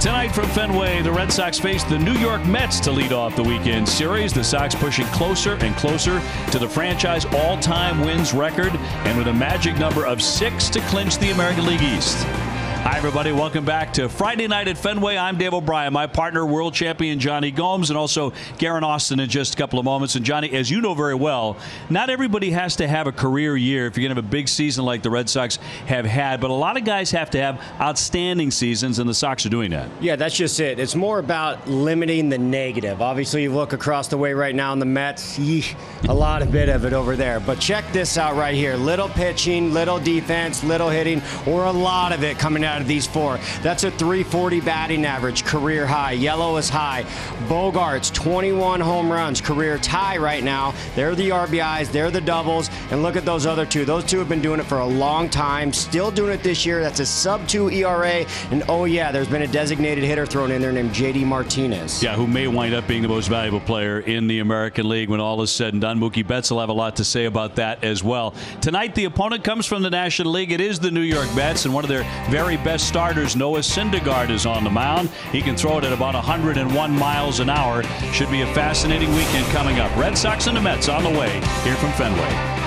Tonight from Fenway, the Red Sox face the New York Mets to lead off the weekend series. The Sox pushing closer and closer to the franchise all-time wins record, and with a magic number of 6 to clinch the American League East. Hi, everybody. Welcome back to Friday Night at Fenway. I'm Dave O'Brien. My partner, world champion Johnny Gomes, and also Garen Austin in just a couple of moments. And, Johnny, as you know very well, not everybody has to have a career year if you're going to have a big season like the Red Sox have had. But a lot of guys have to have outstanding seasons, and the Sox are doing that. Yeah, that's just it. It's more about limiting the negative. Obviously, you look across the way right now in the Mets, a lot of bit of it over there. But check this out right here. Little pitching, little defense, little hitting, or a lot of it coming out of these four. That's a 340 batting average, career high. Yellow is high. Bogarts, 21 home runs, career tie right now. They're the RBIs, they're the doubles, and look at those other two. Those two have been doing it for a long time, still doing it this year. That's a sub-2 ERA, and oh yeah, there's been a designated hitter thrown in there named JD Martinez. Yeah, who may wind up being the most valuable player in the American League when all is said and done. Mookie Betts will have a lot to say about that as well. Tonight, the opponent comes from the National League. It is the New York Mets, and one of their very best starters, Noah Syndergaard, is on the mound. He can throw it at about 101 miles an hour. Should be a fascinating weekend coming up. Red Sox and the Mets on the way here from Fenway.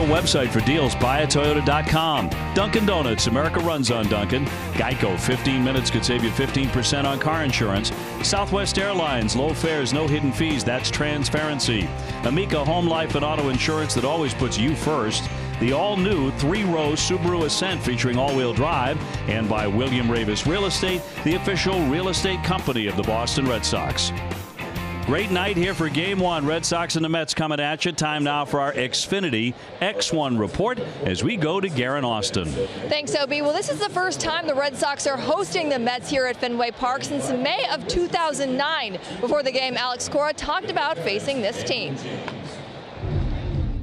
Website for deals, buyatoyota.com. Dunkin' Donuts, America runs on Dunkin'. Geico, 15 minutes could save you 15% on car insurance. Southwest Airlines, low fares, no hidden fees. That's transparency. Amica, home life and auto insurance that always puts you first. The all-new 3-row Subaru Ascent featuring all-wheel drive. And by William Ravis Real Estate, the official real estate company of the Boston Red Sox. Great night here for Game 1. Red Sox and the Mets coming at you. Time now for our Xfinity X1 report as we go to Garen Austin. Thanks, Obi. Well, this is the first time the Red Sox are hosting the Mets here at Fenway Park since May of 2009. Before the game, Alex Cora talked about facing this team.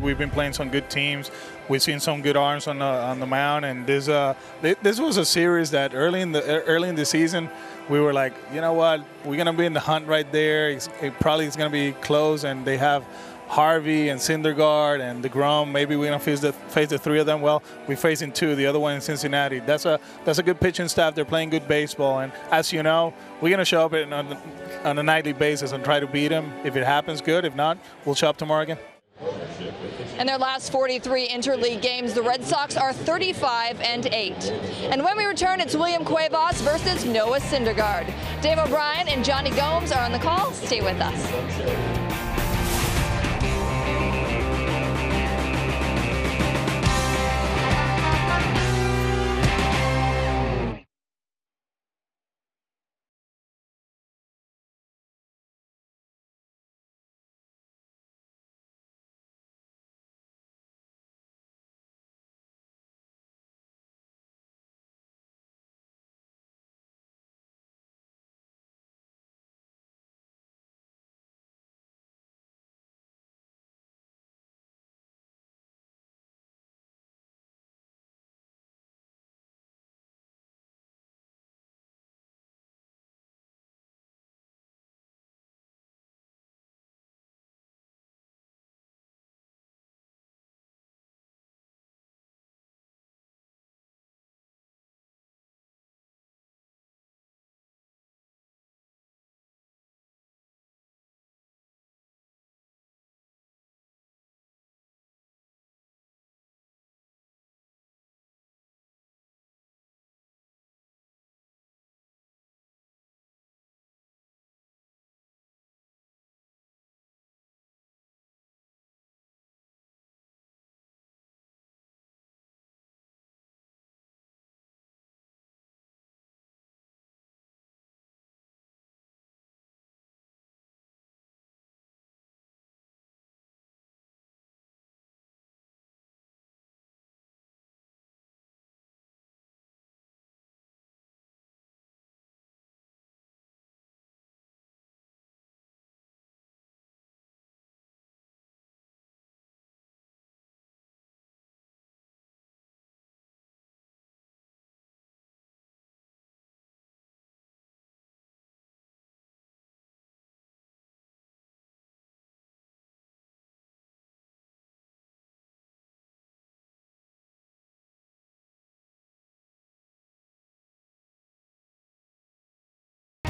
We've been playing some good teams. We've seen some good arms on the mound, and this was a series that early in the season we were like, you know what, we're gonna be in the hunt right there. It probably is gonna be close, and they have Harvey and Syndergaard and DeGrom. Maybe we're gonna face the three of them. Well, we're facing two. The other one in Cincinnati. That's a good pitching staff. They're playing good baseball, and as you know, we're gonna show up on a nightly basis and try to beat them. If it happens, good. If not, we'll show up tomorrow again. In their last 43 interleague games, the Red Sox are 35-8. And when we return, it's William Cuevas versus Noah Syndergaard. Dave O'Brien and Johnny Gomes are on the call. Stay with us.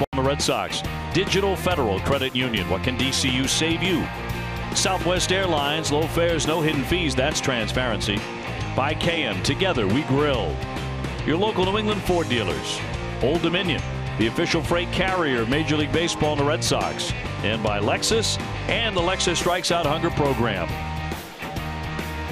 baseball and the Red Sox. Digital Federal Credit Union. What can DCU save you? Southwest Airlines. Low fares, no hidden fees. That's transparency. By KM. Together we grill. Your local New England Ford dealers. Old Dominion, the official freight carrier of Major League Baseball and the Red Sox. And by Lexus and the Lexus Strikes Out Hunger program.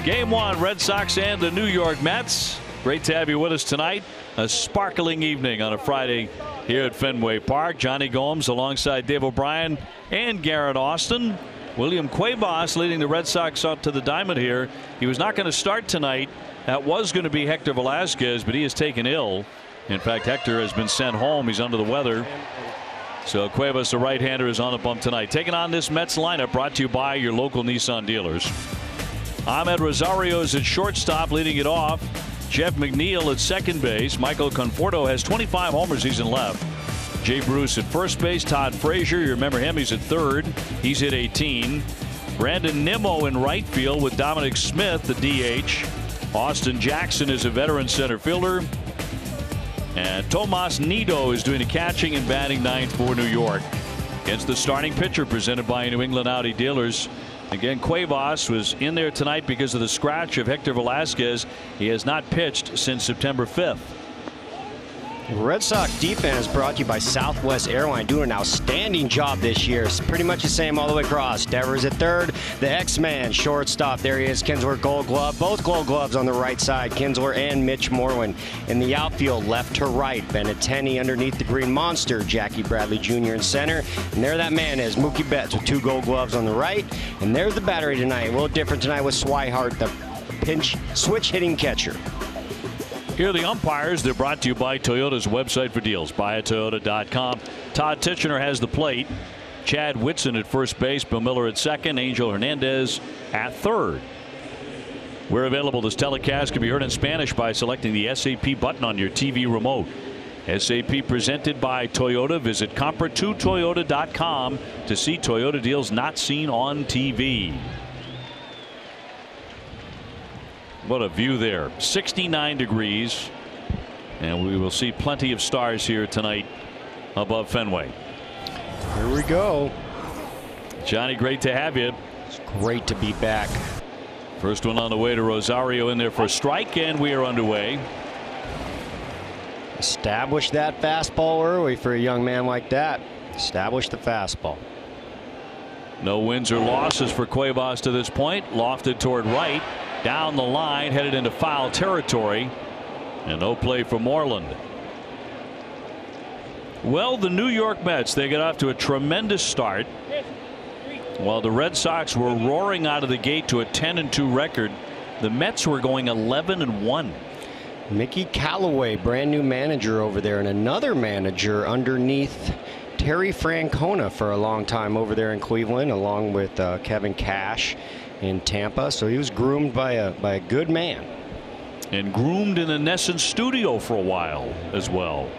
Game 1, Red Sox and the New York Mets. Great to have you with us tonight. A sparkling evening on a Friday here at Fenway Park. Johnny Gomes alongside Dave O'Brien and Garrett Austin. William Cuevas leading the Red Sox out to the diamond here. He was not going to start tonight. That was going to be Hector Velasquez, but he is taken ill. In fact, Hector has been sent home. He's under the weather. So Cuevas, the right-hander, is on the bump tonight. Taking on this Mets lineup, brought to you by your local Nissan dealers. Ahmed Rosario is at shortstop, leading it off. Jeff McNeil at second base. Michael Conforto has 25 homer season left. Jay Bruce at first base. Todd Frazier, you remember him, he's at third. He's hit 18. Brandon Nimmo in right field with Dominic Smith, the DH. Austin Jackson is a veteran center fielder. And Tomas Nido is doing the catching and batting ninth for New York. Against the starting pitcher presented by New England Audi dealers. Again, Cuevas was in there tonight because of the scratch of Hector Velasquez. He has not pitched since September 5th. Red Sox defense brought to you by Southwest Airlines, doing an outstanding job this year. It's pretty much the same all the way across. Devers at third, the X-Man shortstop. There he is, Kinsler Gold Glove. Both Gold Gloves on the right side, Kinsler and Mitch Moreland. In the outfield, left to right, Benintendi underneath the Green Monster, Jackie Bradley Jr. in center. And there that man is, Mookie Betts with 2 Gold Gloves on the right. And there's the battery tonight. A little different tonight with Swihart, the pinch switch hitting catcher. Here are the umpires. They're brought to you by Toyota's website for deals, buyatoyota.com. Todd Tichenor has the plate. Chad Whitson at first base. Bill Miller at second. Angel Hernandez at third. We're available. This telecast can be heard in Spanish by selecting the SAP button on your TV remote. SAP presented by Toyota. Visit compara2toyota.com to see Toyota deals not seen on TV. What a view there. 69 degrees. And we will see plenty of stars here tonight above Fenway. Here we go. Johnny, great to have you. It's great to be back. First one on the way to Rosario in there for a strike, and we are underway. Establish that fastball early for a young man like that. Establish the fastball. No wins or losses for Cuevas to this point. Lofted toward right. Down the line, headed into foul territory, and no play for Moreland. Well, the New York Mets, they got off to a tremendous start. While the Red Sox were roaring out of the gate to a 10-2 record, the Mets were going 11-1. Mickey Callaway, brand new manager over there, and another manager underneath Terry Francona for a long time over there in Cleveland, along with Kevin Cash in Tampa. So he was groomed by a good man. And groomed in the Nesson studio for a while as well.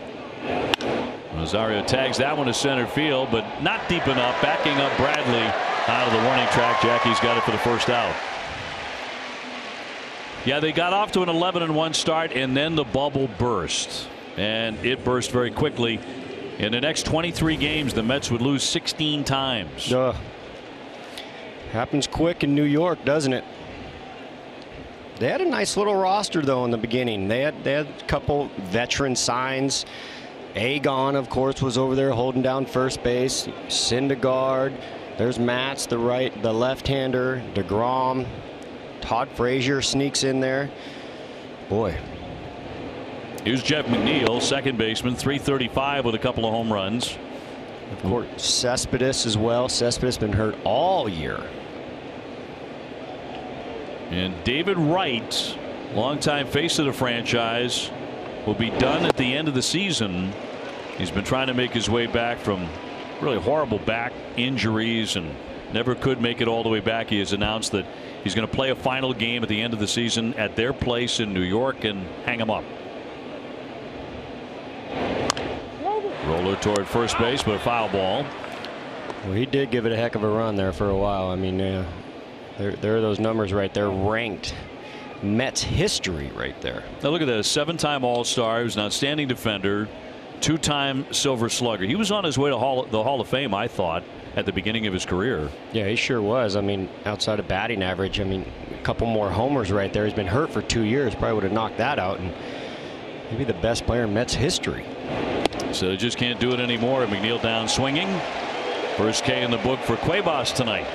Rosario tags that one to center field, but not deep enough. Backing up Bradley out of the warning track. Jackie's got it for the first out. Yeah, they got off to an 11-1 start, and then the bubble burst. And it burst very quickly. In the next 23 games, the Mets would lose 16 times. Happens quick in New York, doesn't it? They had a nice little roster, though, in the beginning. They had a couple veteran signs. Agon, of course, was over there holding down first base. Syndergaard. There's Matz, the left-hander. DeGrom. Todd Frazier sneaks in there. Boy. Here's Jeff McNeil, second baseman, .335 with a couple of home runs. Of course, Cespedes as well. Cespedes been hurt all year. And David Wright, longtime face of the franchise, will be done at the end of the season. He's been trying to make his way back from really horrible back injuries and never could make it all the way back. He has announced that he's going to play a final game at the end of the season at their place in New York and hang him up. Roller toward first base, but a foul ball. Well, he did give it a heck of a run there for a while. I mean, there are those numbers right there, ranked Mets history right there. Now look at that, a 7-time All-Star. He was an outstanding defender. two-time Silver Slugger. He was on his way to the Hall of Fame, I thought, at the beginning of his career. Yeah, he sure was. I mean, outside of batting average, I mean, a couple more homers right there. He's been hurt for 2 years. Probably would have knocked that out, and maybe the best player in Mets history. So they just can't do it anymore. McNeil down swinging. First K in the book for Cuevas tonight.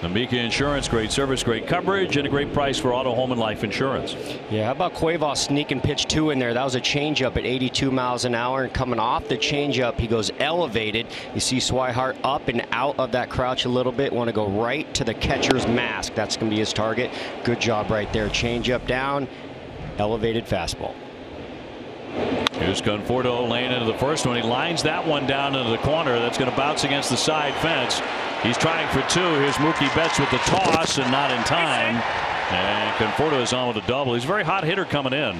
Amica Insurance, great service, great coverage, and a great price for auto, home, and life insurance. Yeah, how about Cuevas sneaking pitch 2 in there? That was a changeup at 82 miles an hour, and coming off the changeup, he goes elevated. You see Swihart up and out of that crouch a little bit. Want to go right to the catcher's mask. That's going to be his target. Good job right there. Changeup down, elevated fastball. Here's Conforto laying into the first one. He lines that one down into the corner. That's going to bounce against the side fence. He's trying for 2. Here's Mookie Betts with the toss, and not in time. And Conforto is on with a double. He's a very hot hitter coming in.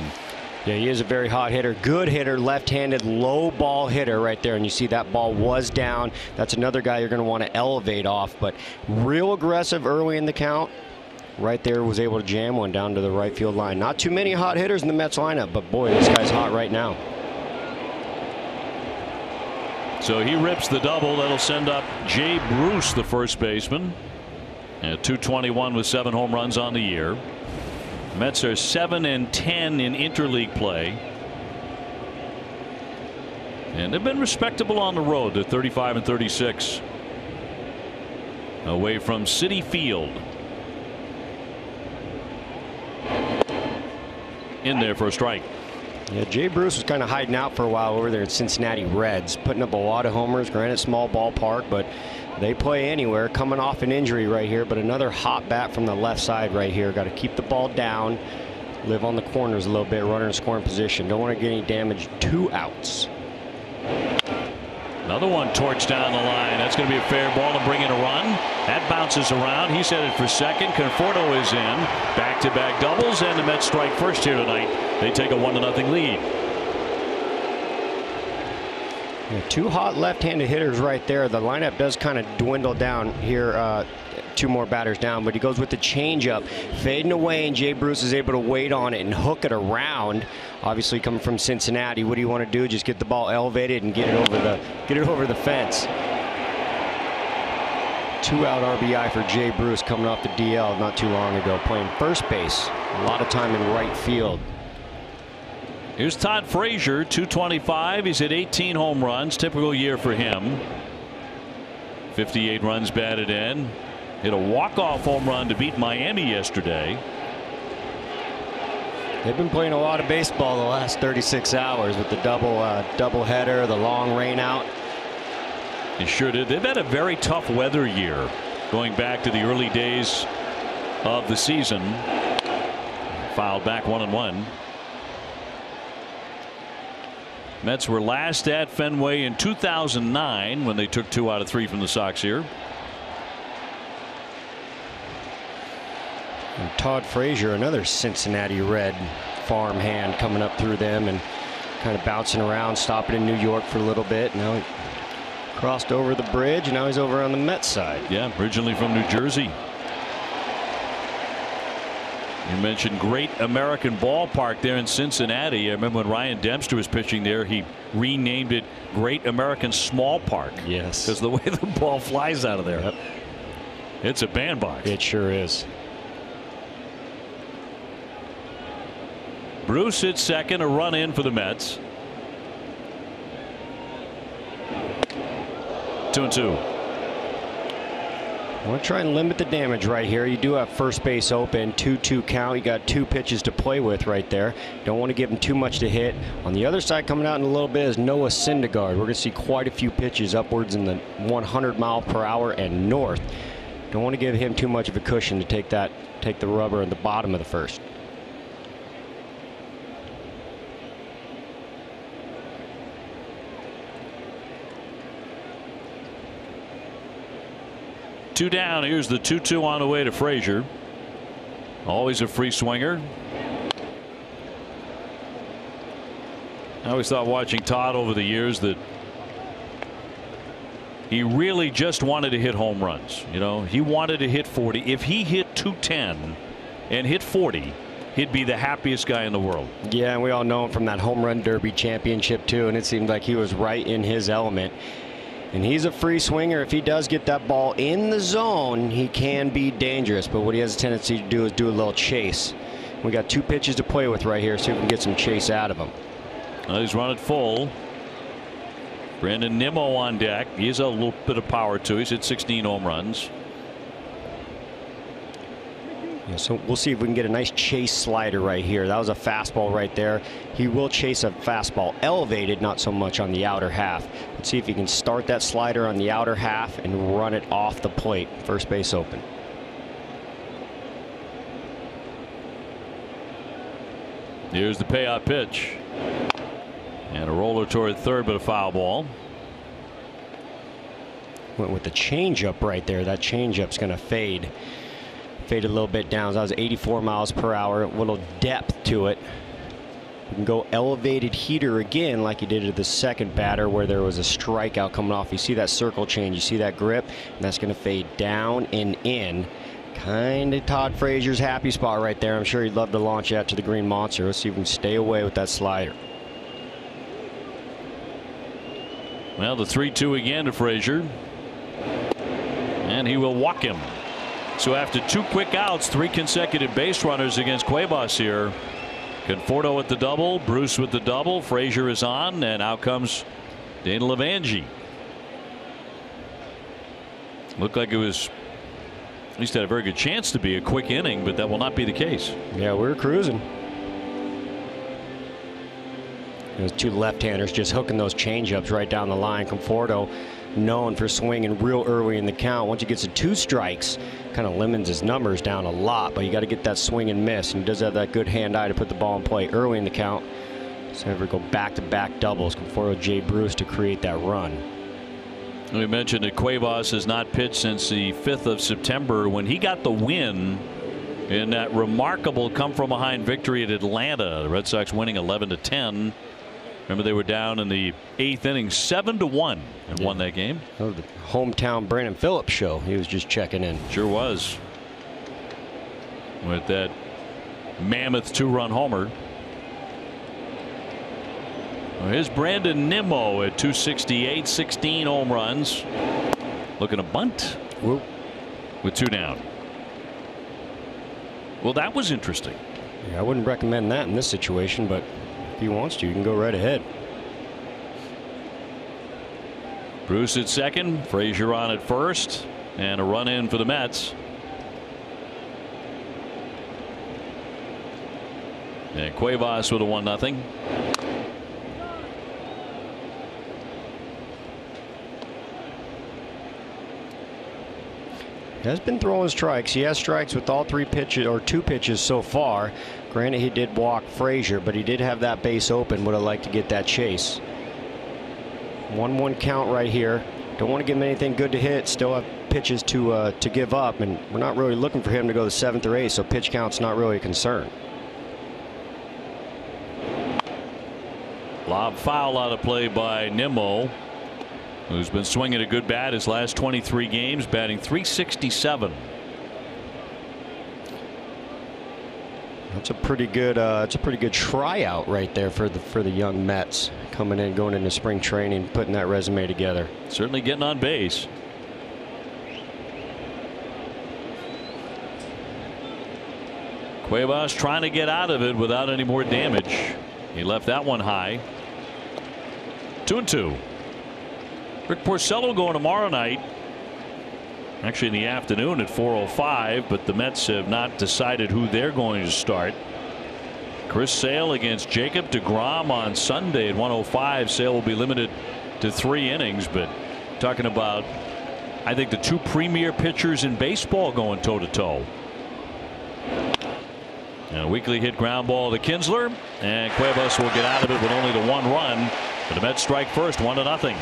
Yeah, he is a very hot hitter. Good hitter, left-handed, low ball hitter right there. And you see that ball was down. That's another guy you're going to want to elevate off. But real aggressive early in the count. Right there, was able to jam one down to the right field line. Not too many hot hitters in the Mets lineup, but boy, this guy's hot right now. So he rips the double. That'll send up Jay Bruce, the first baseman, at 221 with 7 home runs on the year. Mets are 7-10 in interleague play, and they've been respectable on the road. They're 35-36 away from Citi Field. In there for a strike. Yeah, Jay Bruce was kind of hiding out for a while over there in Cincinnati Reds, putting up a lot of homers. Granted, small ballpark, but they play anywhere. Coming off an injury right here, but another hot bat from the left side right here. Got to keep the ball down, live on the corners a little bit, runner in scoring position. Don't want to get any damage. 2 outs. Another one torched down the line. That's going to be a fair ball to bring in a run. That bounces around. He's headed for second. Conforto is in. Back-to-back doubles, and the Mets strike first here tonight. They take a 1-0 lead. Yeah, 2 hot left-handed hitters right there. The lineup does kind of dwindle down here. 2 more batters down, but he goes with the changeup, fading away, and Jay Bruce is able to wait on it and hook it around. Obviously, coming from Cincinnati, what do you want to do? Just get the ball elevated and get it over the fence. 2-out RBI for Jay Bruce coming off the DL not too long ago, playing first base. A lot of time in right field. Here's Todd Frazier, 225. He's hit 18 home runs. Typical year for him. 58 runs batted in. Hit a walk-off home run to beat Miami yesterday. They've been playing a lot of baseball the last 36 hours with the double header, the long rain out. They sure did. They've had a very tough weather year going back to the early days of the season. Fouled back 1-1. Mets were last at Fenway in 2009 when they took 2 out of 3 from the Sox here. And Todd Frazier, another Cincinnati Red farm hand, coming up through them and kind of bouncing around, stopping in New York for a little bit. Now he crossed over the bridge, and now he's over on the Mets side. Yeah, originally from New Jersey. You mentioned Great American Ballpark there in Cincinnati. I remember when Ryan Dempster was pitching there, he renamed it Great American Small Park. Yes. Because the way the ball flies out of there. Yep. It's a bandbox. It sure is. Bruce hits second, a run in for the Mets. 2-2. I want to try and limit the damage right here. You do have first base open, 2-2 count. You got 2 pitches to play with right there. Don't want to give him too much to hit. On the other side, coming out in a little bit, is Noah Syndergaard. We're going to see quite a few pitches upwards in the 100 mile per hour and north. Don't want to give him too much of a cushion to take the rubber at the bottom of the first. Two down. Here's the 2-2 on the way to Frazier. Always a free swinger. I always thought, watching Todd over the years, that he really just wanted to hit home runs. You know, he wanted to hit 40. If he hit 210 and hit 40, he'd be the happiest guy in the world. Yeah, and we all know him from that home run derby championship too, and it seemed like he was right in his element. And he's a free swinger. If he does get that ball in the zone, he can be dangerous. But what he has a tendency to do is do a little chase. We got 2 pitches to play with right here, so we can get some chase out of him. Well, he's run it full. Brandon Nimmo on deck. He has a little bit of power too. He's hit 16 home runs. Yeah, so we'll see if we can get a nice chase slider right here. That was a fastball right there. He will chase a fastball elevated, not so much on the outer half. Let's see if he can start that slider on the outer half and run it off the plate. First base open. Here's the payout pitch. And a roller toward third, but a foul ball. Went with the changeup right there. That changeup's going to fade. Fade a little bit down. That was 84 miles per hour. A little depth to it. You can go elevated heater again like he did to the second batter where there was a strikeout coming off. You see that circle change. You see that grip. And that's going to fade down and in. Kind of Todd Frazier's happy spot right there. I'm sure he'd love to launch out to the Green Monster. Let's see if we can stay away with that slider. Well, the 3-2 again to Frazier. And he will walk him. So after 2 quick outs, 3 consecutive base runners against Cuevas here. Conforto with the double, Bruce with the double, Frazier is on, and out comes Dana Levangie. Looked like it was, at least had a very good chance to be a quick inning, but that will not be the case. Yeah, we're cruising. Those 2 left-handers just hooking those changeups right down the line. Conforto known for swinging real early in the count. Once he gets to 2 strikes, kind of limits his numbers down a lot, but you got to get that swing and miss, and he does have that good hand-eye to put the ball in play early in the count. So never go back-to-back doubles. Conforto, Jay Bruce to create that run. We mentioned that Cuevas has not pitched since the 5th of September when he got the win in that remarkable come-from-behind victory at Atlanta. The Red Sox winning 11-10. Remember, they were down in the 8th inning 7-1 and won that game. Oh, the hometown Brandon Phillips show. He was just checking in. Sure was. With that mammoth 2-run homer. Well, here's Brandon Nimmo at 268, 16 home runs. Looking to bunt. Whoop. With 2 down. Well, that was interesting. Yeah, I wouldn't recommend that in this situation, but if he wants to, you can go right ahead. Bruce at second, Frazier on at first, and a run in for the Mets. And Cuevas with a 1-0. He has been throwing strikes. He has strikes with all 3 pitches or 2 pitches so far. Granted, he did walk Frazier, but he did have that base open. Would have liked to get that chase. 1-1 count right here. Don't want to give him anything good to hit. Still have pitches to give up, and we're not really looking for him to go to 7th or 8th, so pitch count's not really a concern. Lob foul out of play by Nimmo, who's been swinging a good bat his last 23 games, batting .367. That's a pretty good tryout right there for the young Mets coming in, going into spring training, putting that resume together. Certainly getting on base. Cuevas trying to get out of it without any more damage. He left that one high. 2-2. Rick Porcello going tomorrow night. Actually in the afternoon at 4:05, but the Mets have not decided who they're going to start. Chris Sale against Jacob deGrom on Sunday at 1:05. Sale will be limited to 3 innings, but talking about, I think, the 2 premier pitchers in baseball going toe-to-toe. And a weekly hit ground ball to Kinsler, and Cuevas will get out of it with only the 1 run. But the Mets strike first, 1-0.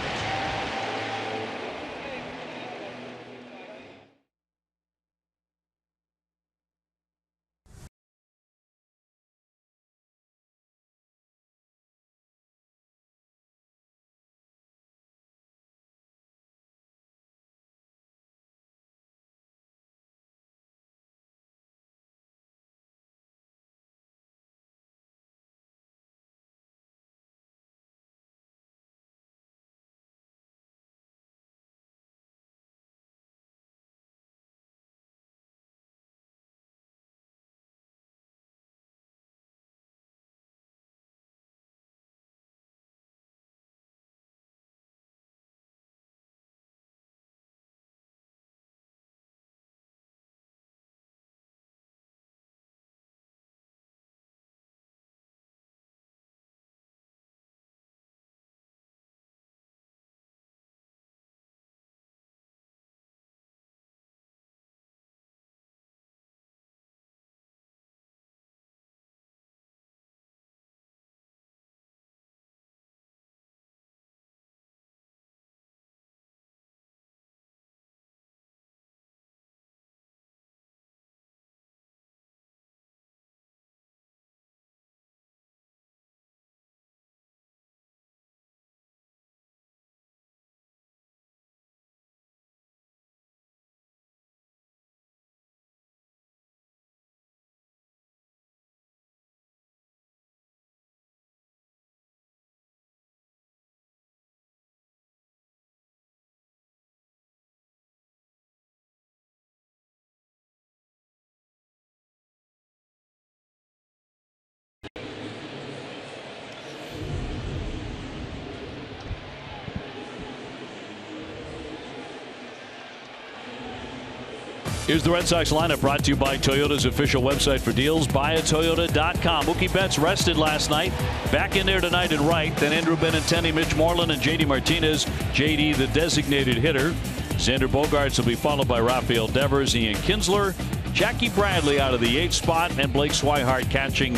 Here's the Red Sox lineup brought to you by Toyota's official website for deals, buyatoyota.com. Mookie Betts rested last night. Back in there tonight in right. Then Andrew Benintendi, Mitch Moreland, and J.D. Martinez. J.D. the designated hitter. Xander Bogaerts will be followed by Rafael Devers, Ian Kinsler, Jackie Bradley out of the 8th spot, and Blake Swihart catching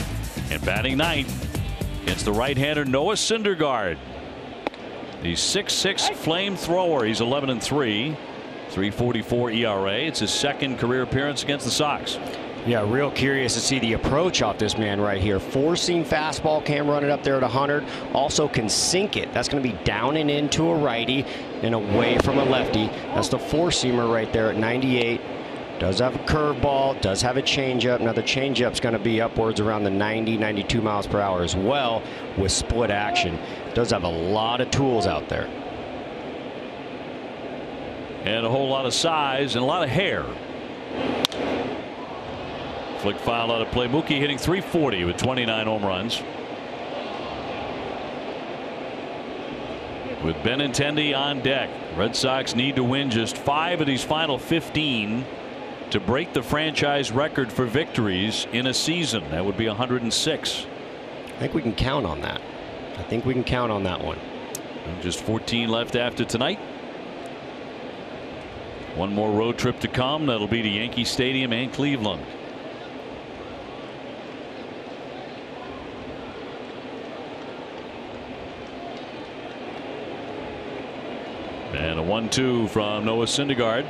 and batting ninth against the right-hander Noah Syndergaard. The 6'6" flamethrower. He's 11-3. 3.44 ERA. It's his second career appearance against the Sox. Yeah, real curious to see the approach off this man right here. Four-seam fastball, can run it up there at 100. Also can sink it. That's going to be down and into a righty and away from a lefty. That's the four-seamer right there at 98. Does have a curveball, does have a changeup. Now the changeup's going to be upwards around the 90, 92 miles per hour as well with split action. Does have a lot of tools out there. And a whole lot of size and a lot of hair. Flick foul out of play. Mookie hitting .340 with 29 home runs. With Benintendi on deck, Red Sox need to win just 5 of these final 15 to break the franchise record for victories in a season. That would be 106. I think we can count on that. I think we can count on that one. And just 14 left after tonight. One more road trip to come. That'll be to Yankee Stadium and Cleveland. And a 1-2 from Noah Syndergaard.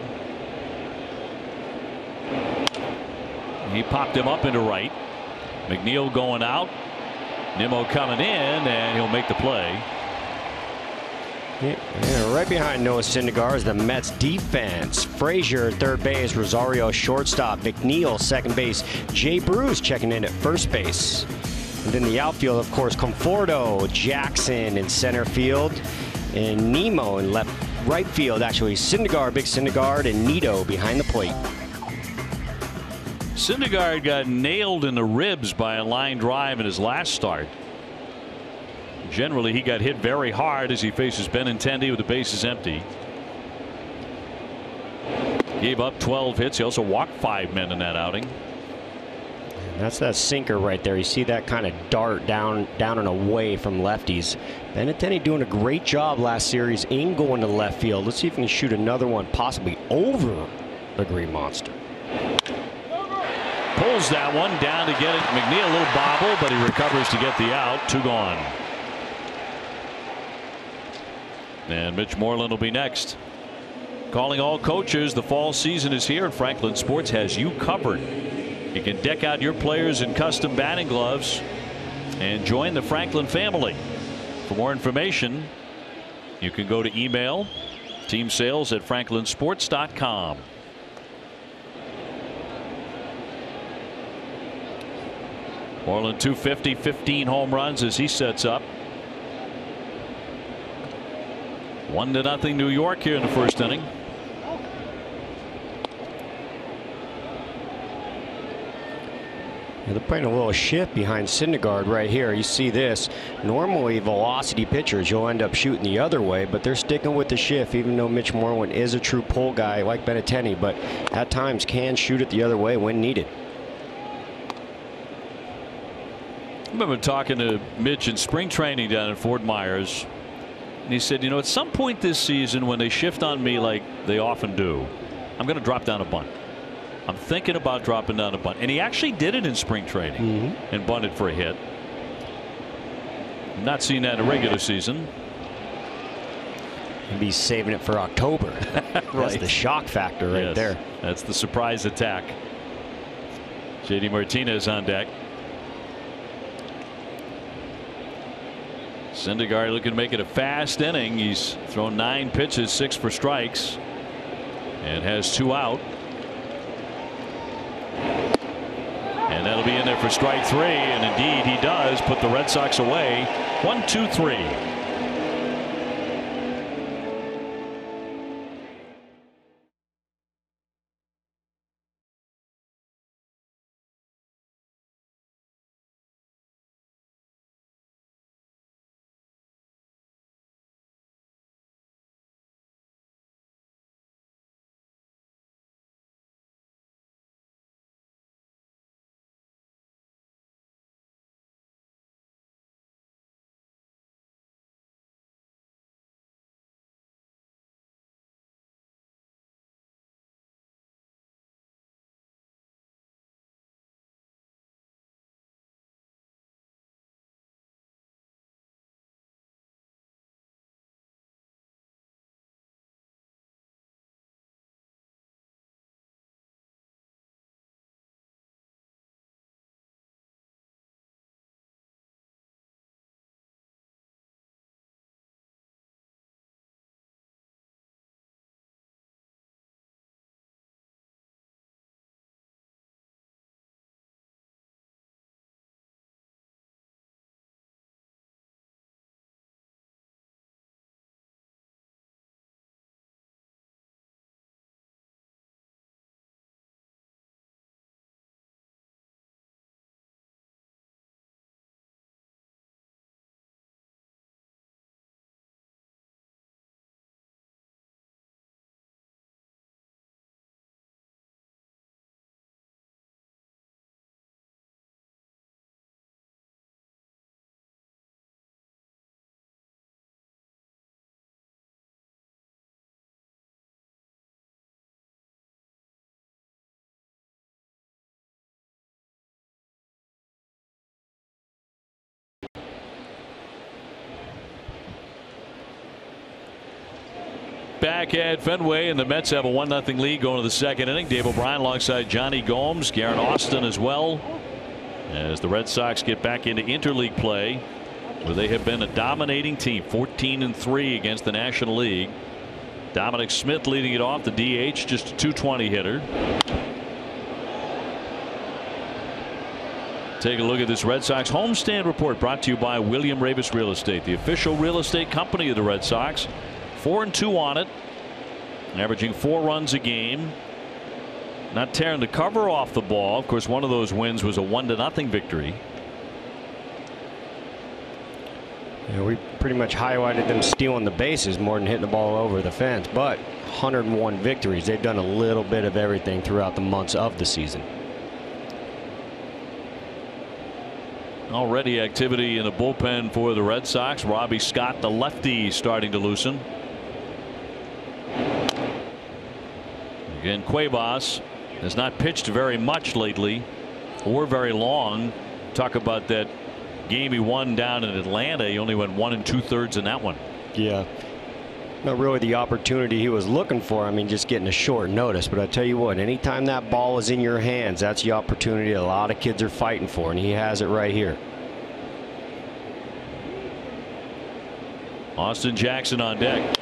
He popped him up into right. McNeil going out. Nimmo coming in, and he'll make the play. Yeah, right behind Noah Syndergaard is the Mets defense. Frazier at third base, Rosario shortstop, McNeil second base, Jay Bruce checking in at first base. And then the outfield, of course, Conforto, Jackson in center field, and Nemo in right field. Actually, Syndergaard, big Syndergaard, and Nito behind the plate. Syndergaard got nailed in the ribs by a line drive in his last start. Generally, he got hit very hard as he faces Benintendi with the bases empty. Gave up 12 hits. He also walked 5 men in that outing. And that's that sinker right there. You see that kind of dart down and away from lefties. Benintendi doing a great job last series in going to left field. Let's see if he can shoot another one, possibly over the Green Monster. Pulls that one down to get it. McNeil a little bobble, but he recovers to get the out. 2 gone. And Mitch Moreland will be next. Calling all coaches, the fall season is here, and Franklin Sports has you covered. You can deck out your players in custom batting gloves and join the Franklin family. For more information, you can go to email teamsales@franklinsports.com. Moreland 250, 15 home runs as he sets up. 1-0 New York here in the first inning. Yeah, they're playing a little shift behind Syndergaard right here. You see this. Normally, velocity pitchers, you'll end up shooting the other way, but they're sticking with the shift, even though Mitch Moreland is a true pull guy like Benintendi, but at times can shoot it the other way when needed. I remember talking to Mitch in spring training down in Fort Myers. And he said, you know, at some point this season when they shift on me like they often do, I'm going to drop down a bunt. I'm thinking about dropping down a bunt. And he actually did it in spring training and bunted for a hit. Not seen that in a regular season. Maybe he's saving it for October. Right. That's the shock factor right there. That's the surprise attack. J.D. Martinez on deck. Syndergaard looking to make it a fast inning. He's thrown 9 pitches, 6 for strikes, and has 2 out. And that'll be in there for strike 3, and indeed he does put the Red Sox away. 1-2-3. back at Fenway, and the Mets have a 1-0 lead going to the second inning. Dave O'Brien alongside Johnny Gomes, Garrett Austin as well, as the Red Sox get back into interleague play, where they have been a dominating team, 14-3 against the National League. Dominic Smith leading it off, the DH, just a .220 hitter. Take a look at this Red Sox homestand report, brought to you by William Ravis Real Estate, the official real estate company of the Red Sox. 4-2 on it, averaging 4 runs a game. Not tearing the cover off the ball. Of course, one of those wins was a 1-0 victory. Yeah, we pretty much highlighted them stealing the bases more than hitting the ball over the fence. But 101 victories. They've done a little bit of everything throughout the months of the season. Already activity in the bullpen for the Red Sox. Robbie Scott, the lefty, starting to loosen. Again, Cuevas has not pitched very much lately, or very long. Talk about that game he won down in Atlanta. He only went 1 2/3 in that one. Yeah, not really the opportunity he was looking for. I mean, just getting a short notice. But I tell you what, anytime that ball is in your hands, that's the opportunity a lot of kids are fighting for, and he has it right here. Austin Jackson on deck.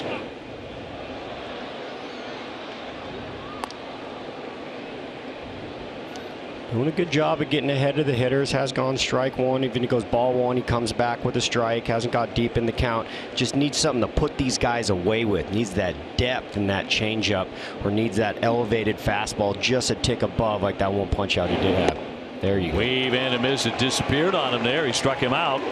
Doing a good job of getting ahead of the hitters. Has gone strike one. Even if he goes ball one, he comes back with a strike. Hasn't got deep in the count. Just needs something to put these guys away with. Needs that depth in that changeup, or needs that elevated fastball just a tick above, like that one punch out he did have. There you go. Wave and a miss. It disappeared on him there. He struck him out.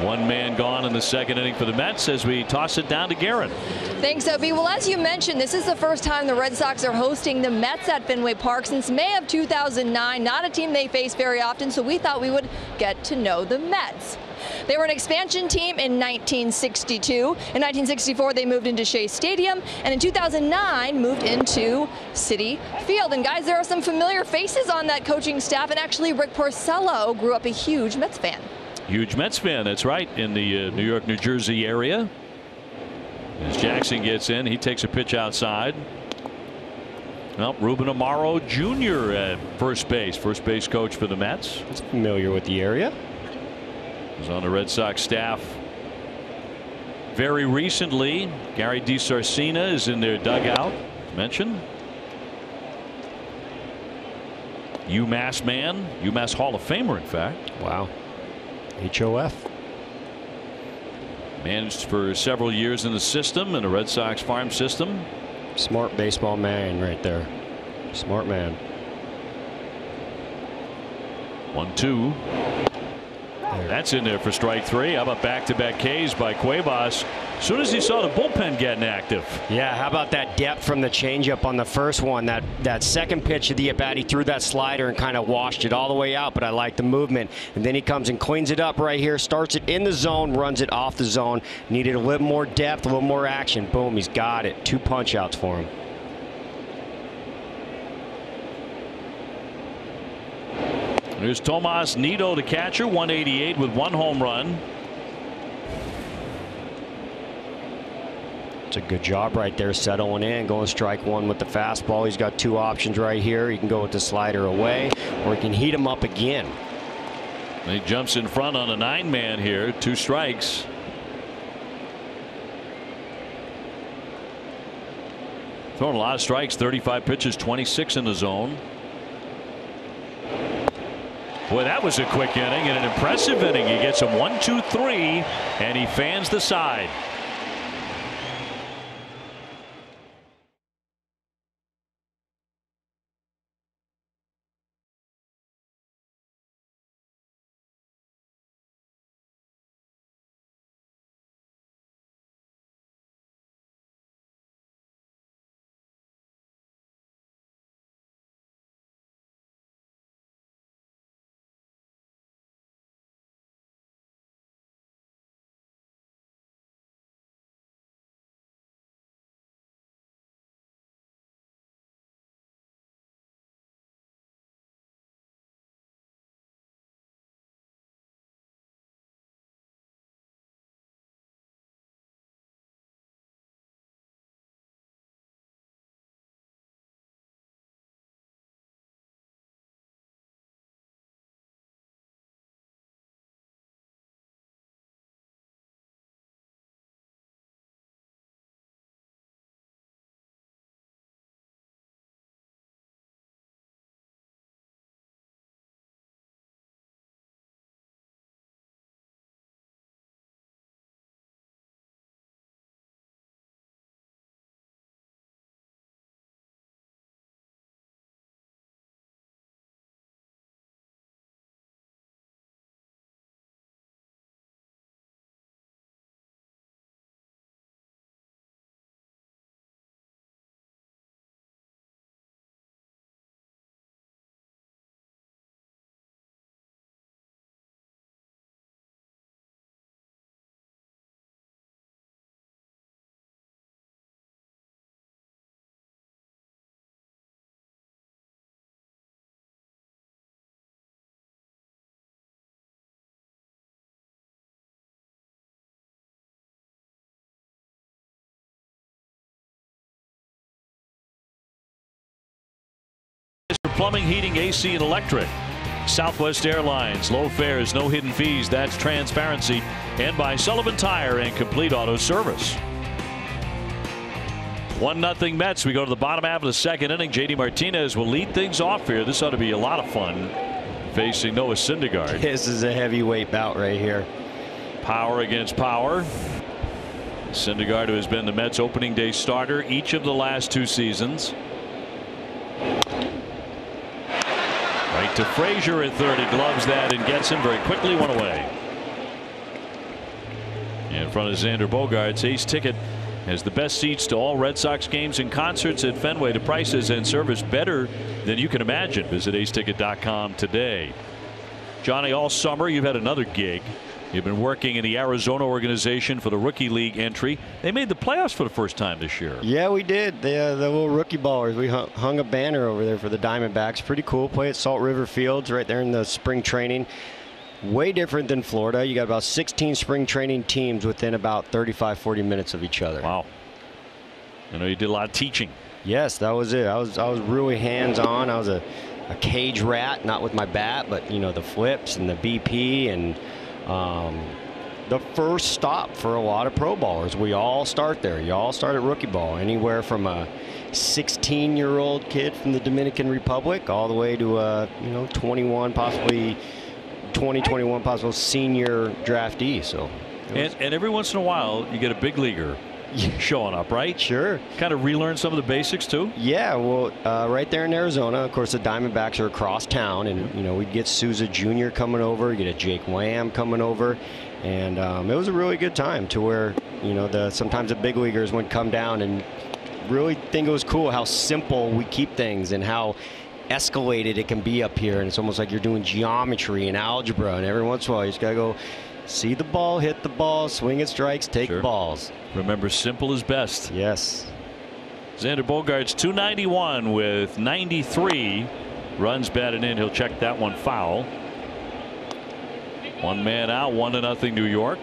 One man gone in the second inning for the Mets as we toss it down to Garrett. Thanks, Opie. Well, as you mentioned, this is the first time the Red Sox are hosting the Mets at Fenway Park since May of 2009. Not a team they face very often, so we thought we would get to know the Mets. They were an expansion team in 1962. In 1964, they moved into Shea Stadium, and in 2009, moved into Citi Field. And guys, there are some familiar faces on that coaching staff, and actually Rick Porcello grew up a huge Mets fan. Huge Mets fan, that's right, in the New York, New Jersey area. As Jackson gets in, he takes a pitch outside. Well, Ruben Amaro Jr. at first base coach for the Mets. He's familiar with the area. Was on the Red Sox staff very recently. Gary DiSarcina is in their dugout, mentioned. UMass man, UMass Hall of Famer, in fact. Wow. HOF. Managed for several years in the system, in the Red Sox farm system. Smart baseball man right there. Smart man. 1-2. That's in there for strike 3. How about back-to-back Ks by Cuevas? As soon as he saw the bullpen getting active. Yeah, how about that depth from the changeup on the first one? That second pitch of the at-bat, he threw that slider and kind of washed it all the way out, but I like the movement. And then he comes and cleans it up right here, starts it in the zone, runs it off the zone. Needed a little more depth, a little more action. Boom, he's got it. 2 punch-outs for him. There's Tomas Nido, the catcher, 188 with 1 home run. It's a good job right there, settling in, going strike 1 with the fastball. He's got 2 options right here. He can go with the slider away, or he can heat him up again. And he jumps in front on a 9-man here, 2 strikes. Throwing a lot of strikes, 35 pitches, 26 in the zone. Boy, that was a quick inning and an impressive inning. He gets him 1-2-3, and he fans the side. Plumbing, heating, AC, and electric. Southwest Airlines, low fares, no hidden fees. That's transparency. And by Sullivan Tire and Complete Auto Service. 1-0 Mets. We go to the bottom half of the second inning. JD Martinez will lead things off here. This ought to be a lot of fun facing Noah Syndergaard. This is a heavyweight bout right here. Power against power. Syndergaard, who has been the Mets opening day starter each of the last 2 seasons. Right to Frazier at third. He gloves that and gets him very quickly. 1 away. In front of Xander Bogaerts, ace ticket has the best seats to all Red Sox games and concerts at Fenway. The prices and service better than you can imagine. Visit aceticket.com today. Johnny, all summer you've had another gig. You've been working in the Arizona organization for the Rookie League entry. They made the playoffs for the first time this year. Yeah, we did. The little rookie ballers. We hung a banner over there for the Diamondbacks. Pretty cool. Play at Salt River Fields right there in the spring training. Way different than Florida. You got about 16 spring training teams within about 35-40 minutes of each other. Wow. I know you did a lot of teaching. Yes, that was it. I was really hands-on. I was a cage rat, not with my bat, but you know, the flips and the BP and the first stop for a lot of pro ballers. We all start there. You all start at rookie ball, anywhere from a 16-year-old kid from the Dominican Republic all the way to a 21, possibly 2021 possible senior draftee. So and every once in a while you get a big leaguer showing up, right? Sure. Kind of relearn some of the basics too. Yeah, well, right there in Arizona, of course, the Diamondbacks are across town, and we'd get Souza Jr. coming over, get a Jake Lamb coming over, and it was a really good time to where sometimes the big leaguers would come down and really think it was cool how simple we keep things and how escalated it can be up here, and it's almost like you're doing geometry and algebra, and every once in a while you just gotta go see the ball, hit the ball, swing at strikes, take balls. Remember, simple is best. Yes. Xander Bogaerts 291 with 93 runs batted in. He'll check that one foul. 1 man out, 1-0 New York.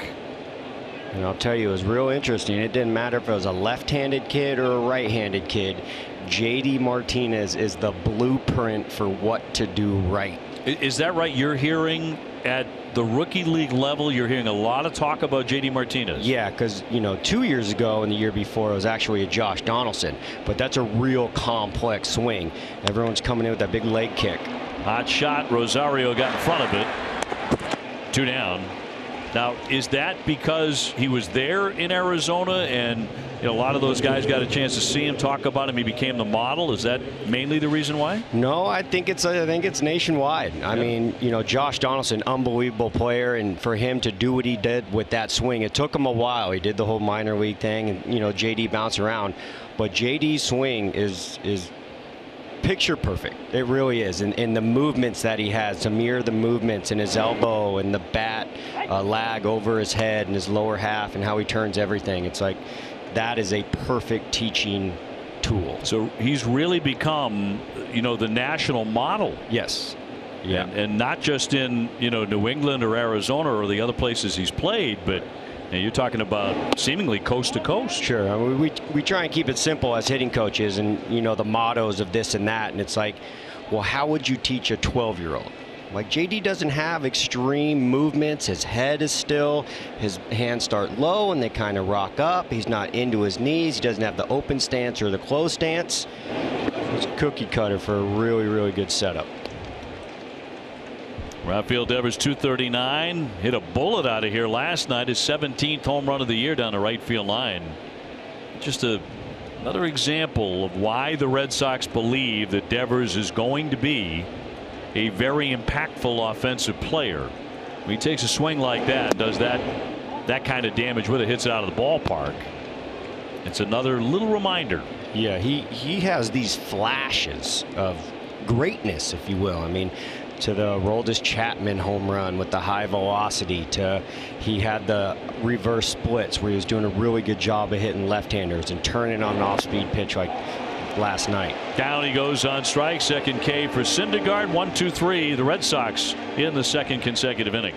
And I'll tell you, it was real interesting. It didn't matter if it was a left-handed kid or a right-handed kid. JD Martinez is the blueprint for what to do right. Is that right? You're hearing at the rookie league level, you're hearing a lot of talk about JD Martinez. Yeah, because 2 years ago and the year before it was actually a Josh Donaldson, but that's a real complex swing. Everyone's coming in with that big leg kick. Hot shot. Rosario got in front of it. 2 down. Now, is that because he was there in Arizona and a lot of those guys got a chance to see him, talk about him, he became the model? Is that mainly the reason why? No, I think it's nationwide. I mean, Josh Donaldson, unbelievable player, and for him to do what he did with that swing, it took him a while. He did the whole minor league thing, and JD bounced around, but JD's swing is picture perfect. It really is, and the movements that he has to mirror the movements in his elbow and the bat lag over his head and his lower half and how he turns everything. It's like that is a perfect teaching tool. So he's really become the national model. Yes. Yeah. And not just in New England or Arizona or the other places he's played, but you're talking about seemingly coast to coast. Sure. I mean, we try and keep it simple as hitting coaches, and the mottos of this and that, and it's like, well, how would you teach a 12-year-old? Like, JD doesn't have extreme movements. His head is still, his hands start low and they kind of rock up. He's not into his knees. He doesn't have the open stance or the closed stance. It's a cookie cutter for a really, really good setup. Rafael Devers 239, hit a bullet out of here last night, his 17th home run of the year down the right field line. Just another example of why the Red Sox believe that Devers is going to be a very impactful offensive player. When he takes a swing like that, does that kind of damage, whether it hits it out of the ballpark, it's another little reminder. Yeah, he has these flashes of greatness, if you will. I mean, to the Aroldis Chapman home run with the high velocity, to he had the reverse splits where he was doing a really good job of hitting left-handers and turning on an off-speed pitch like last night. Down he goes on strike. Second K for Syndergaard. 1-2-3. The Red Sox in the second consecutive inning.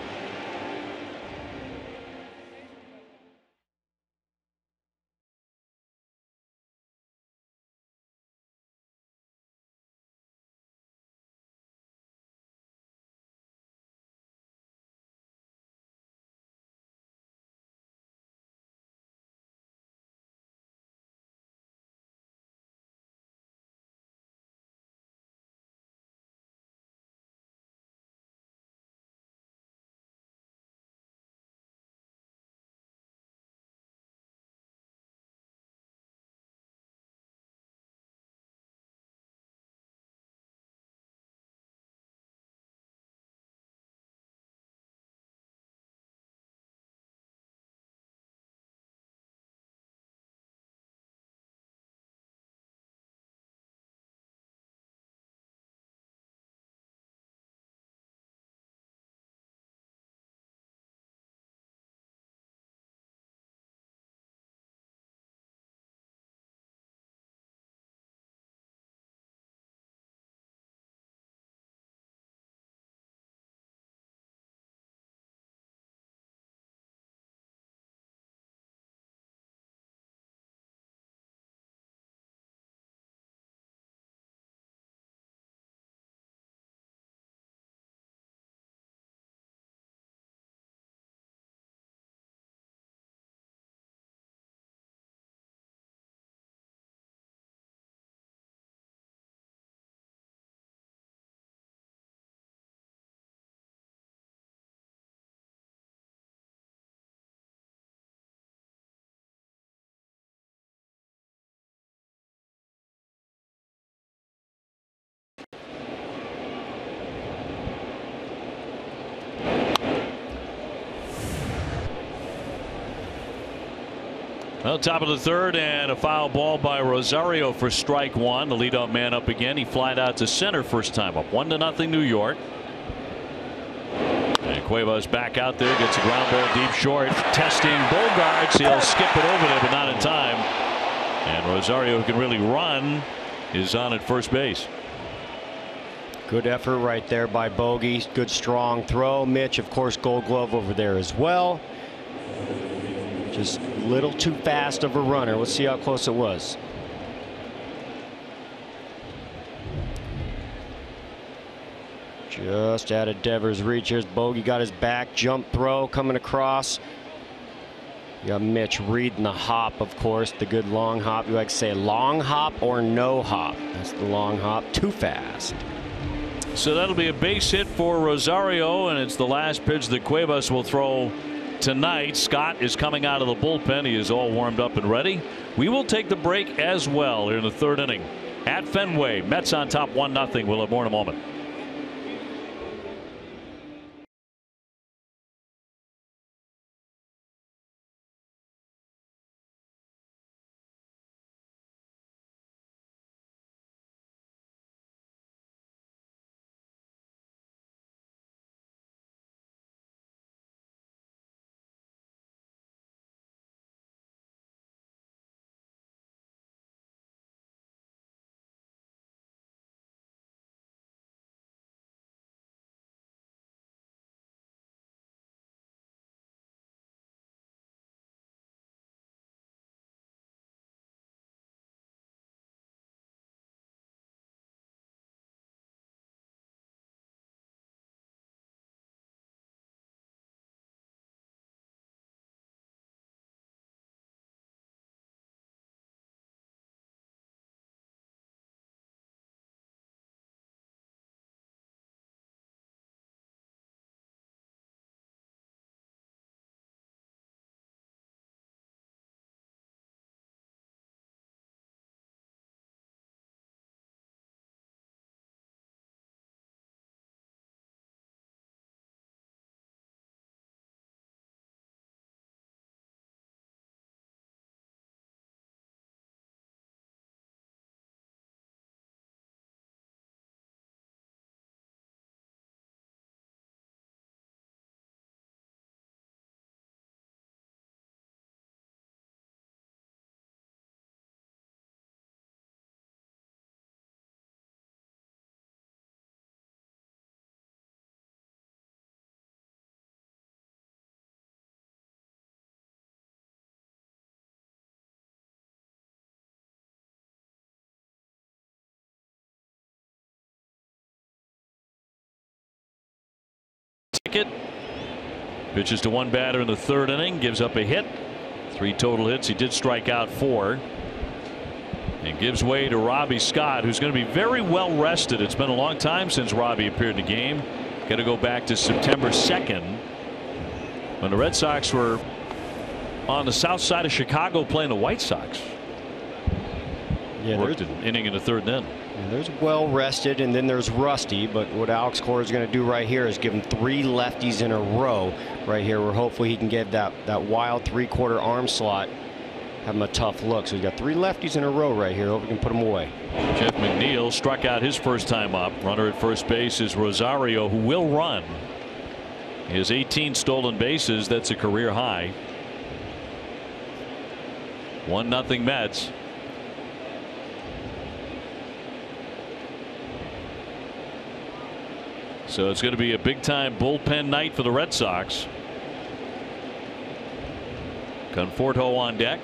Well, top of the third, and a foul ball by Rosario for strike one. The leadoff man up again. He flied out to center first time up. 1-0 New York. And Cuevas back out there, gets a ground ball deep short. Testing Bogarts. He'll skip it over there, but not in time. And Rosario, who can really run, is on at first base. Good effort right there by Bogey. Good strong throw. Mitch, of course, Gold Glove over there as well. Just a little too fast of a runner. Let's see how close it was. Just out of Devers' reach. Here's Bogey, got his back. Jump throw coming across. You got Mitch reading the hop, of course. The good long hop. You like to say long hop or no hop. That's the long hop. Too fast. So that'll be a base hit for Rosario, and it's the last pitch that Cuevas will throw tonight. Scott is coming out of the bullpen. He is all warmed up and ready. We will take the break as well here in the third inning at Fenway. Mets on top 1-0. We'll have more in a moment. Pitches to one batter in the third inning, gives up a hit. 3 total hits. He did strike out 4. And gives way to Robbie Scott, who's going to be very well rested. It's been a long time since Robbie appeared in the game. Got to go back to September 2nd when the Red Sox were on the south side of Chicago playing the White Sox. Yeah, worked an inning in the third then. Yeah, there's well rested, and then there's Rusty. But what Alex Cora is going to do right here is give him 3 lefties in a row right here, where hopefully he can get that wild 3/4 arm slot, have him a tough look. So he's got 3 lefties in a row right here. Hope he can put them away. Jeff McNeil struck out his first time up. Runner at first base is Rosario, who will run. He has 18 stolen bases. That's a career high. 1-0 Mets. So it's going to be a big time bullpen night for the Red Sox. Conforto on deck.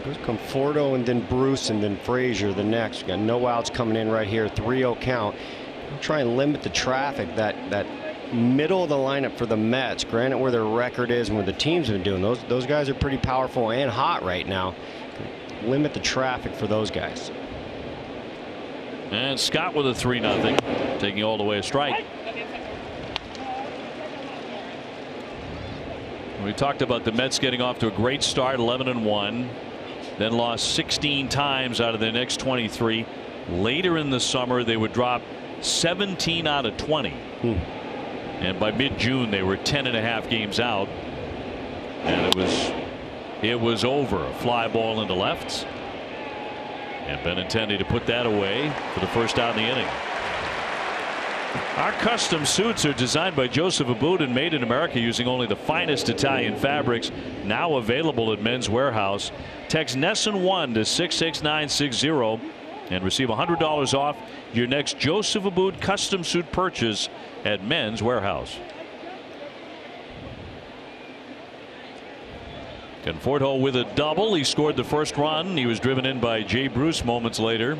There's Conforto and then Bruce and then Frazier the next. We got no outs coming in right here. 3-0 count. We'll try and limit the traffic. That middle of the lineup for the Mets, granted where their record is and where the team's been doing, those guys are pretty powerful and hot right now. Limit the traffic for those guys. And Scott with a 3-0, taking all the way a strike. We talked about the Mets getting off to a great start, 11-1, then lost 16 times out of their next 23. Later in the summer, they would drop 17 out of 20. And by mid-June, they were 10.5 games out. And it was over. A fly ball into left. And Benintendi to put that away for the first out in the inning. Our custom suits are designed by Joseph Abboud and made in America using only the finest Italian fabrics. Now available at Men's Warehouse. Text NESN1 to 66960 and receive $100 off your next Joseph Abboud custom suit purchase at Men's Warehouse. Conforto with a double. He scored the first run. He was driven in by Jay Bruce moments later.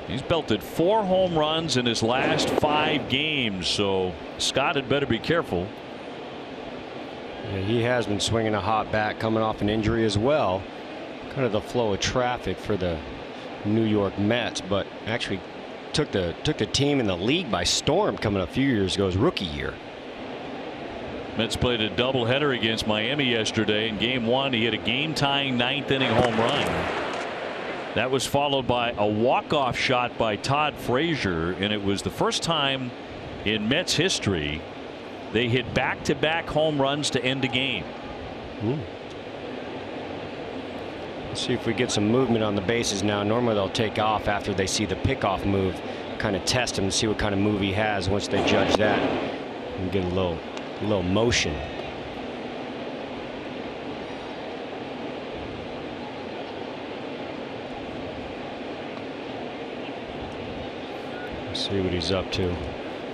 He's belted 4 home runs in his last 5 games, so Scott had better be careful. Yeah, he has been swinging a hot bat coming off an injury as well. Kind of the flow of traffic for the New York Mets, but actually took the team in the league by storm coming up a few years ago, his rookie year. Mets played a doubleheader against Miami yesterday. In game 1, he hit a game-tying 9th inning home run. That was followed by a walk-off shot by Todd Frazier, and it was the first time in Mets history they hit back-to-back home runs to end a game. Let's see if we get some movement on the bases now. Normally they'll take off after they see the pickoff move, kind of test him and see what kind of move he has. Once they judge that, and get a little motion. See what he's up to.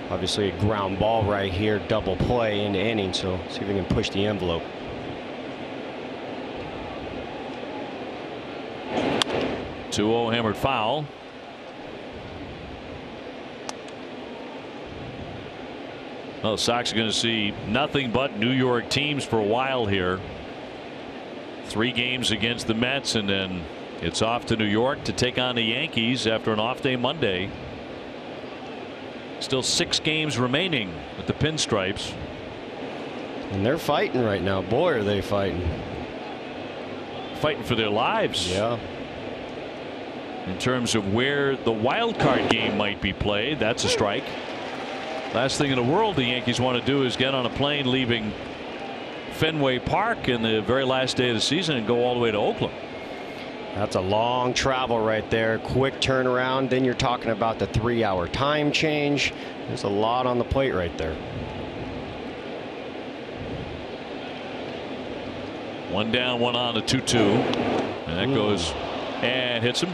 Obviously a ground ball right here, double play into inning, so see if we can push the envelope. Two-0 hammered foul. Well, the Sox are going to see nothing but New York teams for a while here. 3 games against the Mets, and then it's off to New York to take on the Yankees after an off day Monday. Still 6 games remaining with the Pinstripes. And they're fighting right now. Boy, are they fighting. Fighting for their lives. Yeah. In terms of where the wild card game might be played, that's a strike. Last thing in the world the Yankees want to do is get on a plane leaving Fenway Park in the very last day of the season and go all the way to Oakland. That's a long travel right there. Quick turnaround. Then you're talking about the 3-hour time change. There's a lot on the plate right there. 1 down, 1 on, a 2-2. And that goes and hits him.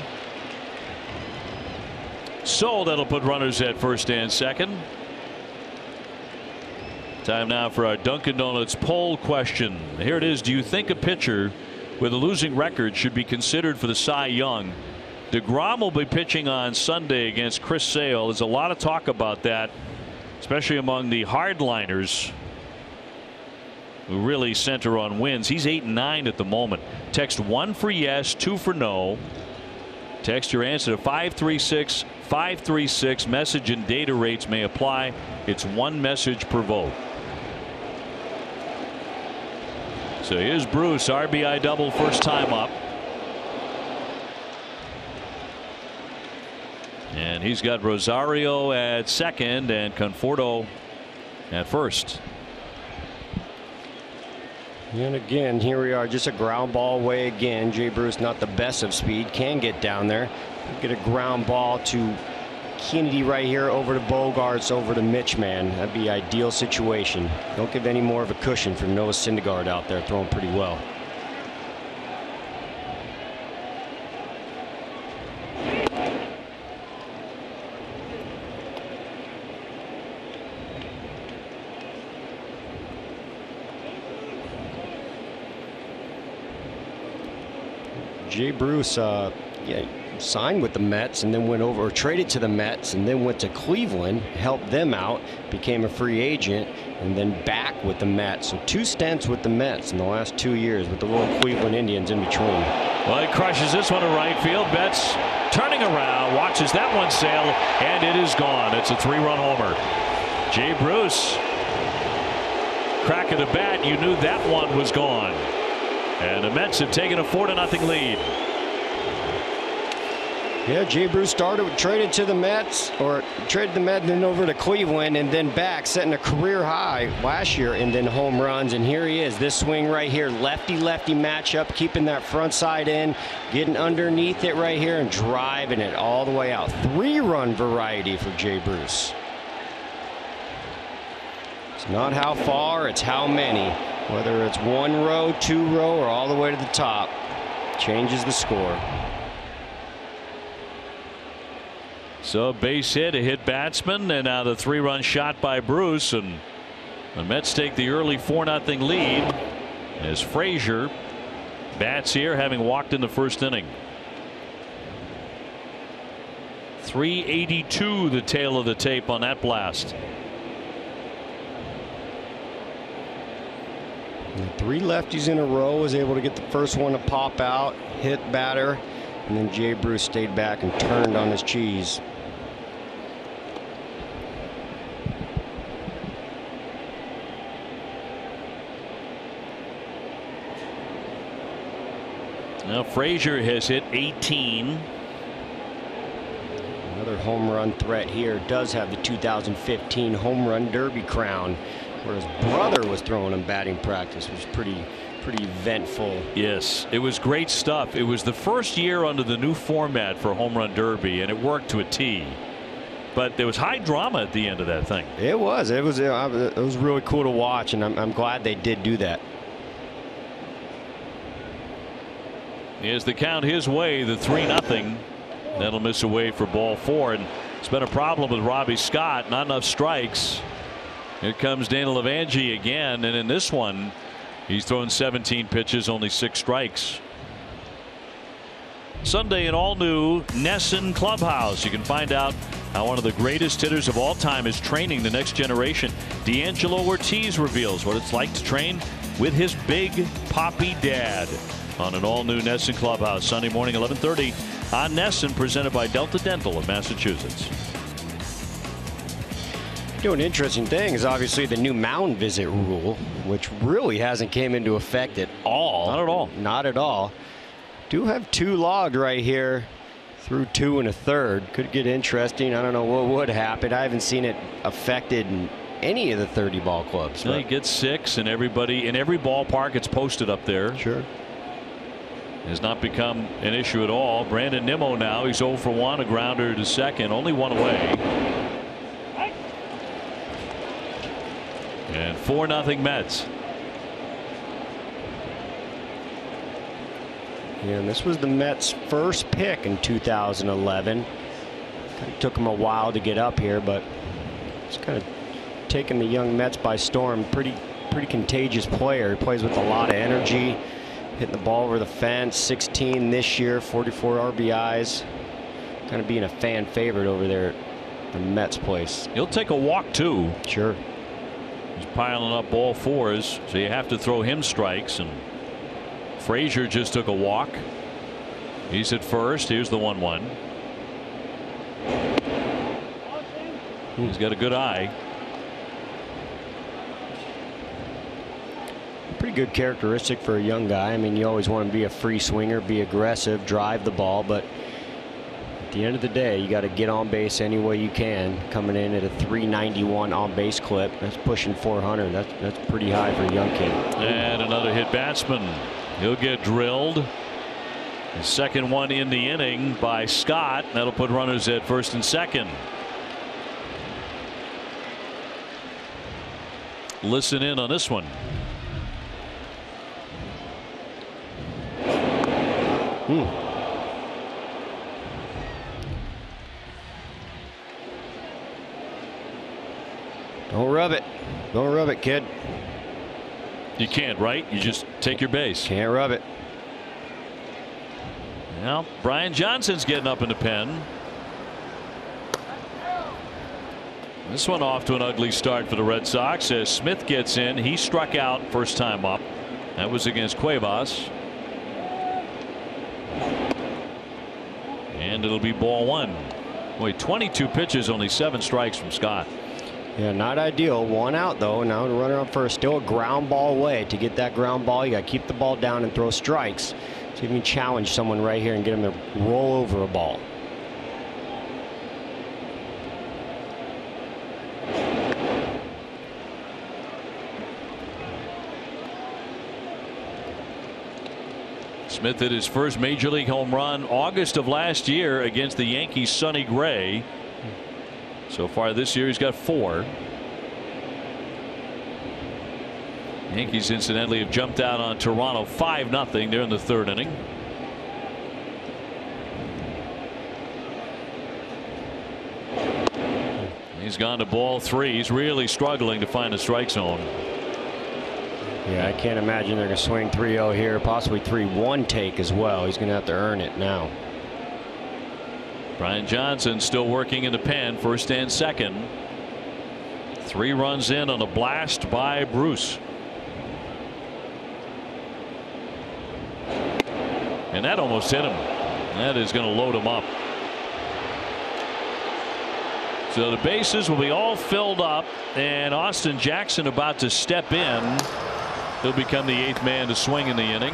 So that'll put runners at first and second. Time now for our Dunkin' Donuts poll question. Here it is. Do you think a pitcher with a losing record should be considered for the Cy Young? DeGrom will be pitching on Sunday against Chris Sale. There's a lot of talk about that, especially among the hardliners who really center on wins. He's 8-9 at the moment. Text 1 for yes, 2 for no. Text your answer to 536 536. Message and data rates may apply. It's 1 message per vote. So here's Bruce, RBI double, first time up. And he's got Rosario at second and Conforto at first. And again, here we are, just a ground ball away again. Jay Bruce, not the best of speed, can get down there. Get a ground ball to Kennedy right here, over to Bogarts, over to Mitchman. That'd be ideal situation. Don't give any more of a cushion for Noah Syndergaard out there throwing pretty well. Jay Bruce signed with the Mets and then went over, or traded to the Mets and then went to Cleveland, helped them out, became a free agent, and then back with the Mets. So 2 stints with the Mets in the last 2 years with the little Cleveland Indians in between. Well, he crushes this one to right field. Betts turning around, watches that one sail, and it is gone. It's a 3-run homer. Jay Bruce, crack of the bat, you knew that one was gone. And the Mets have taken a 4-0 lead. Yeah, Jay Bruce traded to the Mets, or traded the Mets, then over to Cleveland, and then back, setting a career high last year, and then home runs. And here he is, this swing right here, lefty-lefty matchup, keeping that front side in, getting underneath it right here, and driving it all the way out. 3-run variety for Jay Bruce. It's not how far, it's how many. Whether it's 1 row, 2 row, or all the way to the top, changes the score. So a base hit, a hit batsman, and now the 3-run shot by Bruce, and the Mets take the early 4-0 lead as Frazier bats here, having walked in the first inning. 382 the tail of the tape on that blast. And 3 lefties in a row, was able to get the first one to pop out, hit batter, and then Jay Bruce stayed back and turned on his cheese. Now Frazier has hit 18. Another home run threat here. Does have the 2015 home run derby crown, where his brother was throwing him batting practice. It was pretty eventful. Yes, it was great stuff. It was the first year under the new format for home run derby, and it worked to a T. But there was high drama at the end of that thing. It was really cool to watch, and I'm glad they did do that. Here's the count his way, the 3-0. That'll miss away for ball 4, and it's been a problem with Robbie Scott. Not enough strikes. Here comes Daniel Levangie again, and in this one, he's thrown 17 pitches, only 6 strikes. Sunday, an all-new NESN Clubhouse. You can find out how one of the greatest hitters of all time is training the next generation. D'Angelo Ortiz reveals what it's like to train with his big poppy dad on an all-new NESN Clubhouse. Sunday morning, 11:30 on NESN, presented by Delta Dental of Massachusetts. An interesting thing is obviously the new mound visit rule, which really hasn't came into effect at all. Not at all. Not at all. Do have 2 logged right here through 2 1/3. Could get interesting. I don't know what would happen. I haven't seen it affected in any of the 30 ball clubs. Well, he gets 6, and everybody in every ballpark, it's posted up there. Sure. Has not become an issue at all. Brandon Nimmo now, he's 0 for 1, a grounder to second, only 1 away. And 4-0 Mets. Yeah, and this was the Mets' first pick in 2011. Kind of took them a while to get up here, but it's kind of taken the young Mets by storm. Pretty contagious player. He plays with a lot of energy, hitting the ball over the fence. 16 this year, 44 RBIs. Kind of being a fan favorite over there at the Mets place. He'll take a walk too. Sure. He's piling up ball 4s, so you have to throw him strikes. And Frazier just took a walk. He's at first. Here's the 1-1. He's got a good eye. Pretty good characteristic for a young guy. I mean, you always want to be a free swinger, be aggressive, drive the ball, but at the end of the day, you got to get on base any way you can. Coming in at a 391 on base clip, that's pushing 400. That's pretty high for a young kid. And another hit batsman. He'll get drilled. The second one in the inning by Scott. That'll put runners at first and second. Listen in on this one. Don't rub it. Don't rub it, kid. You can't, right? You just take your base. Can't rub it. Well, Brian Johnson's getting up in the pen. This one off to an ugly start for the Red Sox as Smith gets in. He struck out first time up. That was against Cuevas. And it'll be ball 1. Boy, 22 pitches, only 7 strikes from Scott. Yeah, not ideal. 1 out though. Now the runner up first. Still a ground ball away. To get that ground ball, you got to keep the ball down and throw strikes. See if you can challenge someone right here and get him to roll over a ball. Smith hit his first major league home run August of last year against the Yankees' Sonny Gray. So far this year he's got 4. Yankees incidentally have jumped out on Toronto 5-0. They're in the 3rd inning. He's gone to ball 3. He's really struggling to find a strike zone. Yeah, I can't imagine they're going to swing 3-0 here, possibly 3-1 take as well. He's going to have to earn it now. Brian Johnson still working in the pen, 1st and 2nd. 3 runs in on a blast by Bruce. And that almost hit him. That is going to load him up. So the bases will be all filled up, and Austin Jackson about to step in. He'll become the 8th man to swing in the inning.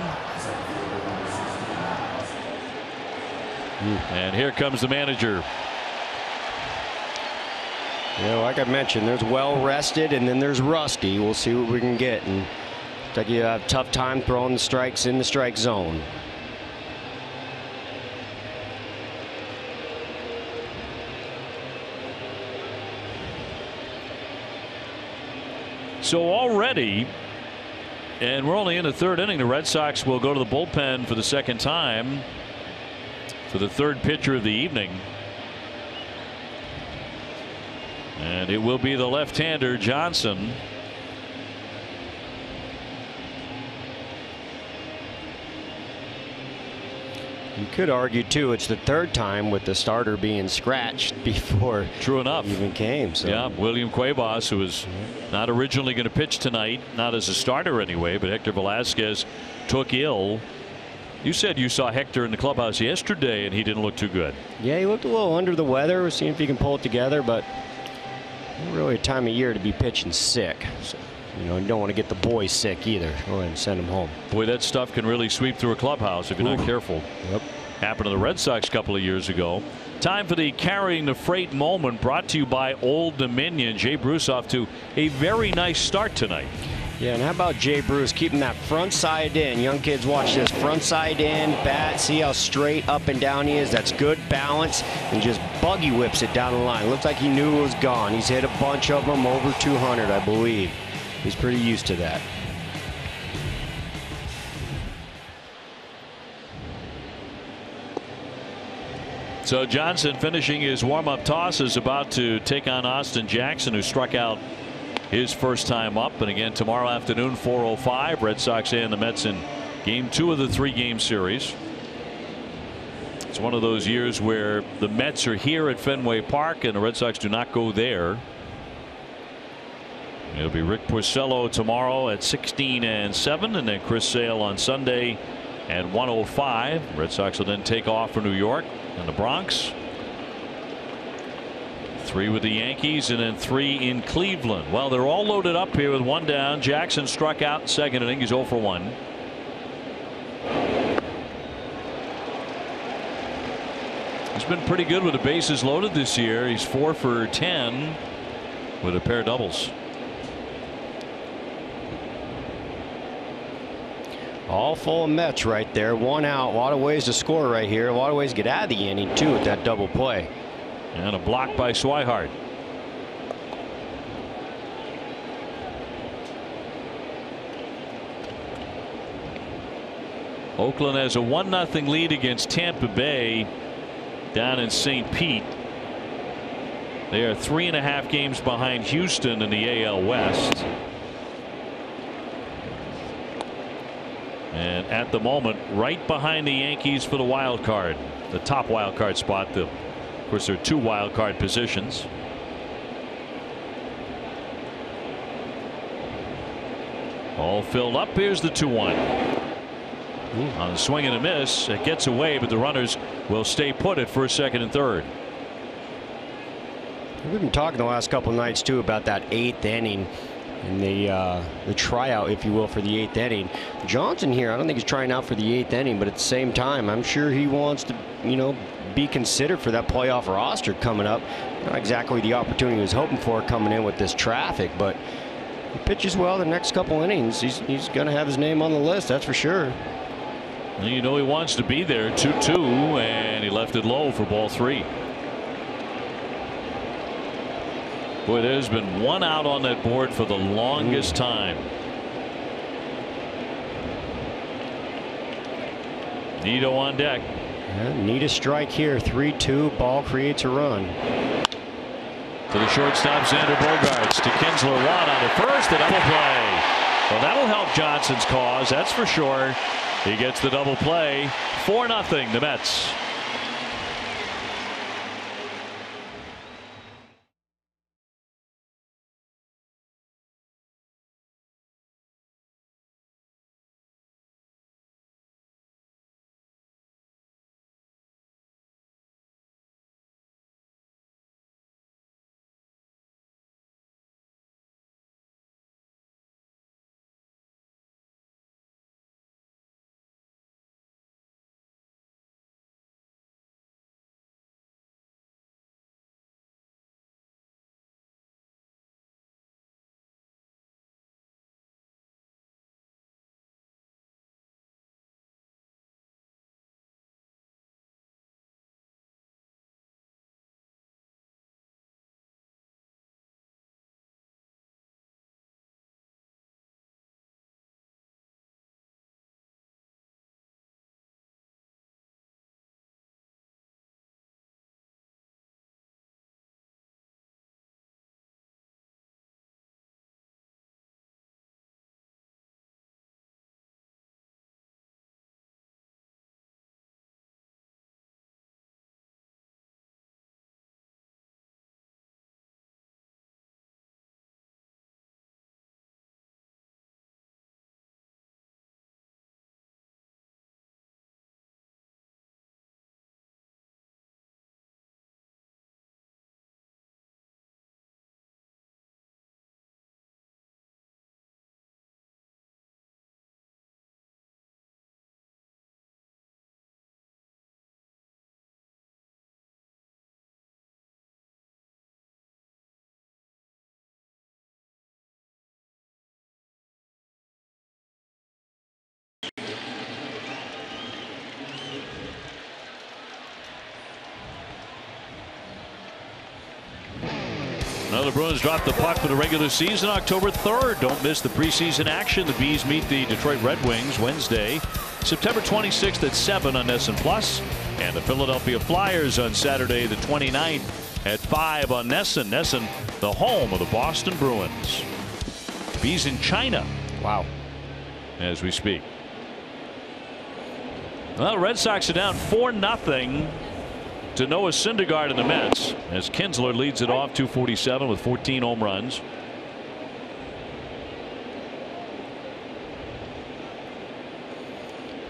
And here comes the manager. Like I mentioned, there's well rested and then there's rusty. We'll see what we can get. And it's like you have a tough time throwing the strikes in the strike zone. So already, and we're only in the 3rd inning, the Red Sox will go to the bullpen for the 2nd time for the 3rd pitcher of the evening. And it will be the left-hander Johnson. You could argue too it's the 3rd time with the starter being scratched before True enough. It even came. So. Yeah, William Cuevas, who was not originally going to pitch tonight, not as a starter anyway, but Hector Velasquez took ill. You said you saw Hector in the clubhouse yesterday and he didn't look too good. Yeah, he looked a little under the weather. We're seeing if he can pull it together, but not really a time of year to be pitching sick. So, you don't want to get the boys sick either. Go ahead and send them home. Boy, that stuff can really sweep through a clubhouse if you're not careful. Yep. Happened to the Red Sox a couple of years ago. Time for the carrying the freight moment, brought to you by Old Dominion. Jay Bruce off to a very nice start tonight. Yeah, and how about Jay Bruce keeping that front side in? Young kids, watch this. Front side in, bat. See how straight up and down he is? That's good balance, and just buggy whips it down the line. Looks like he knew it was gone. He's hit a bunch of them, over 200, I believe. He's pretty used to that. So Johnson, finishing his warm-up toss, is about to take on Austin Jackson, who struck out his first time up. And again tomorrow afternoon, 4:05, Red Sox and the Mets in game 2 of the 3-game series. It's one of those years where the Mets are here at Fenway Park and the Red Sox do not go there. It'll be Rick Porcello tomorrow at 16:07, and then Chris Sale on Sunday at 1:05. Red Sox will then take off for New York and the Bronx. 3 with the Yankees and then 3 in Cleveland. Well, they're all loaded up here with 1 down. Jackson struck out in 2nd inning. He's 0 for 1. He's been pretty good with the bases loaded this year. He's 4 for 10 with a pair of doubles. All full of Mets right there. 1 out. A lot of ways to score right here. A lot of ways to get out of the inning too with that double play. And a block by Swihart. Oakland has a 1-0 lead against Tampa Bay down in St. Pete. They are 3.5 games behind Houston in the AL West. And at the moment, right behind the Yankees for the wild card, the top wild card spot. Of course, there are 2 wild card positions. All filled up. Here's the 2-1. On a swing and a miss, it gets away, but the runners will stay put at 1st, 2nd, and 3rd. We've been talking the last couple of nights too about that 8th inning and the tryout, if you will, for the 8th inning. Johnson here, I don't think he's trying out for the 8th inning, but at the same time, I'm sure he wants to, be considered for that playoff roster coming up. Not exactly the opportunity he was hoping for coming in with this traffic, but he pitches well the next couple innings. He's going to have his name on the list, that's for sure. You know he wants to be there. 2-2, and he left it low for ball 3. Boy, there's been one out on that board for the longest time. Nito on deck. Yeah, need a strike here. 3-2. Ball creates a run. To the shortstop, Syndergaard. To Kinsler, one on the first. The double play. Well, that'll help Johnson's cause, that's for sure. He gets the double play. 4-0, the Mets. Now the Bruins drop the puck for the regular season October 3rd. Don't miss the preseason action. The Bees meet the Detroit Red Wings Wednesday, September 26th at 7 on NESN Plus. And the Philadelphia Flyers on Saturday the 29th at 5 on NESN. NESN, the home of the Boston Bruins. Bees in China. Wow. As we speak. Well, the Red Sox are down 4-0 to Noah Syndergaard and the Mets as Kinsler leads it off 247 with 14 home runs.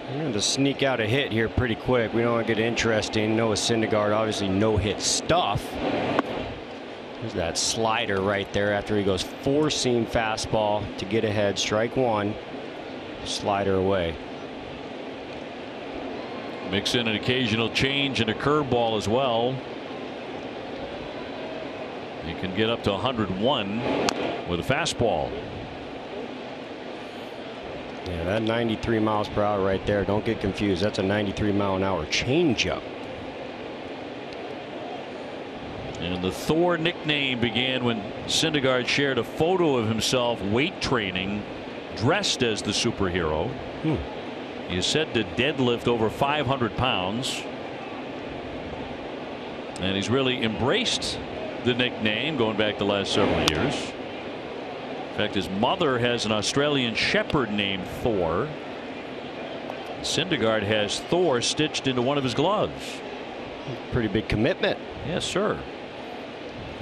We're going to sneak out a hit here pretty quick. We don't want to get interesting. Noah Syndergaard, obviously no hit stuff. There's that slider right there after he goes four-seam fastball to get ahead. Strike one. Slider away. Mix in an occasional change and a curveball as well. He can get up to 101 with a fastball. Yeah, that 93 miles per hour right there. Don't get confused. That's a 93 mile an hour changeup. And the Thor nickname began when Syndergaard shared a photo of himself weight training, dressed as the superhero. He is said to deadlift over 500 pounds. And he's really embraced the nickname going back the last several years. In fact, his mother has an Australian shepherd named Thor. Syndergaard has Thor stitched into one of his gloves. Pretty big commitment. Yes, sir.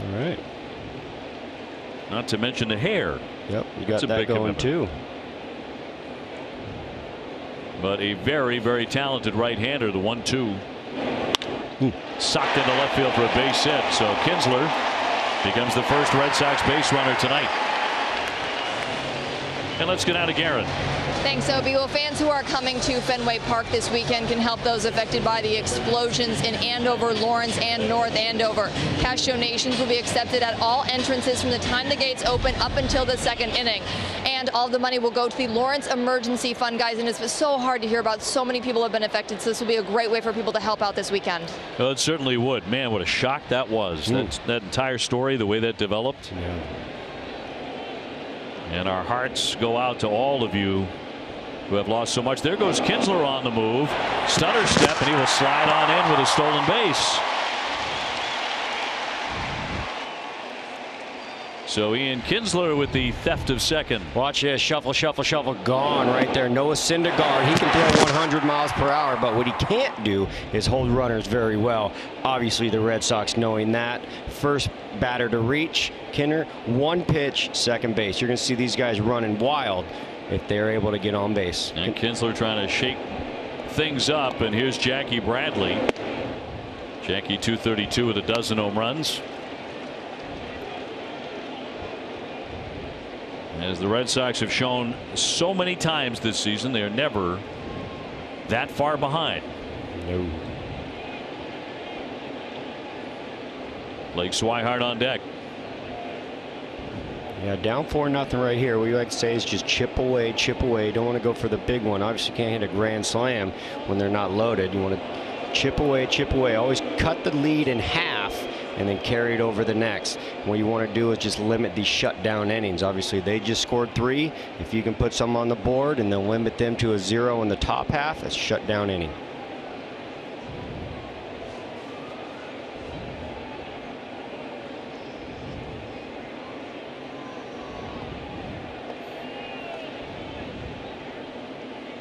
All right. Not to mention the hair. Yep, you got that going too. But a very, very talented right-hander, the 1-2. Socked into left field for a base hit. So Kinsler becomes the first Red Sox base runner tonight. And let's get out of Garrett. Thanks, Obie. Well, fans who are coming to Fenway Park this weekend can help those affected by the explosions in Andover, Lawrence, and North Andover. Cash donations will be accepted at all entrances from the time the gates open up until the second inning. And And all of the money will go to the Lawrence Emergency Fund, guys. And it's so hard to hear about. So many people have been affected. So this will be a great way for people to help out this weekend. Well, it certainly would. Man, what a shock that was. That entire story, the way that developed. Yeah. And our hearts go out to all of you who have lost so much. There goes Kinsler on the move. Stutter step, and he will slide on in with a stolen base. So Ian Kinsler with the theft of second. Watch this. Shuffle, shuffle, shuffle. Gone right there. Noah Syndergaard. He can throw 100 miles per hour, but what he can't do is hold runners very well. Obviously, the Red Sox knowing that. First batter to reach. Kinner, one pitch, second base. You're going to see these guys running wild if they're able to get on base. And Kinsler trying to shake things up. And here's Jackie Bradley. Jackie 232 with a dozen home runs. As the Red Sox have shown so many times this season, they are never that far behind. No. Blake Swihart on deck. Yeah, down 4-0 right here. What you like to say is just chip away, chip away. Don't want to go for the big one. Obviously, you can't hit a grand slam when they're not loaded. You want to chip away, chip away. Always cut the lead in half and then carry it over the next. What you want to do is just limit these shutdown innings. Obviously, they just scored 3. If you can put some on the board and then limit them to a 0 in the top half, that's a shutdown inning.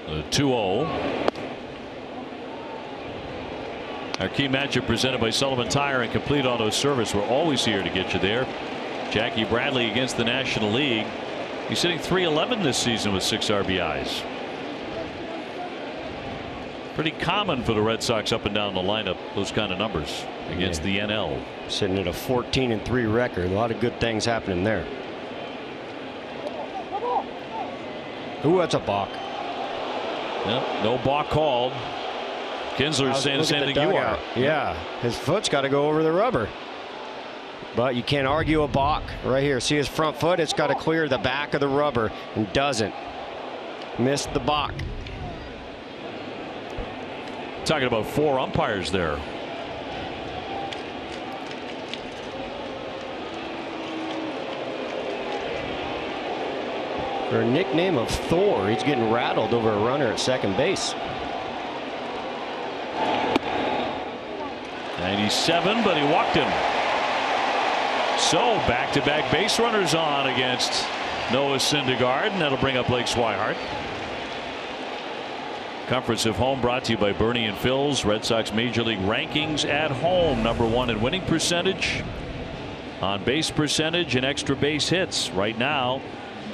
The 2-0. Our key matchup presented by Sullivan Tire and Complete Auto Service. We're always here to get you there. Jackie Bradley against the National League. He's hitting .311 this season with 6 RBIs. Pretty common for the Red Sox up and down the lineup, those kind of numbers against the NL. Sitting at a 14-3 record. A lot of good things happening there. Ooh, that's a balk. Yep, no balk called. Kinsler's saying the same thing you are. Yeah, his foot's got to go over the rubber. But you can't argue a balk right here. See his front foot? It's got to clear the back of the rubber and doesn't. Missed the balk. Talking about 4 umpires there. For a nickname of Thor, he's getting rattled over a runner at second base. 97, but he walked him. So back-to-back base runners on against Noah Syndergaard, and that'll bring up Blake Swihart. Comforts of Home brought to you by Bernie and Phil's. Red Sox Major League rankings at home. #1 in winning percentage, on base percentage, and extra base hits. Right now,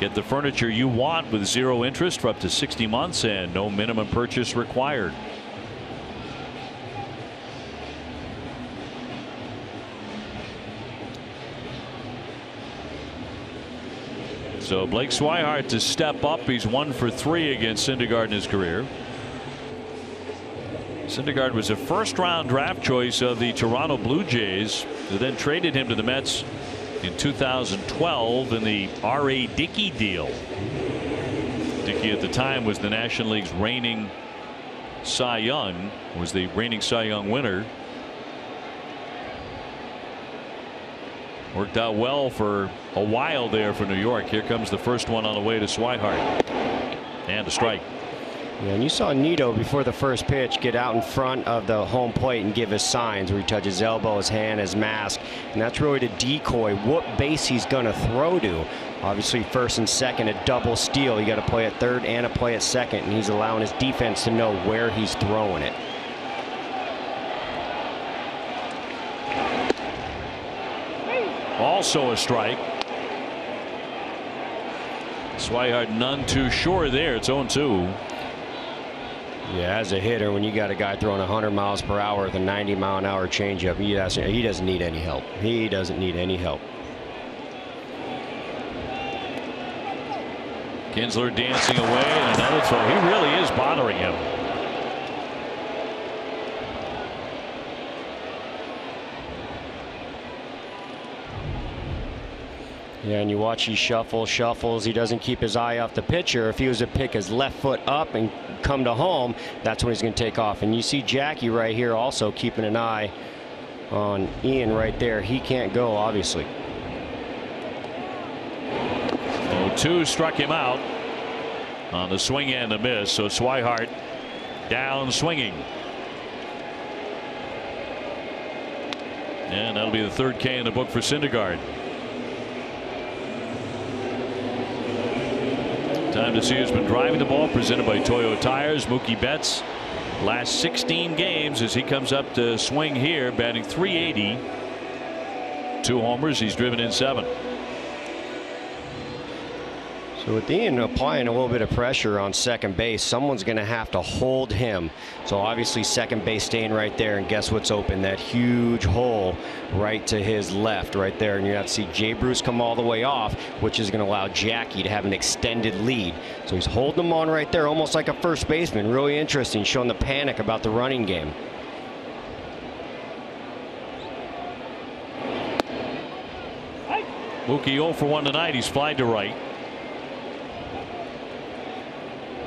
get the furniture you want with 0 interest for up to 60 months and no minimum purchase required. So Blake Swihart to step up. He's 1 for 3 against Syndergaard in his career. Syndergaard was a first-round draft choice of the Toronto Blue Jays, who then traded him to the Mets in 2012 in the R.A. Dickey deal. Dickey at the time was the National League's reigning Cy Young, was the reigning Cy Young winner. Worked out well for a while there for New York. Here comes the first one on the way to Swihart. And a strike. Yeah, and you saw Nito before the first pitch get out in front of the home plate and give his signs where he touches his elbow, his hand, his mask. And that's really to decoy what base he's going to throw to. Obviously, first and second, a double steal. You got to play at third and a play at second. And he's allowing his defense to know where he's throwing it. Also a strike. Swihart none too sure there. It's 0-2. Yeah, as a hitter, when you got a guy throwing 100 miles per hour with a 90-mile-an-hour changeup, he doesn't need any help. He doesn't need any help. Kinsler dancing away, and another throw. He really is bothering him. Yeah, and you watch he shuffles. He doesn't keep his eye off the pitcher. If he was to pick his left foot up and come to home, that's when he's going to take off. And you see Jackie right here also keeping an eye on Ian right there. He can't go, obviously. 0-2 struck him out on the swing and the miss. So Swihart down swinging. And that'll be the third K in the book for Syndergaard. Time to see who's been driving the ball, presented by Toyo Tires. Mookie Betts, last 16 games as he comes up to swing here, batting .380. 2 homers. He's driven in 7. So with Ian applying a little bit of pressure on second base, someone's going to have to hold him. So obviously second base staying right there, and guess what's open? That huge hole right to his left right there, and you have to see Jay Bruce come all the way off, which is going to allow Jackie to have an extended lead. So he's holding him on right there, almost like a first baseman. Really interesting, showing the panic about the running game. Mookie 0 for 1 tonight. He's flied to right.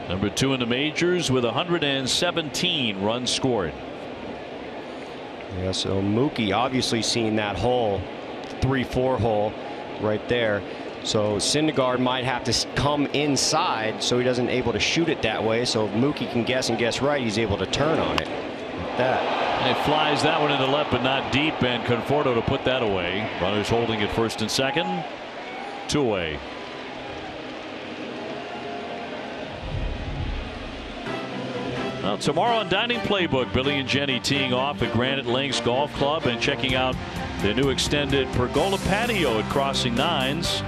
Number 2 in the majors with 117 runs scored. Yeah, so Mookie obviously seeing that hole, 3-4 hole right there. So Syndergaard might have to come inside so he doesn't able to shoot it that way. So if Mookie can guess and guess right, he's able to turn on it like that. And it flies that one into left, but not deep, and Conforto to put that away. Runners holding at first and second. 2 away. Well, tomorrow on Dining Playbook, Billy and Jenny teeing off at Granite Links Golf Club and checking out their new extended pergola patio at Crossing Nines.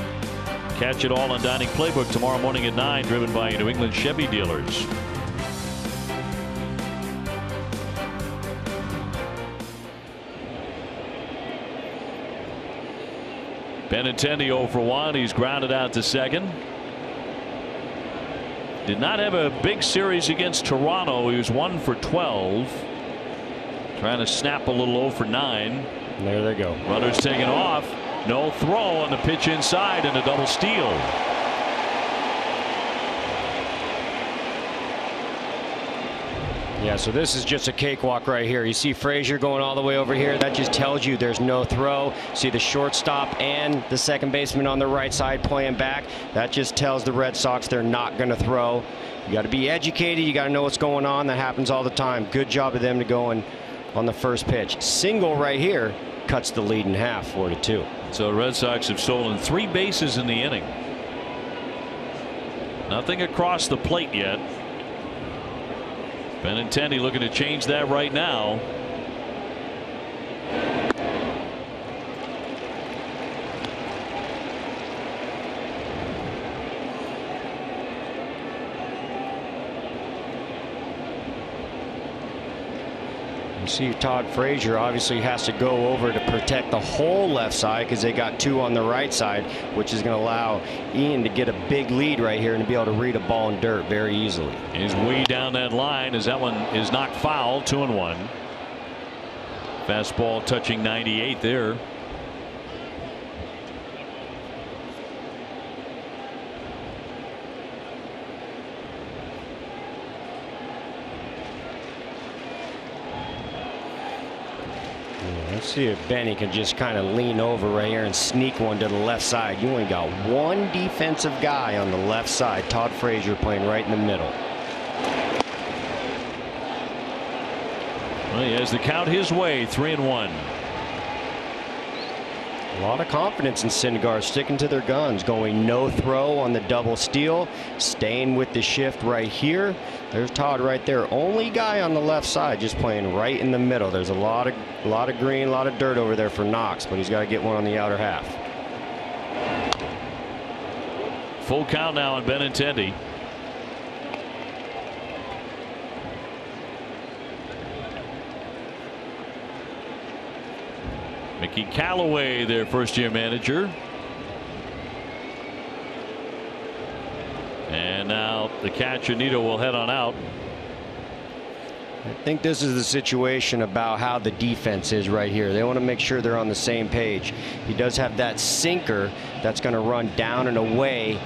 Catch it all on Dining Playbook tomorrow morning at 9, driven by New England Chevy dealers. Benintendi 0 for 1. He's grounded out to second. Did not have a big series against Toronto. He was 1 for 12. Trying to snap a little 0 for 9. And there they go. Runners taking off. No throw on the pitch inside and a double steal. Yeah, so this is just a cakewalk right here. You see Frazier going all the way over here. That just tells you there's no throw. See the shortstop and the second baseman on the right side playing back. That just tells the Red Sox they're not going to throw. You got to be educated. You got to know what's going on. That happens all the time. Good job of them to go on the first pitch. Single right here cuts the lead in half, 4-2. So the Red Sox have stolen 3 bases in the inning. Nothing across the plate yet. Benintendi looking to change that right now. You see Todd Frazier obviously has to go over to protect the whole left side because they got 2 on the right side, which is going to allow Ian to get a big lead right here and to be able to read a ball in dirt very easily. He's way down that line as that one is knocked foul. 2-1. Fastball touching 98 there. Let's see if Benny can just kind of lean over right here and sneak one to the left side. You only got one defensive guy on the left side. Todd Frazier playing right in the middle. Well, he has the count his way. 3-1. A lot of confidence in Syndergaard, sticking to their guns, going no throw on the double steal, staying with the shift right here. There's Todd right there, only guy on the left side, just playing right in the middle. There's a lot of green, a lot of dirt over there for Knox, but he's got to get one on the outer half. Full count now on Benintendi. Mickey Callaway, their first-year manager. And now the catcher, Nito, will head on out. I think this is the situation about how the defense is right here. They want to make sure they're on the same page. He does have that sinker that's going to run down and away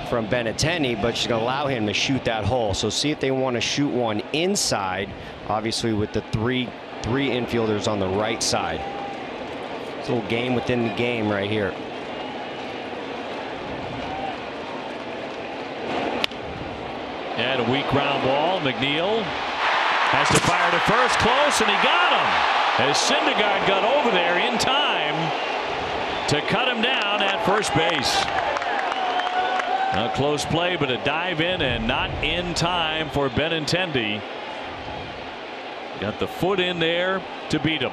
from Benintendi, but she's going to allow him to shoot that hole. So see if they want to shoot one inside, obviously with the three infielders on the right side. It's a little game within the game right here. And a weak ground ball. McNeil has to fire to first, close, and he got him as Syndergaard got over there in time to cut him down at first base. A close play, but a dive in and not in time for Benintendi. Got the foot in there to beat him.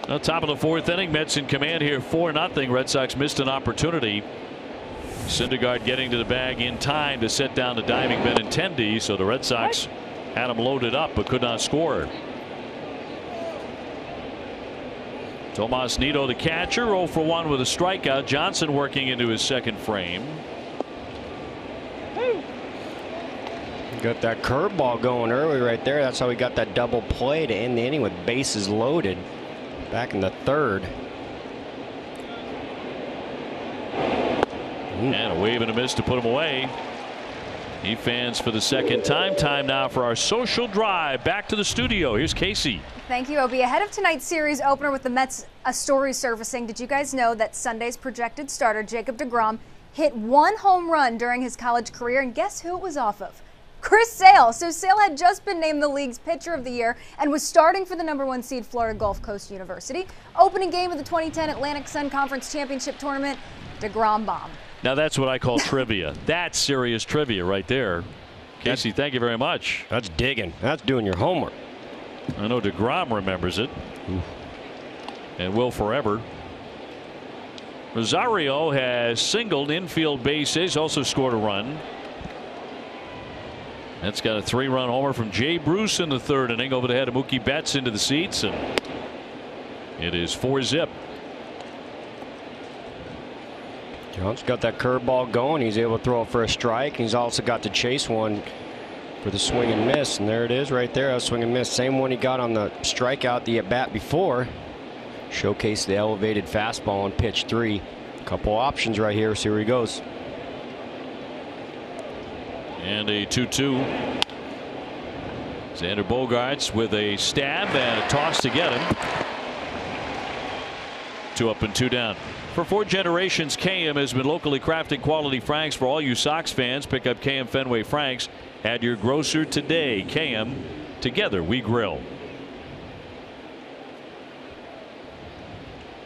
Well, top of the fourth inning, Mets in command here, 4-0. Red Sox missed an opportunity. Syndergaard getting to the bag in time to set down the diving Benintendi, so the Red Sox had him loaded up but could not score. Tomas Nido, the catcher, 0 for 1 with a strikeout. Johnson working into his second frame. Got that curveball going early right there. That's how he got that double play to end the inning with bases loaded back in the third. And a wave and a miss to put him away. He fans for the second time. Time now for our social drive. Back to the studio. Here's Casey. Thank you, Obie. Ahead of tonight's series opener with the Mets, a story surfacing. Did you guys know that Sunday's projected starter, Jacob deGrom, hit 1 home run during his college career? And guess who it was off of? Chris Sale. So Sale had just been named the league's pitcher of the year and was starting for the #1 seed Florida Gulf Coast University. Opening game of the 2010 Atlantic Sun Conference Championship Tournament, deGrom bomb. Now that's what I call trivia. That's serious trivia right there. Casey, thank you very much. That's digging. That's doing your homework. I know deGrom remembers it. And will forever. Rosario has singled infield bases, also scored a run. That's got a 3-run homer from Jay Bruce in the third inning over the head of Mookie Betts into the seats, and it is 4-zip. John's got that curveball going. He's able to throw it for a strike. He's also got to chase one for the swing and miss, and there it is right there. A swing and miss, same one he got on the strikeout, the at bat before. Showcase the elevated fastball on pitch 3. Couple options right here. See where he goes. And a 2-2. Xander Bogaerts with a stab and a toss to get him. 2 up and 2 down. For 4 generations, KM has been locally crafted quality Franks for all you Sox fans. Pick up KM Fenway Franks at your grocer today. KM, together we grill.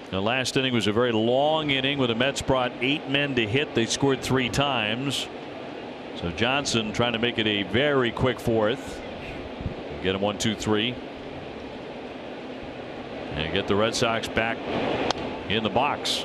The last inning was a very long inning where the Mets brought 8 men to hit. They scored 3 times. So Johnson trying to make it a very quick 4th. Get him 1, 2, 3. And get the Red Sox back in the box.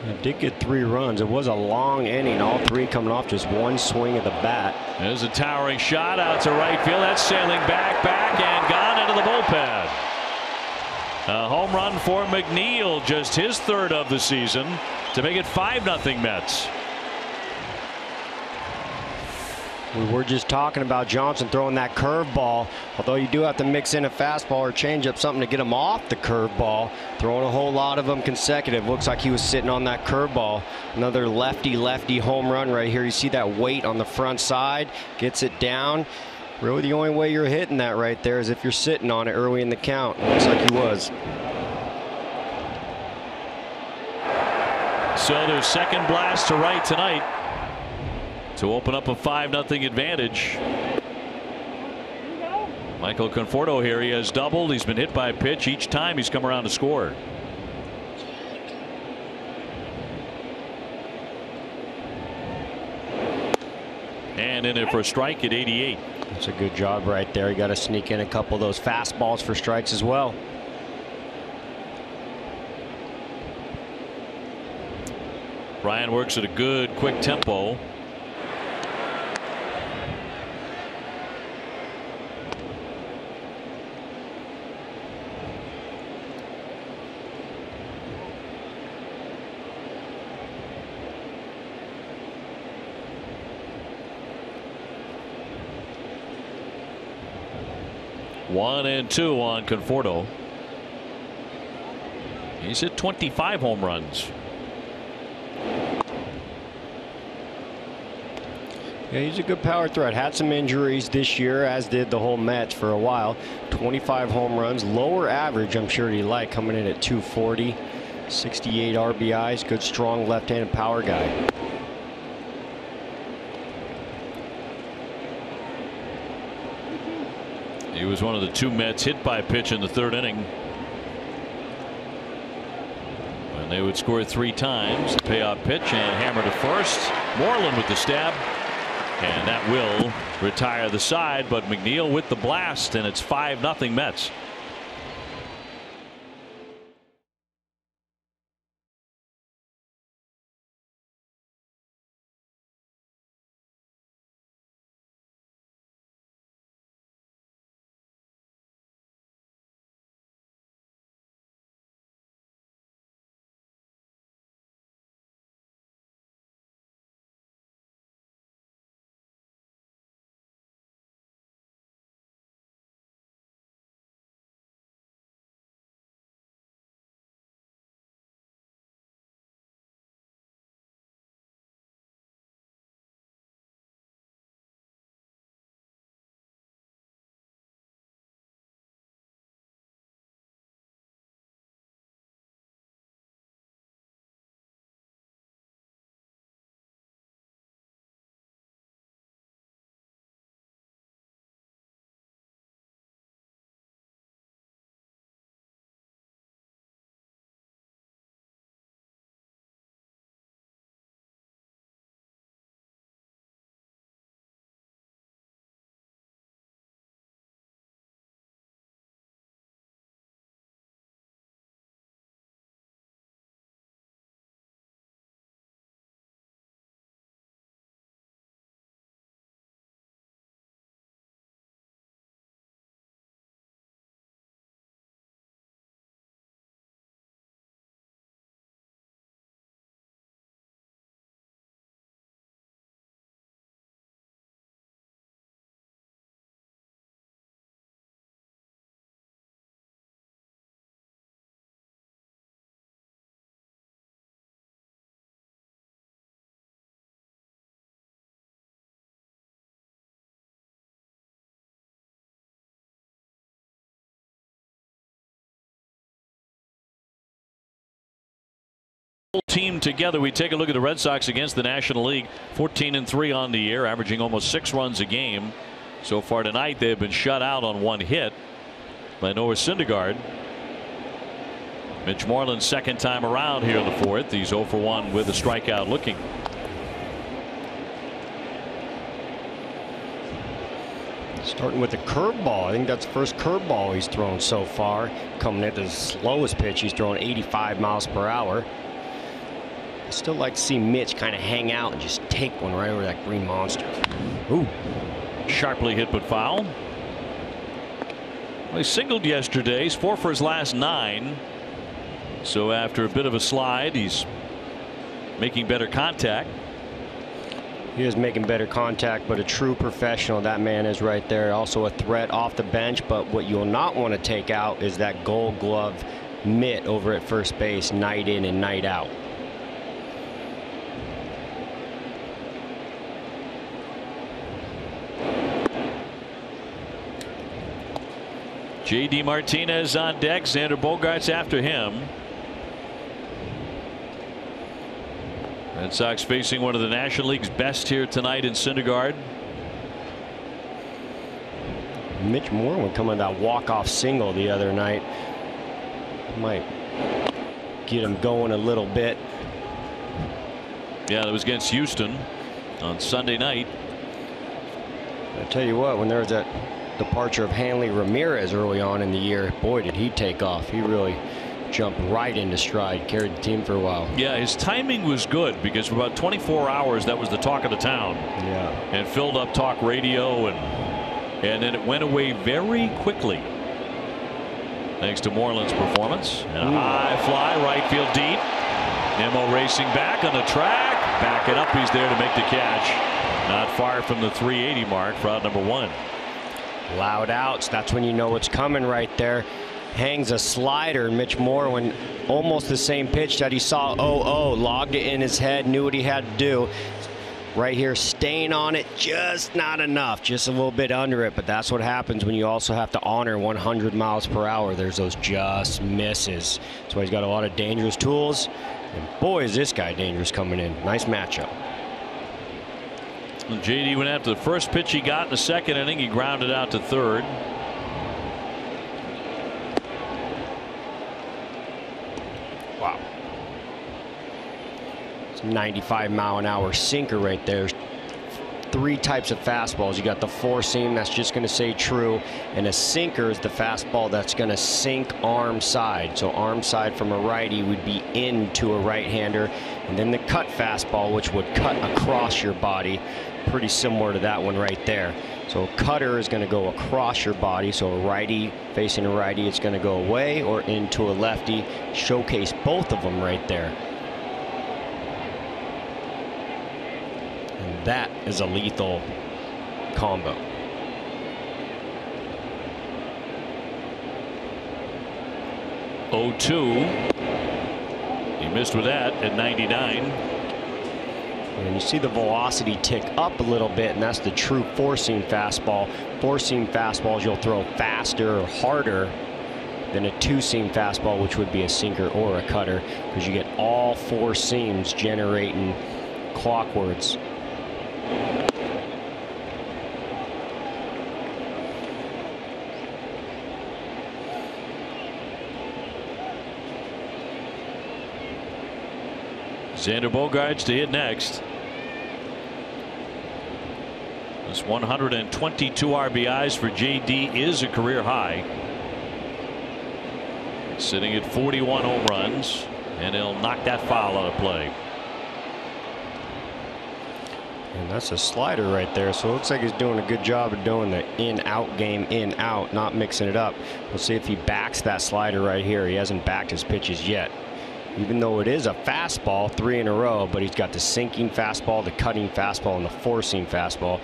It did get 3 runs. It was a long inning, all 3 coming off just 1 swing of the bat. There's a towering shot out to right field. That's sailing back, and gone into the bullpen. A home run for McNeil, just his 3rd of the season, to make it 5-0 Mets. We were just talking about Johnson throwing that curveball, although you do have to mix in a fastball or changeup, something to get him off the curveball. Throwing a whole lot of them consecutive. Looks like he was sitting on that curveball. Another lefty home run right here. You see that weight on the front side, gets it down. Really the only way you're hitting that right there is if you're sitting on it early in the count. Looks like he was. So their second blast to right tonight to open up a 5-0 advantage. Michael Conforto here. He has doubled. He's been hit by a pitch each time he's come around to score. And in it for a strike at 88. That's a good job right there. You got to sneak in a couple of those fastballs for strikes as well. Ryan works at a good quick tempo. One and 2 on Conforto. He's hit 25 home runs. Yeah, he's a good power threat. Had some injuries this year, as did the whole Mets for a while. 25 home runs, lower average, I'm sure he liked, coming in at 240. 68 RBIs, good strong left-handed power guy. He was one of the 2 Mets hit by a pitch in the 3rd inning. When they would score 3 times, payoff pitch and hammer to first. Moreland with the stab. And that will retire the side, but McNeil with the blast, and it's 5-0 Mets. Whole team together. We take a look at the Red Sox against the National League. 14-3 on the year, averaging almost 6 runs a game. So far tonight, they have been shut out on 1 hit by Noah Syndergaard. Mitch Moreland's second time around here in the 4th. He's 0 for 1 with a strikeout looking. Starting with the curveball. I think that's the first curveball he's thrown so far. Coming at the slowest pitch, he's throwing 85 miles per hour. I still like to see Mitch kind of hang out and just take one right over that green monster. Ooh. Sharply hit but foul. Well, he singled yesterday. He's 4 for his last 9. So after a bit of a slide, he's making better contact. He is making better contact, but a true professional, that man is right there. Also a threat off the bench, but what you'll not want to take out is that Gold Glove mitt over at first base, night in and night out. J.D. Martinez on deck. Xander Bogaerts after him. Red Sox facing one of the National League's best here tonight in Syndergaard. Mitch Moreland coming that walk-off single the other night might get him going a little bit. Yeah, that was against Houston on Sunday night. I tell you what, when there was that departure of Hanley Ramirez early on in the year, boy did he take off. He really jumped right into stride, carried the team for a while. Yeah, his timing was good because for about 24 hours that was the talk of the town. Yeah. And filled up talk radio, and then it went away very quickly thanks to Moreland's performance. And a high fly right field deep. Nimmo racing back on the track, backing up. He's there to make the catch. Not far from the 380 mark for out number 1. Loud outs. That's when you know it's coming right there. Hangs a slider. Mitch Moreland, almost the same pitch that he saw 0-0. Logged it in his head, knew what he had to do. Right here, staying on it, just not enough. Just a little bit under it, but that's what happens when you also have to honor 100 miles per hour. There's those just misses. That's why he's got a lot of dangerous tools. And boy, is this guy dangerous coming in. Nice matchup. And JD went after the first pitch he got in the second inning. He grounded out to third. Wow. It's a 95-mile-an-hour sinker right there. 3 types of fastballs. You got the 4-seam that's just going to say true, and a sinker is the fastball that's going to sink arm side. So arm side from a righty would be into a right-hander, and then the cut fastball, which would cut across your body. Pretty similar to that one right there. So a cutter is going to go across your body. So a righty facing a righty, it's going to go away or into a lefty. Showcase both of them right there. And that is a lethal combo. He missed with that at 99. And you see the velocity tick up a little bit, and that's the true 4-seam fastball. 4-seam fastballs you'll throw faster or harder than a 2-seam fastball, which would be a sinker or a cutter, because you get all 4 seams generating clockwards. Xander Bogaerts to hit next. This 122 RBIs for JD is a career high. Sitting at 41 home runs, and he'll knock that foul out of play. And that's a slider right there, so it looks like he's doing a good job of doing the in-out game, in-out, not mixing it up. We'll see if he backs that slider right here. He hasn't backed his pitches yet. Even though it is a fastball, 3 in a row, but he's got the sinking fastball, the cutting fastball, and the 4-seam fastball.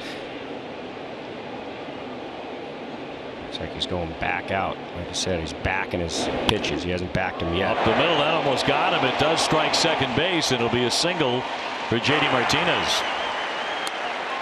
Looks like he's going back out. Like I said, he's backing his pitches. He hasn't backed them yet. Up the middle, that almost got him. It does strike second base, and it'll be a single for JD Martinez.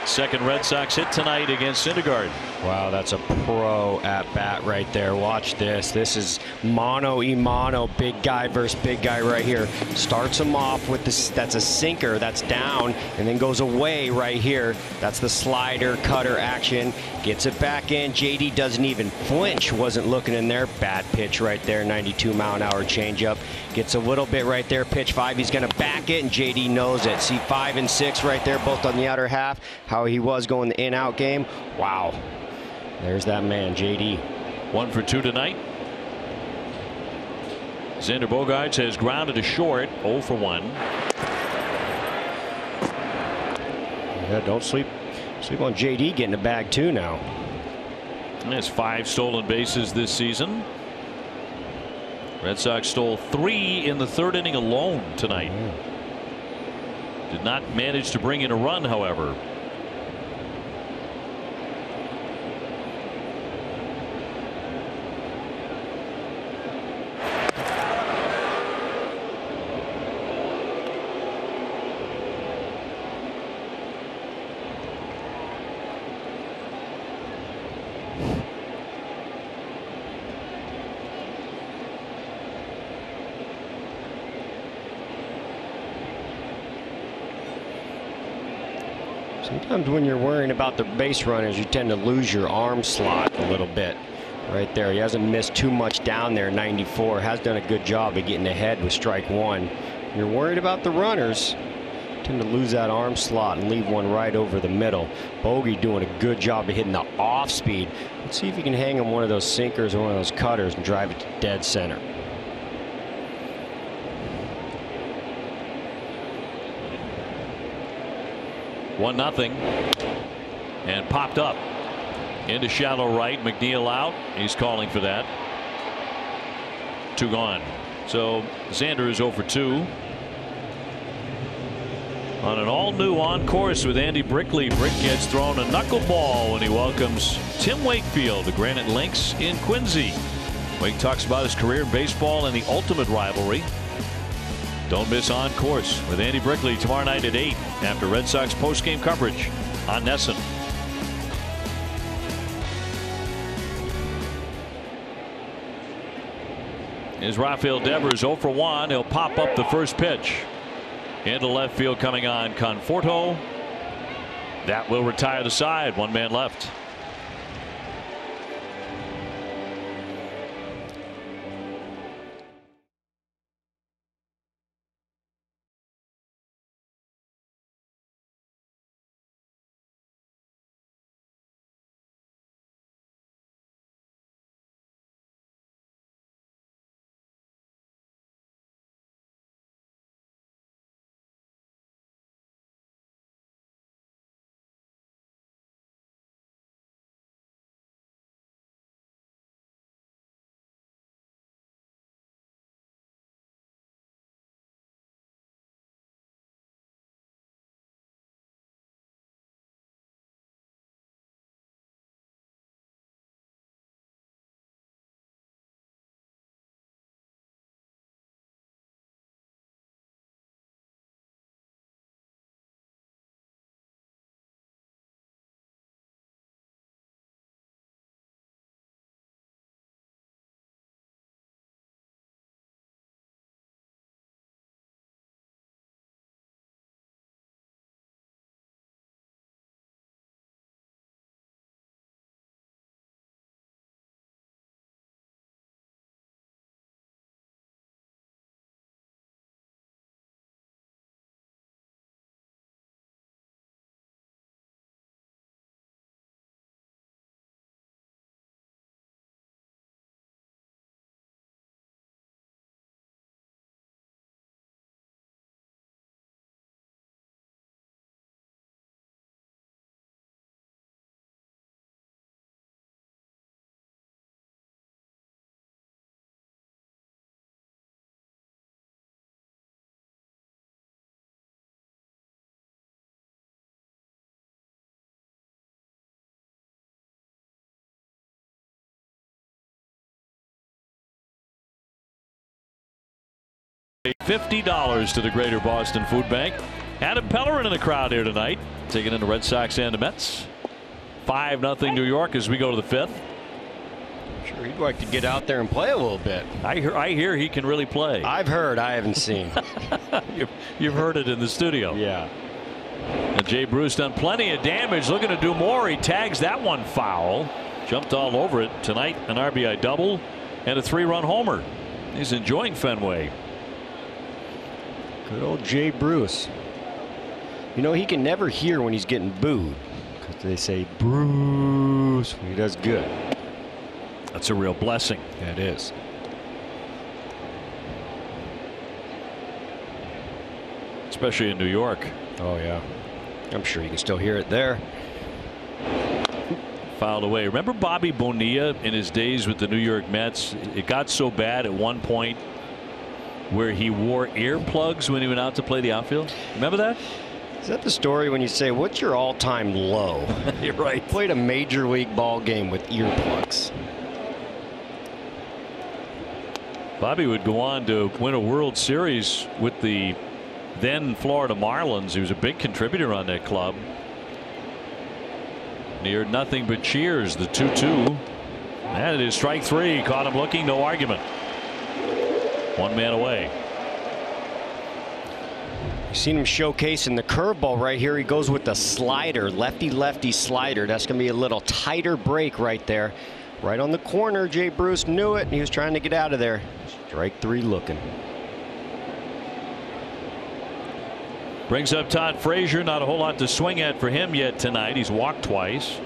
Second Red Sox hit tonight against Syndergaard. Wow, that's a pro at bat right there. Watch this. This is mano-a-mano, big guy versus big guy right here. Starts him off with this. That's a sinker. That's down and then goes away right here. That's the slider cutter action. Gets it back in. JD doesn't even flinch. Wasn't looking in there. Bad pitch right there. 92-mile-an-hour changeup. Gets a little bit right there. Pitch 5. He's going to back it, and JD knows it. See 5 and 6 right there, both on the outer half. How he was going the in-out game. Wow. There's that man, JD. 1 for 2 tonight. Xander Bogaerts has grounded to short. 0 for 1. Yeah, don't sleep on JD getting a bag too now. He has 5 stolen bases this season. Red Sox stole 3 in the 3rd inning alone tonight. Did not manage to bring in a run, however. Sometimes when you're worrying about the base runners, you tend to lose your arm slot a little bit. Right there, he hasn't missed too much down there. 94 has done a good job of getting ahead with strike 1. You're worried about the runners, tend to lose that arm slot and leave one right over the middle. Bogey doing a good job of hitting the off speed. Let's see if he can hang on one of those sinkers or one of those cutters and drive it to dead center. One nothing, and popped up into shallow right. McNeil out. He's calling for that. 2 gone. So Xander is 0 for 2 on an all-new on course with Andy Brickley. Brick gets thrown a knuckleball when he welcomes Tim Wakefield, the Granite Lynx in Quincy. Wake talks about his career in baseball and the ultimate rivalry. Don't miss On Course with Andy Brickley tomorrow night at 8 after Red Sox postgame coverage on NESN. Is Rafael Devers 0 for 1. He'll pop up the first pitch into left field coming on Conforto. That will retire the side. 1 man left. $50 to the Greater Boston Food Bank Adam Pellerin in the crowd here tonight, taking in the Red Sox and the Mets. 5-0 New York as we go to the 5th. Sure, he'd like to get out there and play a little bit. I hear he can really play. I've heard. I haven't seen. You've heard it in the studio. Yeah. And Jay Bruce done plenty of damage, looking to do more. He tags that one foul. Jumped all over it tonight. An RBI double and a 3-run homer. He's enjoying Fenway. Good old Jay Bruce. You know, he can never hear when he's getting booed, because they say Bruce when he does good. That's a real blessing. That is. Especially in New York. Oh yeah, I'm sure you can still hear it there. Fouled away. Remember Bobby Bonilla in his days with the New York Mets? It got so bad at one point where he wore earplugs when he went out to play the outfield. Remember that? Is that the story when you say, what's your all-time low? You're right. Played a major league ball game with earplugs. Bobby would go on to win a World Series with the then Florida Marlins. He was a big contributor on that club. Near nothing but cheers. The 2-2. And it is strike 3. Caught him looking. No argument. One man away. You've seen him showcasing the curveball right here. He goes with the slider, lefty slider. That's going to be a little tighter break right there. Right on the corner. Jay Bruce knew it, and he was trying to get out of there. Strike 3 looking. Brings up Todd Frazier. Not a whole lot to swing at for him yet tonight. He's walked twice.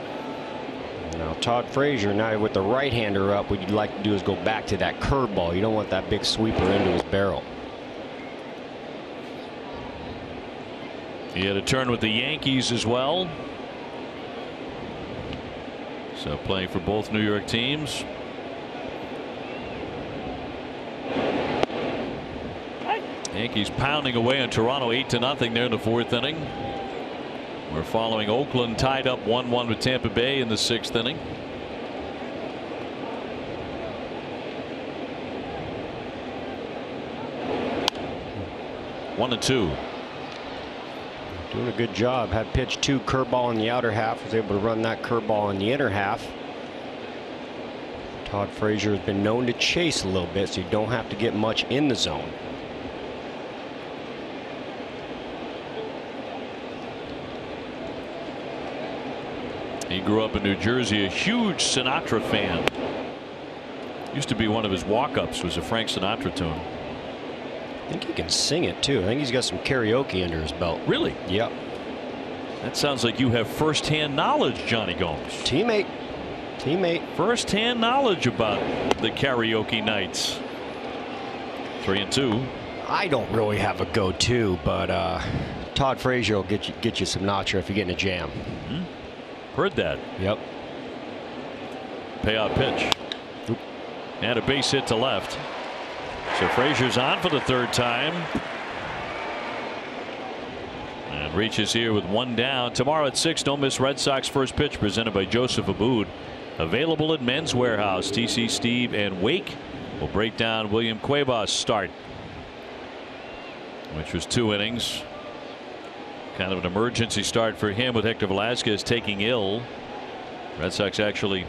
Now Todd Frazier, now with the right-hander up, what you'd like to do is go back to that curveball. You don't want that big sweeper into his barrel. He had a turn with the Yankees as well. So playing for both New York teams. Yankees pounding away on Toronto 8-0 there in the 4th inning. We're following Oakland tied up 1-1 with Tampa Bay in the 6th inning. One and 2. Doing a good job. Had pitched 2 curveball in the outer half. Was able to run that curveball in the inner half. Todd Frazier has been known to chase a little bit, so you don't have to get much in the zone. He grew up in New Jersey, a huge Sinatra fan. Used to be one of his walk-ups was a Frank Sinatra tune. I think he can sing it too. I think he's got some karaoke under his belt. Really? Yep. That sounds like you have first-hand knowledge, Johnny Gomes. Teammate. First-hand knowledge about the karaoke nights. 3 and 2. I don't really have a go-to, but Todd Frazier will get you Sinatra if you get in a jam. Mm-hmm. Heard that. Yep. Payoff pitch. Oop. And a base hit to left. So Frazier's on for the 3rd time. And reaches here with 1 down. Tomorrow at 6, don't miss Red Sox first pitch presented by Joseph Abboud. Available at Men's Warehouse. TC Steve and Wake will break down William Cuevas' start, which was 2 innings. Kind of an emergency start for him with Hector Velasquez taking ill. Red Sox actually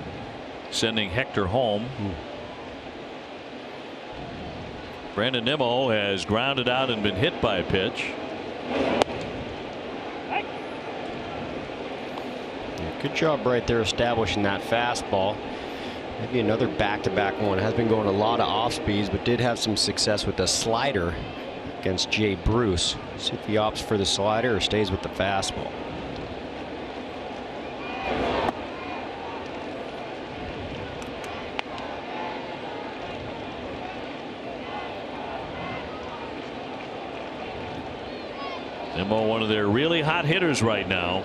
sending Hector home. Brandon Nimmo has grounded out and been hit by a pitch. Good job right there establishing that fastball. Maybe another back-to-back one. Has been going a lot of off speeds, but did have some success with the slider against Jay Bruce. See if he opts for the slider or stays with the fastball. Nimmo, one of their really hot hitters right now.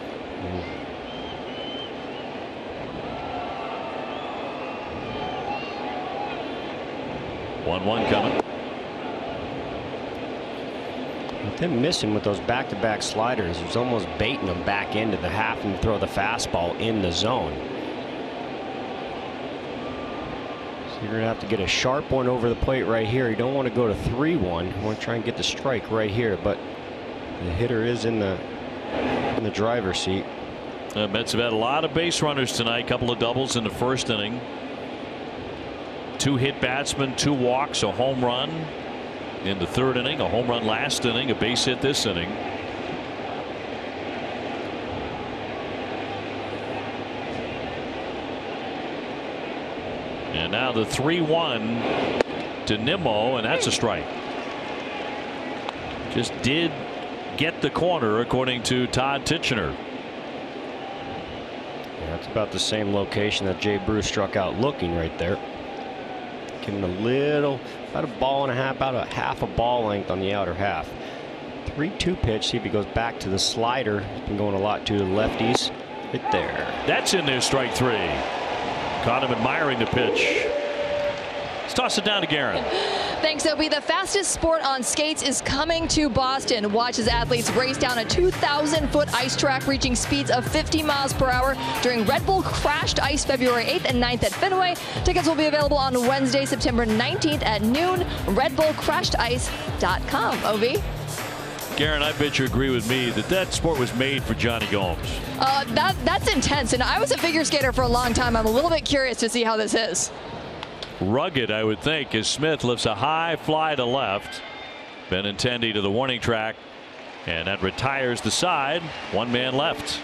1-1 coming. With him missing with those back-to-back sliders, he was almost baiting them back into the half and throw the fastball in the zone. So you're going to have to get a sharp one over the plate right here. You don't want to go to 3-1. You want to try and get the strike right here, but The hitter is in the driver's seat. The Mets have had a lot of base runners tonight. Couple of doubles in the first inning. 2 hit batsmen, 2 walks, a home run in the third inning, a home run last inning, a base hit this inning. And now the 3-1 to Nimmo, and that's a strike. Just did get the corner, according to Todd Titchener. Yeah, that's about the same location that Jay Bruce struck out looking right there. Giving a little, about a ball and a half, about a half a ball length on the outer half. 3-2 pitch. See if he goes back to the slider. He's been going a lot to the lefties. Right there. That's in there, strike 3. Caught him admiring the pitch. Let's toss it down to Garen. Thanks, Opie. The fastest sport on skates is coming to Boston. Watch as athletes race down a 2,000-foot ice track, reaching speeds of 50 miles per hour during Red Bull Crashed Ice February 8th and 9th at Fenway. Tickets will be available on Wednesday, September 19th at noon. RedBullCrashedIce.com. Opie? Garen, I bet you agree with me that sport was made for Johnny Gomes. That's intense, and I was a figure skater for a long time. I'm a little bit curious to see how this is. Rugged, I would think, as Smith lifts a high fly to left. Benintendi to the warning track, and that retires the side. 1 man left.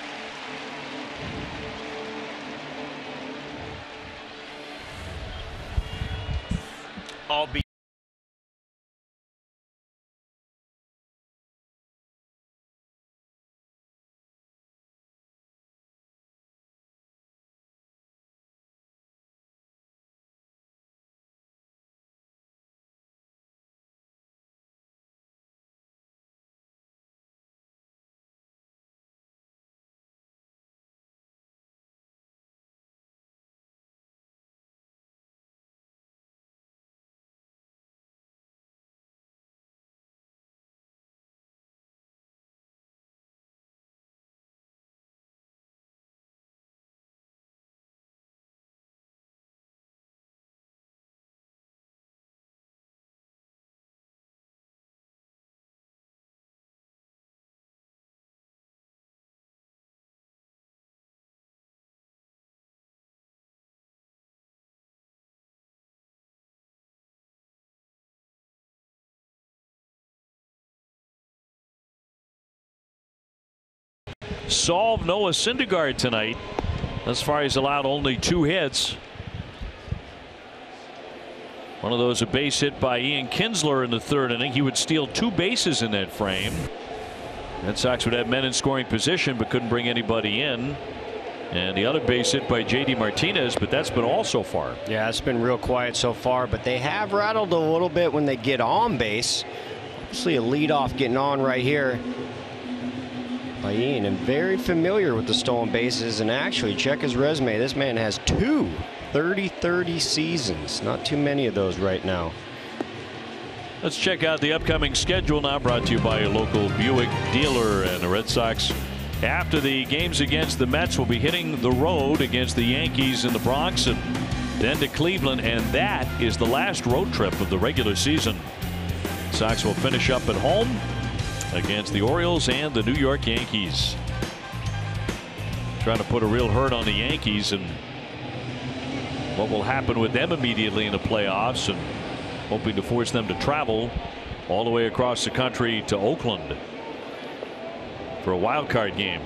Solve Noah Syndergaard tonight. Thus far, he's allowed only 2 hits. One of those a base hit by Ian Kinsler in the third inning. He would steal 2 bases in that frame. Red Sox would have men in scoring position but couldn't bring anybody in. And the other base hit by J.D. Martinez, but that's been all so far. Yeah, it's been real quiet so far, but they have rattled a little bit when they get on base. Obviously a leadoff getting on right here by Ian, and very familiar with the stolen bases. And actually, check his resume. This man has 2 30-30 seasons. Not too many of those right now. Let's check out the upcoming schedule now, brought to you by your local Buick dealer. And the Red Sox, after the games against the Mets, will be hitting the road against the Yankees in the Bronx and then to Cleveland, and that is the last road trip of the regular season. Sox will finish up at home against the Orioles and the New York Yankees. Trying to put a real hurt on the Yankees and what will happen with them immediately in the playoffs, and hoping to force them to travel all the way across the country to Oakland for a wild card game.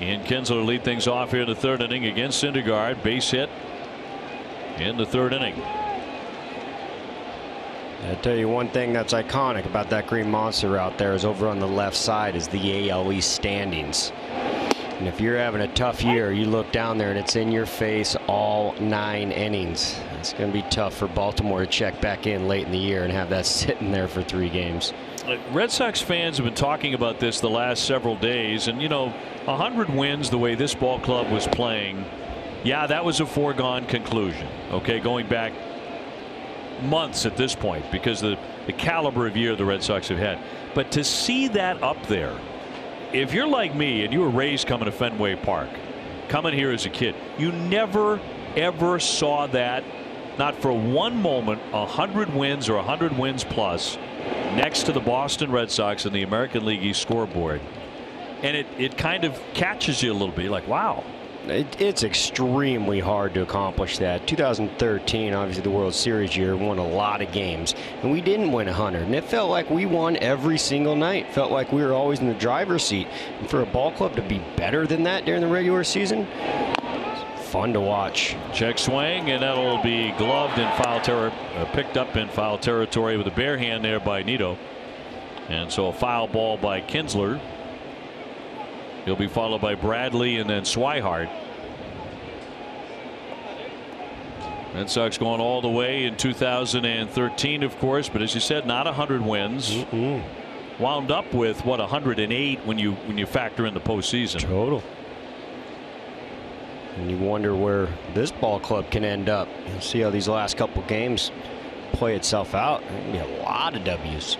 Ian Kinsler lead things off here in the third inning against Syndergaard. Base hit in the third inning. I'll tell you one thing that's iconic about that green monster out there is over on the left side is the AL East standings. And if you're having a tough year, you look down there and it's in your face all 9 innings. It's going to be tough for Baltimore to check back in late in the year and have that sitting there for 3 games. Red Sox fans have been talking about this the last several days, and you know, 100 wins the way this ball club was playing, yeah, that was a foregone conclusion. Okay, going back months at this point because the caliber of year the Red Sox have had. But to see that up there, if you're like me and you were raised coming to Fenway Park, coming here as a kid, you never ever saw that, not for one moment, 100 wins or 100 wins plus, next to the Boston Red Sox in the American League East scoreboard. And it kind of catches you a little bit. You're like, wow. It's extremely hard to accomplish that. 2013, obviously the World Series year, won a lot of games, and we didn't win 100. And it felt like we won every single night. Felt like we were always in the driver's seat. And for a ball club to be better than that during the regular season, fun to watch. Check swing, and that'll be gloved in foul territory, picked up in foul territory with a bare hand there by Nito. And so a foul ball by Kinsler. He'll be followed by Bradley and then Swihart. Red Sox going all the way in 2013, of course, but as you said, not 100 wins. Wound up with what, 108 when you factor in the postseason. Total. And you wonder where this ball club can end up. You'll see how these last couple games play itself out. There's going to be a lot of W's.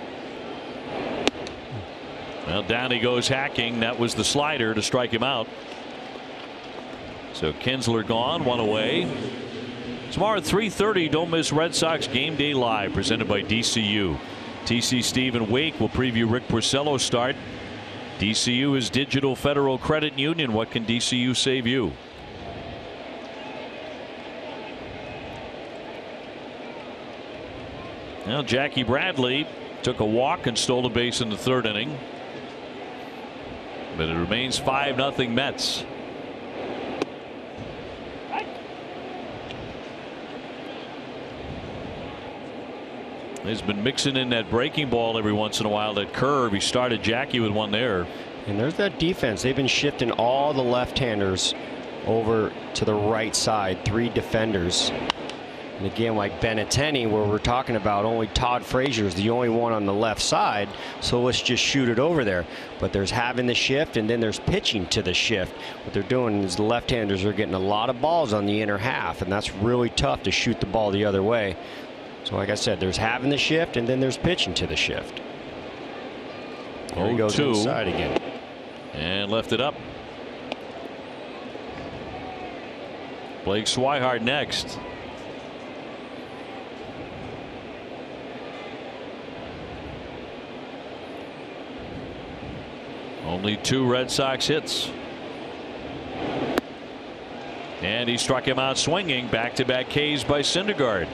Well, down he goes hacking. That was the slider to strike him out. So Kinsler gone, one away. Tomorrow at 3:30, don't miss Red Sox Game Day Live, presented by DCU. TC Stephen Wake will preview Rick Porcello's start. DCU is Digital Federal Credit Union. What can DCU save you? Now Jackie Bradley took a walk and stole a base in the third inning. But it remains 5-0 Mets. He's been mixing in that breaking ball every once in a while, that curve. He started Jackie with one there. And there's that defense. They've been shifting all the left-handers over to the right side. 3 defenders. And again, like Benintendi, where we're talking about, only Todd Frazier is the only one on the left side, so let's just shoot it over there. But there's having the shift, and then there's pitching to the shift. What they're doing is the left-handers are getting a lot of balls on the inner half, and that's really tough to shoot the ball the other way. So like I said, there's having the shift, and then there's pitching to the shift. There he goes inside again. And left it up. Blake Swihart next. Only 2 Red Sox hits. And he struck him out swinging. Back-to-back Ks by Syndergaard.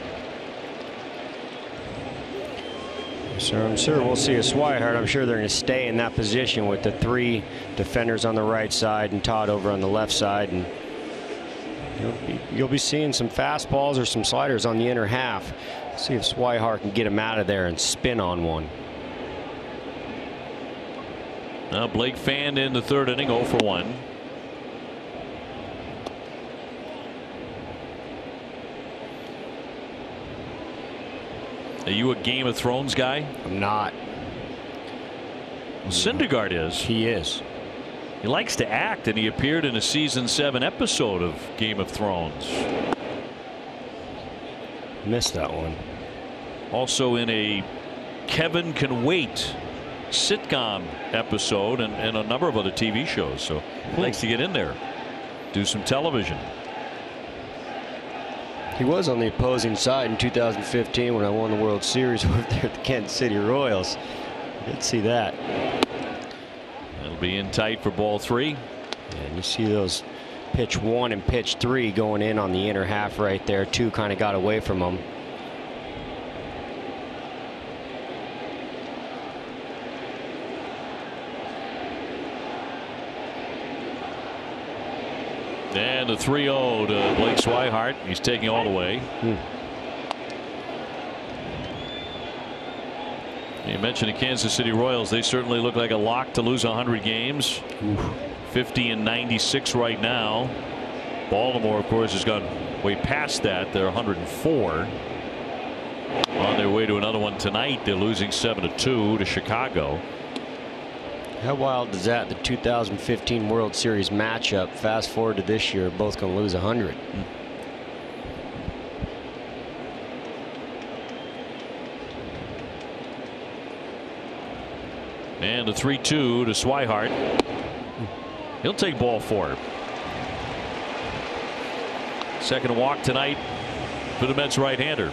So I'm sure we'll see a Swihart. I'm sure they're going to stay in that position with the 3 defenders on the right side and Todd over on the left side. And you'll be seeing some fastballs or some sliders on the inner half. See if Swihart can get him out of there and spin on one. Now Blake fanned in the third inning, 0 for 1. Are you a Game of Thrones guy? I'm not. Well, Syndergaard is. He is. He likes to act, and he appeared in a season 7 episode of Game of Thrones. Missed that one. Also in a Kevin Can Wait sitcom episode and a number of other TV shows. So he likes to get in there, do some television. He was on the opposing side in 2015 when I won the World Series over there at the Kansas City Royals. I did see that. It'll be in tight for ball 3. And you see those pitch 1 and pitch 3 going in on the inner half right there. 2 kind of got away from him. And a 3-0 to Blake Swihart. He's taking all the way. You mentioned the Kansas City Royals. They certainly look like a lock to lose 100 games. 50 and 96 right now. Baltimore, of course, has gone way past that. They're 104. On their way to another one tonight. They're losing 7-2 to Chicago. How wild is that? The 2015 World Series matchup. Fast forward to this year, both going to lose 100. And a 3-2 to Swihart. He'll take ball 4. Second walk tonight for the Mets right-hander.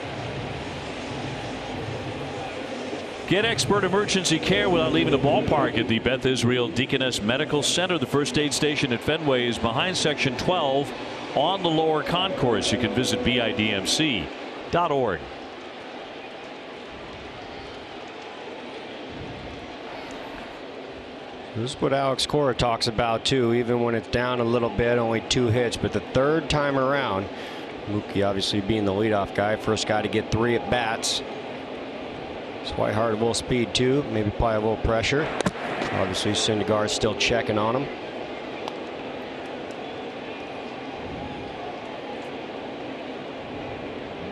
Get expert emergency care without leaving the ballpark at the Beth Israel Deaconess Medical Center. The first aid station at Fenway is behind section 12 on the lower concourse. You can visit bidmc.org. This is what Alex Cora talks about too, even when it's down a little bit, only 2 hits, but the third time around, Mookie obviously being the leadoff guy, first guy to get 3 at bats. Swihart a little speed too, maybe apply a little pressure. Obviously Syndergaard still checking on him.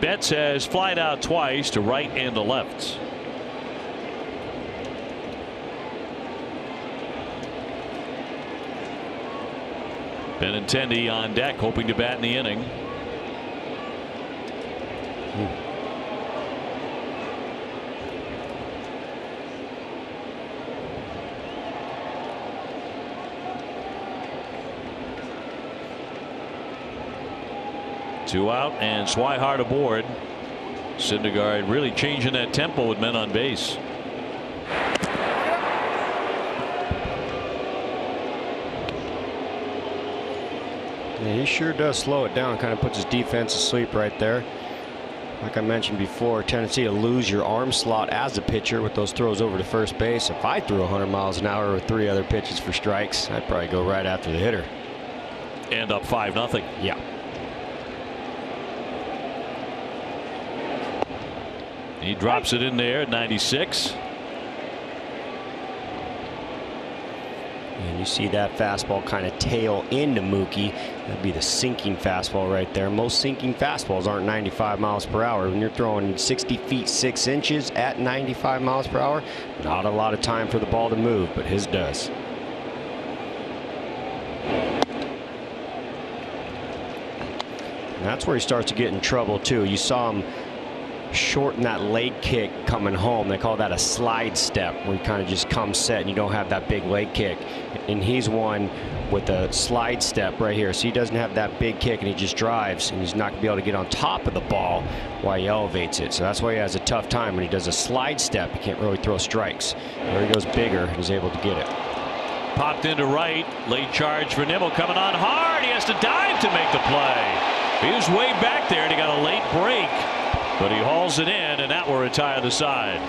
Betts has flied out twice to right and to left. Benintendi on deck, hoping to bat in the inning. Two out and Swihart aboard. Syndergaard really changing that tempo with men on base. Yeah, he sure does slow it down, kind of puts his defense asleep right there. Like I mentioned before, tendency to lose your arm slot as a pitcher with those throws over to first base. If I threw 100 miles an hour with 3 other pitches for strikes, I'd probably go right after the hitter. And up 5-0. Yeah. He drops it in there at 96. And you see that fastball kind of tail into Mookie. That'd be the sinking fastball right there. Most sinking fastballs aren't 95 miles per hour. When you're throwing 60 feet 6 inches at 95 miles per hour, not a lot of time for the ball to move, but his does. And that's where he starts to get in trouble too. You saw him shorten that leg kick coming home. They call that a slide step, where you kind of just come set and you don't have that big leg kick. And he's one with a slide step right here. So he doesn't have that big kick and he just drives, and he's not going to be able to get on top of the ball while he elevates it. So that's why he has a tough time when he does a slide step. He can't really throw strikes. There he goes bigger and is able to get it. Popped into right. Late charge for Nimmo coming on hard. He has to dive to make the play. He was way back there and he got a late break. But he hauls it in, and that will retire the side.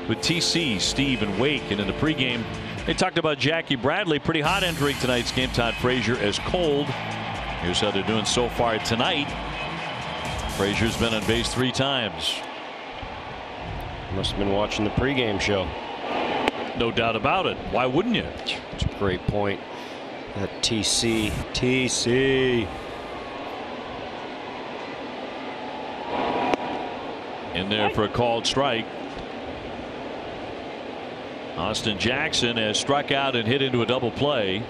With TC, Steve, and Wake, and in the pregame They talked about Jackie Bradley. Pretty hot entering tonight's game. Todd Frazier as cold. Here's how they're doing so far tonight. Frazier's been on base 3 times. Must have been watching the pregame show. No doubt about it. Why wouldn't you? It's a great point. That TC. In there for a called strike. Austin Jackson has struck out and hit into a double play.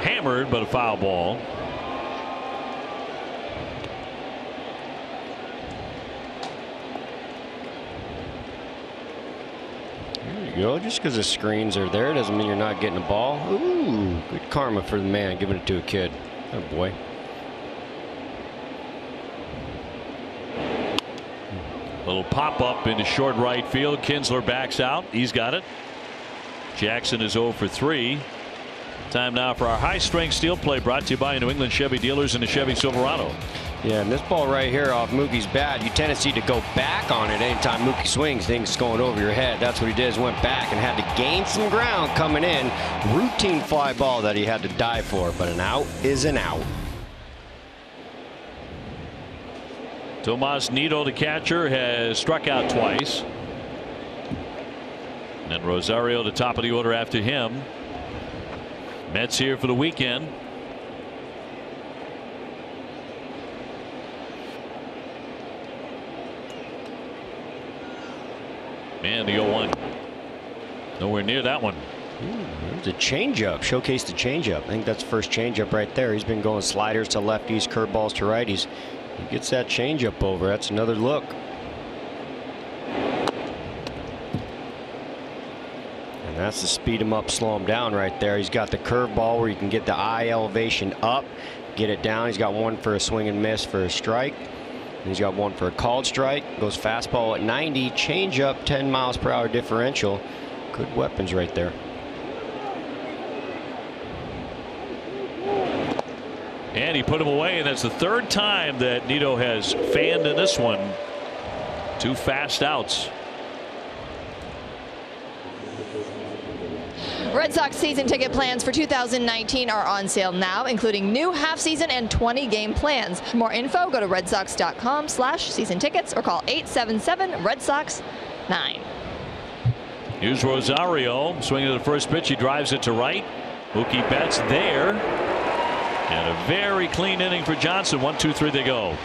Hammered, but a foul ball. You know, just because the screens are there doesn't mean you're not getting a ball. Ooh, good karma for the man giving it to a kid. Oh boy. Little pop up into short right field. Kinsler backs out. He's got it. Jackson is 0 for 3. Time now for our high strength steel play, brought to you by New England Chevy dealers and the Chevy Silverado. Yeah, and this ball right here off Mookie's bat, you tendency to go back on it anytime Mookie swings. Things going over your head. That's what he did, is went back and had to gain some ground coming in. Routine fly ball that he had to dive for, but an out is an out. Tomas Nido, the catcher, has struck out twice. And Rosario, the top of the order after him. Mets here for the weekend. And the 0-1. Nowhere near that one. It's a changeup. Showcase the changeup. I think that's the first changeup right there. He's been going sliders to lefties, curveballs to righties. He gets that changeup over. That's another look. And that's to speed him up, slow him down right there. He's got the curveball where you can get the eye elevation up, get it down. He's got one for a swing and miss for a strike. And he's got one for a called strike. Goes fastball at 90, changeup 10 miles per hour differential. Good weapons right there. And he put him away, and that's the 3rd time that Nido has fanned in this one. 2 fast outs. Red Sox season ticket plans for 2019 are on sale now, including new half-season and 20-game plans. For more info, go to redsox.com/season tickets or call 877-RED-SOX-9. Here's Rosario swinging to the first pitch. He drives it to right. Mookie Betts there. And a very clean inning for Johnson. 1, 2, 3 they go.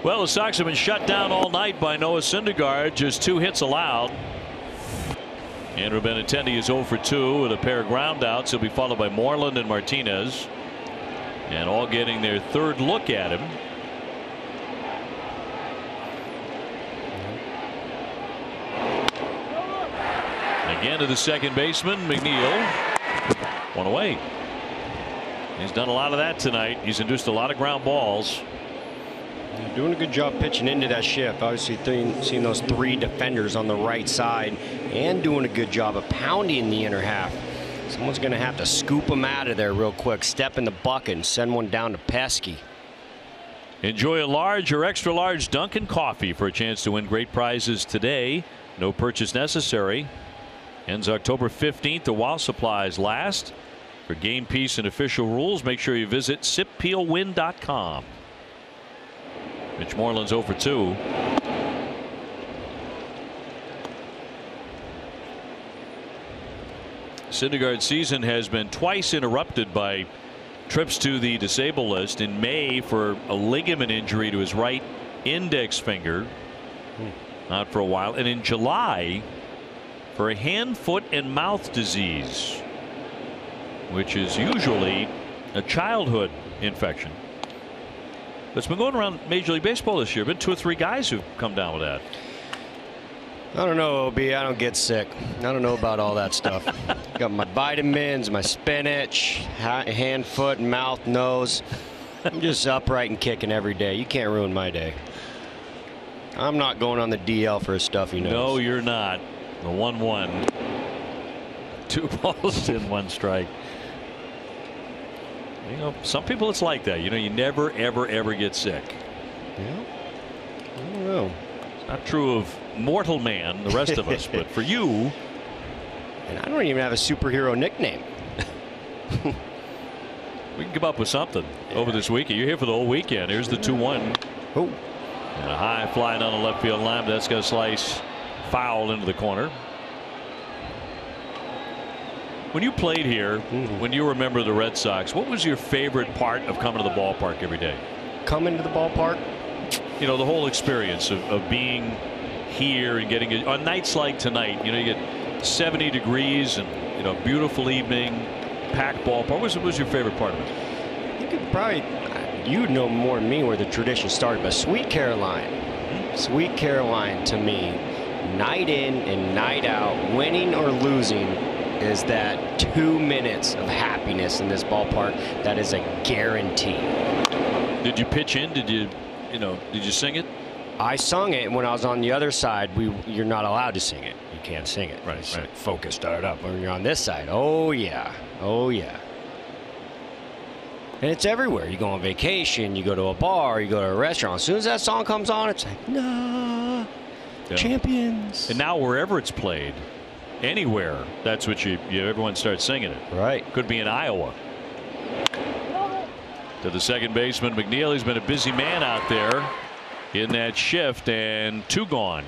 Well, the Sox have been shut down all night by Noah Syndergaard. Just 2 hits allowed. Andrew Benintendi is 0 for 2 with a pair of ground outs. He'll be followed by Moreland and Martinez. And all getting their 3rd look at him. Again to the second baseman, McNeil. 1 away. He's done a lot of that tonight. He's induced a lot of ground balls. Doing a good job pitching into that shift. Obviously seeing those 3 defenders on the right side and doing a good job of pounding the inner half. Someone's going to have to scoop them out of there real quick, step in the bucket and send one down to Pesky. Enjoy a large or extra large Dunkin' coffee for a chance to win great prizes today. No purchase necessary. Ends October 15th or while supplies last. For game piece and official rules, make sure you visit sippeelwin.com. Mitch Moreland's 0 for 2. Syndergaard's season has been twice interrupted by trips to the disabled list. In May for a ligament injury to his right index finger, not for a while, and in July for a hand, foot, and mouth disease, which is usually a childhood infection. But it's been going around Major League Baseball this year. Been 2 or 3 guys who've come down with that. I don't know, OB. I don't get sick. I don't know about all that stuff. Got my vitamins, my spinach, hand, foot, and mouth, nose. I'm just upright and kicking every day. You can't ruin my day. I'm not going on the DL for a stuffy nose. No, you're not. The 1-1. 2 balls in 1 strike. You know, some people it's like that. You know, you never, ever get sick. Yeah. I don't know. It's not true of mortal man, the rest of us, but for you. And I don't even have a superhero nickname. We can come up with something over this weekend. You're here for the whole weekend. Here's the 2-1. Oh. And a high fly down the left field line, but that's going to slice foul into the corner. When you played here, when you were a member of the Red Sox, what was your favorite part of coming to the ballpark every day? Coming to the ballpark? You know, the whole experience of being here and getting it on nights like tonight. You know, you get 70 degrees and, you know, beautiful evening, packed ballpark. What was your favorite part of it? You could probably, you know more than me where the tradition started, but Sweet Caroline. Sweet Caroline to me, night in and night out, winning or losing, is that 2 minutes of happiness in this ballpark that is a guarantee. Did you pitch in? Did you sing it? I sung it when I was on the other side. You're not allowed to sing it. You can't sing it. Right. Like, focus, start up. When you're on this side, oh yeah, oh yeah. And it's everywhere. You go on vacation, you go to a bar, you go to a restaurant. As soon as that song comes on, it's like, nah, champions. And now wherever it's played, anywhere, that's what everyone starts singing it. Right. Could be in Iowa. To the second baseman, McNeil. He's been a busy man out there in that shift, and 2 gone.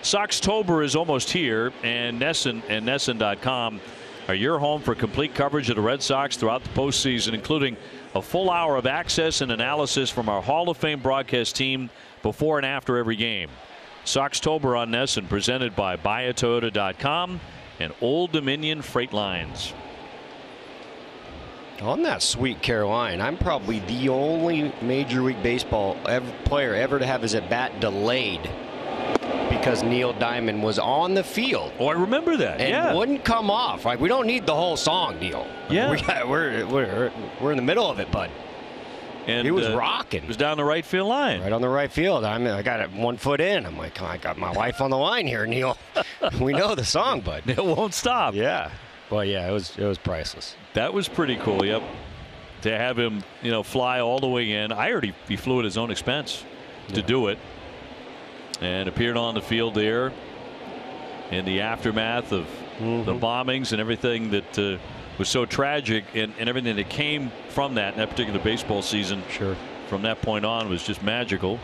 Soxtober is almost here, and NESN and NESN.com are your home for complete coverage of the Red Sox throughout the postseason, including a full hour of access and analysis from our Hall of Fame broadcast team before and after every game. Soxtober on NESN, presented by BuyAToyota.com and Old Dominion Freight Lines. On that Sweet Caroline, I'm probably the only Major League Baseball player ever to have his at-bat delayed because Neil Diamond was on the field. Oh, I remember that. And wouldn't come off. Like, we don't need the whole song, Neil. Yeah. We're in the middle of it, bud. And he was rocking. It was down the right field line. Right on the right field. I got it 1 foot in. I'm like, I got my wife on the line here, Neil. We know the song, bud. It won't stop. Yeah. Well, yeah, it was priceless. That was pretty cool. Yep. To have him, fly all the way in. I heard he flew at his own expense to do it, and appeared on the field there in the aftermath of the bombings and everything that was so tragic, and everything that came from that in that particular baseball season. Sure. From that point on was just magical.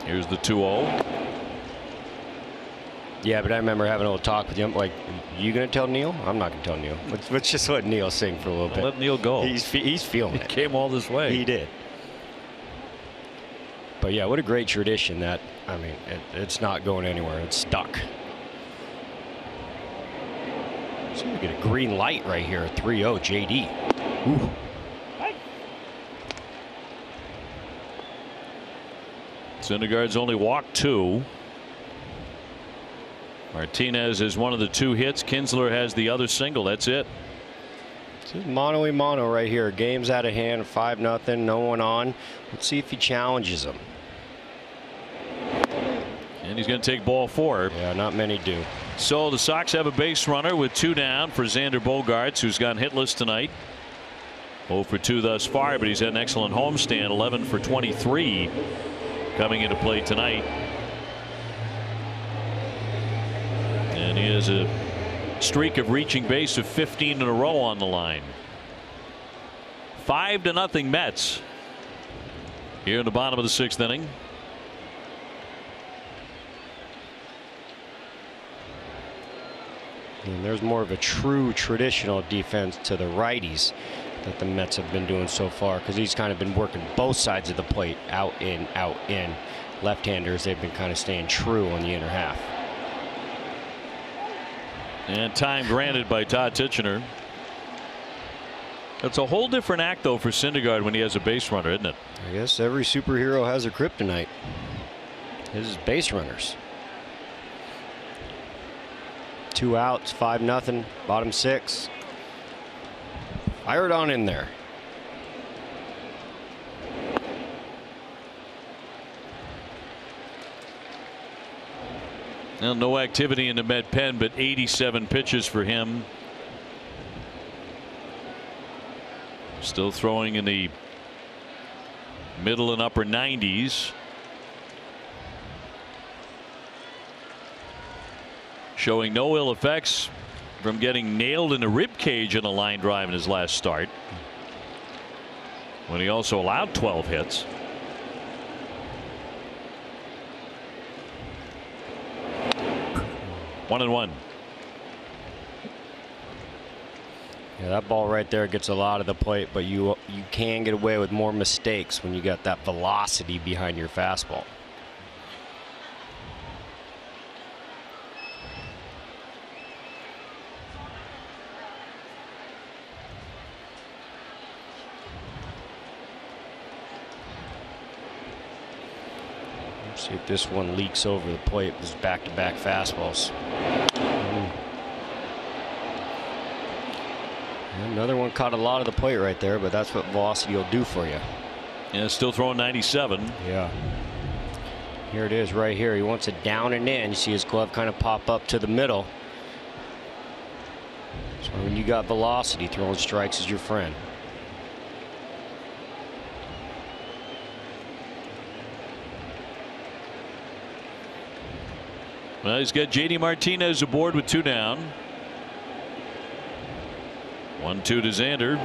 Here's the 2-0. Yeah, but I remember having a little talk with him. Like, you gonna tell Neil? I'm not gonna tell Neil. Let's just let Neil sing for a little bit. Let Neil go. He's feeling it. He came all this way. He did. But yeah, what a great tradition that. I mean, it's not going anywhere. It's stuck. So we get a green light right here. 3-0 JD. Ooh. Syndergaard's only walked 2. Martinez is one of the 2 hits. Kinsler has the other single. That's it. This is mano-a-mano right here. Game's out of hand. 5-0. No one on. Let's see if he challenges him. And he's going to take ball 4. Yeah, not many do. So the Sox have a base runner with 2 down for Xander Bogaerts, who's gone hitless tonight. 0 for 2 thus far, but he's had an excellent homestand. 11 for 23 coming into play tonight. And he has a streak of reaching base of 15 in a row on the line. 5-0 Mets here in the bottom of the 6th inning. And there's more of a true traditional defense to the righties that the Mets have been doing so far, because he's kind of been working both sides of the plate, out in, out in. Left-handers, they've been kind of staying true on the inner half. And time granted by Todd Tichenor. It's a whole different act, though, for Syndergaard when he has a base runner, isn't it? I guess every superhero has a kryptonite. His is base runners. 2 outs, 5-0, bottom 6. Fire it on in there. Well, no activity in the Met pen, but 87 pitches for him. Still throwing in the middle and upper 90s. Showing no ill effects from getting nailed in the rib cage in a line drive in his last start, when he also allowed 12 hits. One and one. Yeah, that ball right there gets a lot of the plate, but you can get away with more mistakes when you got that velocity behind your fastball. See if this one leaks over the plate. It was back-to-back fastballs. Another one caught a lot of the plate right there, but that's what velocity will do for you. Yeah, still throwing 97. Yeah. Here it is right here. He wants it down and in. You see his glove kind of pop up to the middle. So when you got velocity, throwing strikes is your friend. Well, he's got JD Martinez aboard with 2 down. 1-2 to Xander.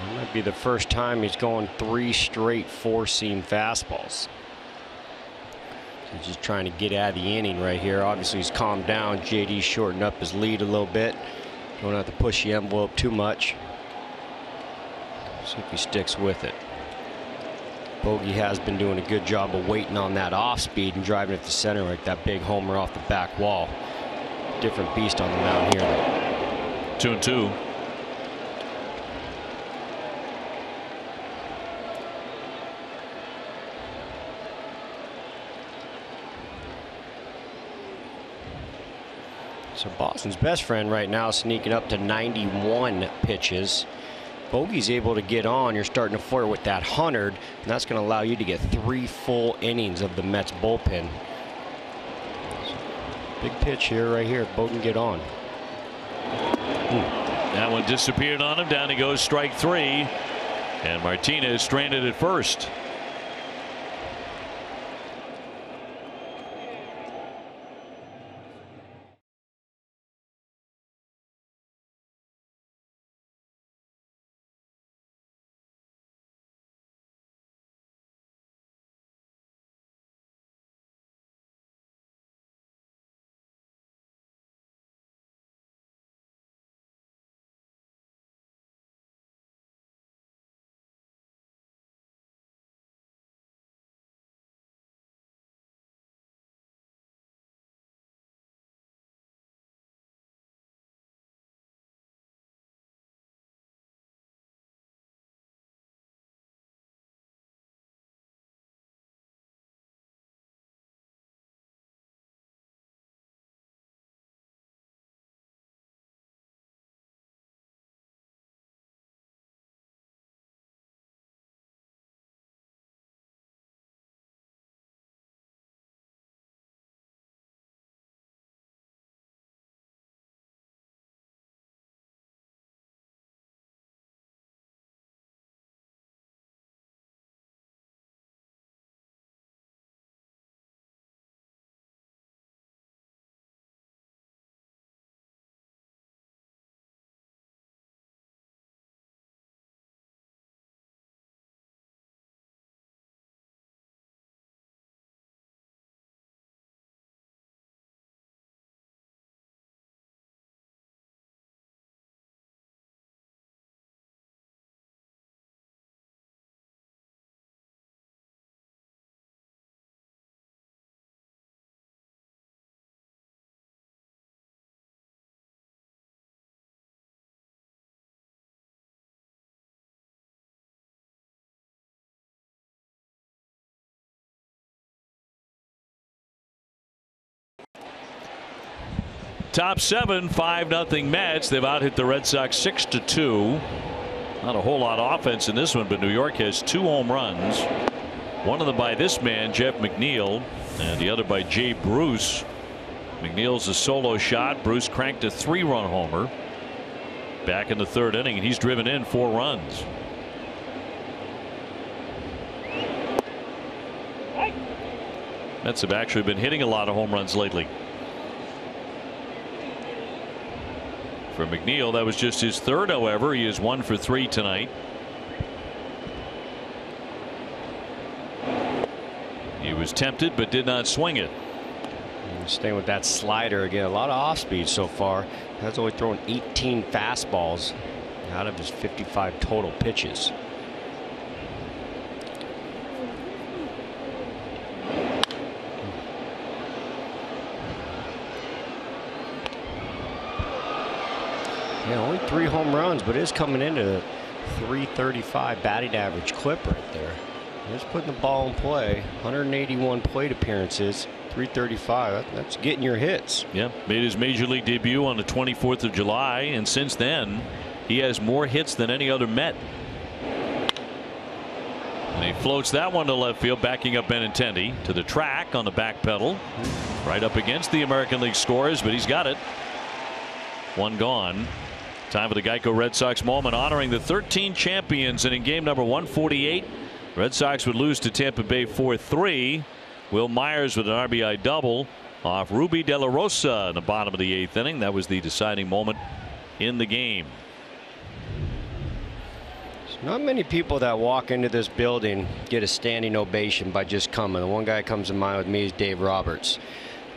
It might be the first time he's going 3 straight 4-seam fastballs. He's just trying to get out of the inning right here. Obviously, he's calmed down. JD shortened up his lead a little bit. Don't have to push the envelope too much. See if he sticks with it. Bogey has been doing a good job of waiting on that off speed and driving it to center, like that big homer off the back wall. Different beast on the mound here. 2-2. So Boston's best friend right now sneaking up to 91 pitches. Bogey's able to get on. You're starting to flirt with that 100, and that's going to allow you to get 3 full innings of the Mets bullpen. So, big pitch here, right here. If Bo can get on. That one disappeared on him. Down he goes, strike 3. And Martinez stranded at first. top 7, 5-0 Mets. They've out hit the Red Sox 6-2. Not a whole lot of offense in this one, but New York has 2 home runs. One of them by this man, Jeff McNeil, and the other by Jay Bruce. McNeil's a solo shot. Bruce cranked a 3-run homer back in the 3rd inning, and he's driven in 4 runs. Mets have actually been hitting a lot of home runs lately. For McNeil, that was just his 3rd, however. He is 1 for 3 tonight. He was tempted but did not swing it. Staying with that slider again. A lot of off speed so far. Has only thrown 18 fastballs out of his 55 total pitches. Yeah, only 3 home runs, but is coming into 335 batting average clip right there. Just putting the ball in play. 181 plate appearances, 335. That's getting your hits. Yeah, made his major league debut on the 24th of July, and since then he has more hits than any other Met. And he floats that one to left field, backing up Benintendi to the track on the back pedal, right up against the American League scorers, but he's got it. 1 gone. Time for the Geico Red Sox moment, honoring the 13 champions. And in game number 148, Red Sox would lose to Tampa Bay 4-3. Will Myers with an RBI double off Ruby De La Rosa in the bottom of the 8th inning. That was the deciding moment in the game. There's not many people that walk into this building get a standing ovation by just coming. The one guy that comes to mind with me is Dave Roberts.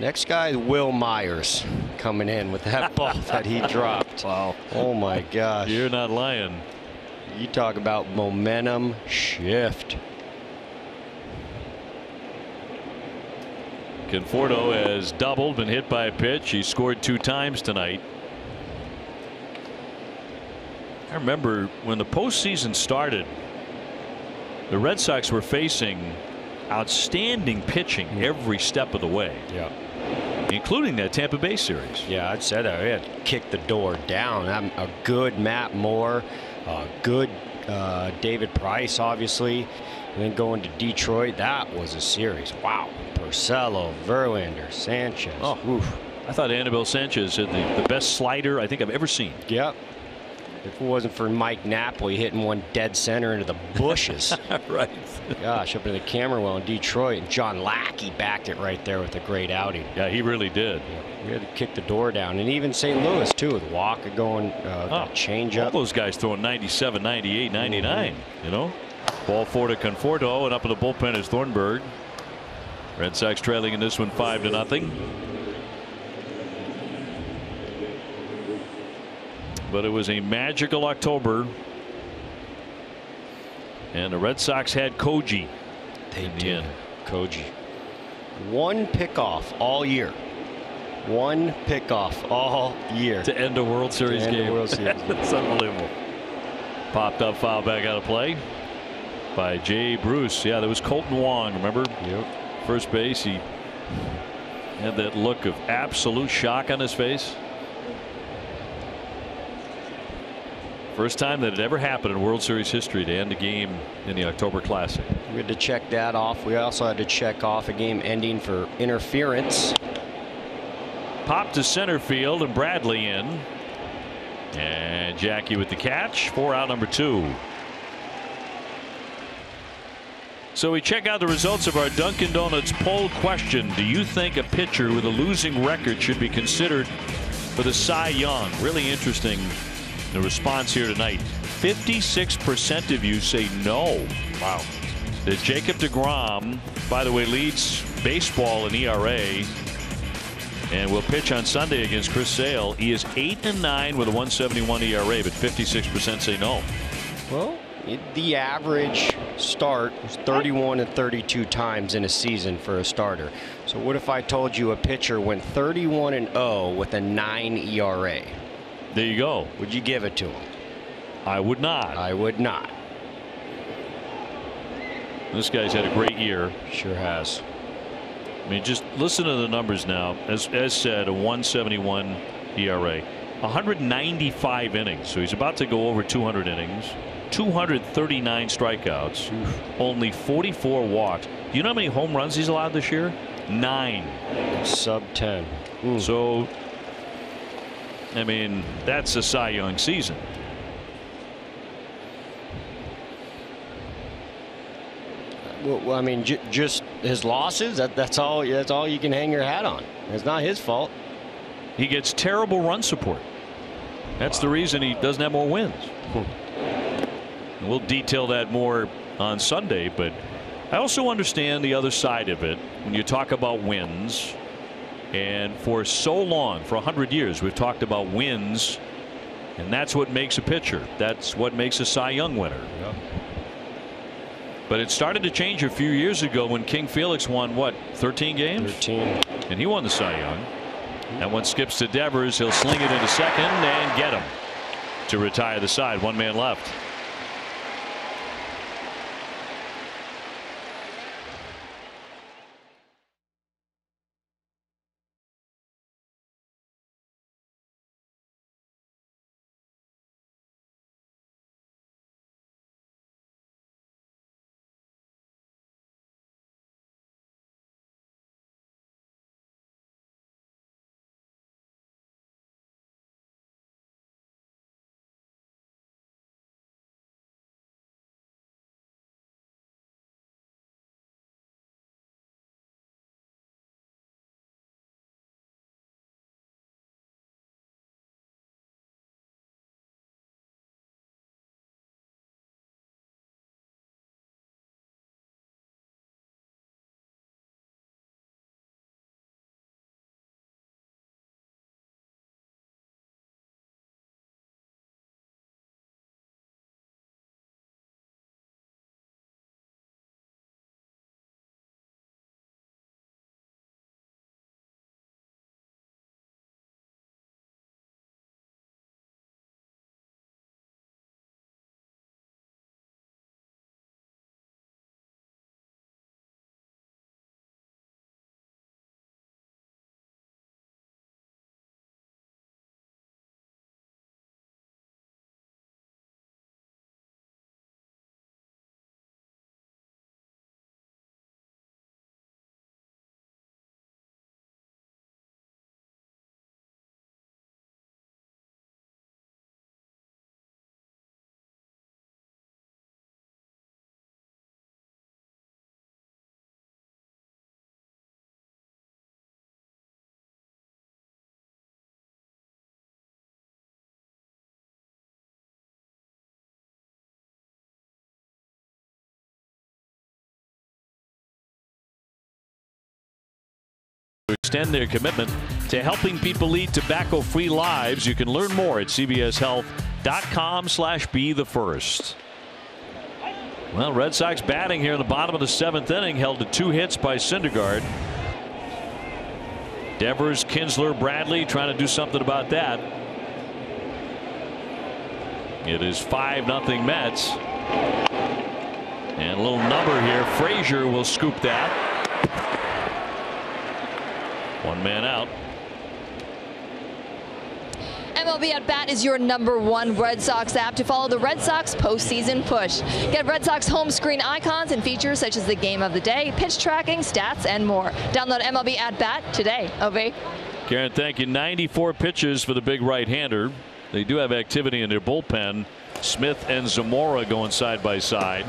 Next guy is Will Myers coming in with that ball that he dropped. Wow. Oh my gosh. You're not lying. You talk about momentum shift. Conforto has doubled, been hit by a pitch. He scored 2 times tonight. I remember when the postseason started, the Red Sox were facing outstanding pitching every step of the way. Yeah. Including that Tampa Bay series. Yeah, I'd say that. We had to kick the door down. A good Matt Moore, a good David Price, obviously. And then going to Detroit, that was a series. Wow. Porcello, Verlander, Sanchez. Oh, oof. I thought Anibal Sanchez had the best slider I think I've ever seen. Yep. If it wasn't for Mike Napoli hitting one dead center into the bushes. Right. Gosh, up in the camera well in Detroit. And John Lackey backed it right there with a great outing. Yeah, he really did. Yeah, we had to kick the door down. And even St. Louis, too, with Walker going change up. All those guys throwing 97, 98, 99, you know. Ball 4 to Conforto, and up in the bullpen is Thornburg. Red Sox trailing in this one 5-0. But it was a magical October, and the Red Sox had Koji. They did. Koji. 1 pickoff all year. 1 pickoff all year. To end a World Series game. World Series game. It's unbelievable. Popped up, foul back out of play by Jay Bruce. Yeah, there was Colton Wong, remember? Yep. First base, he had that look of absolute shock on his face. First time that it ever happened in World Series history to end a game in the October Classic. We had to check that off. We also had to check off a game ending for interference. Pop to center field and Bradley in. And Jackie with the catch for out number 2. So we check out the results of our Dunkin' Donuts poll question. Do you think a pitcher with a losing record should be considered for the Cy Young? Really interesting. The response here tonight. 56% of you say no. Wow. That Jacob deGrom, by the way, leads baseball in ERA and will pitch on Sunday against Chris Sale. He is 8-9 with a 1.71 ERA, but 56% say no. Well, the average start was 31 and 32 times in a season for a starter. So what if I told you a pitcher went 31-0 with a 9 ERA? There you go. Would you give it to him? I would not. I would not. This guy's had a great year. Sure has. I mean, just listen to the numbers now. As said, a 171 ERA, 195 innings. So he's about to go over 200 innings, 239 strikeouts, only 44 walks. Do you know how many home runs he's allowed this year? 9. Sub 10. So, I mean, that's a Cy Young season. Well, I mean, just his losses. That's all you can hang your hat on. It's not his fault. He gets terrible run support. That's the reason he doesn't have more wins. We'll detail that more on Sunday, but I also understand the other side of it when you talk about wins. And for so long, for 100 years, we've talked about wins, and that's what makes a pitcher. That's what makes a Cy Young winner. Yep. But it started to change a few years ago when King Felix won, what, 13 games? 13. And he won the Cy Young. That one skips to Devers. He'll sling it into second and get him to retire the side. One man left. Extend their commitment to helping people lead tobacco-free lives. You can learn more at cbshealth.com/be-the-first. Well, Red Sox batting here in the bottom of the 7th inning, held to 2 hits by Syndergaard. Devers, Kinsler, Bradley trying to do something about that. It is 5-0 Mets. And a little number here. Frazier will scoop that. One man out. MLB At Bat is your #1 Red Sox app to follow the Red Sox postseason push. Get Red Sox home screen icons and features such as the game of the day, pitch tracking, stats, and more. Download MLB At Bat today. Obey. Karen, thank you. 94 pitches for the big right-hander. They do have activity in their bullpen. Smith and Zamora going side by side.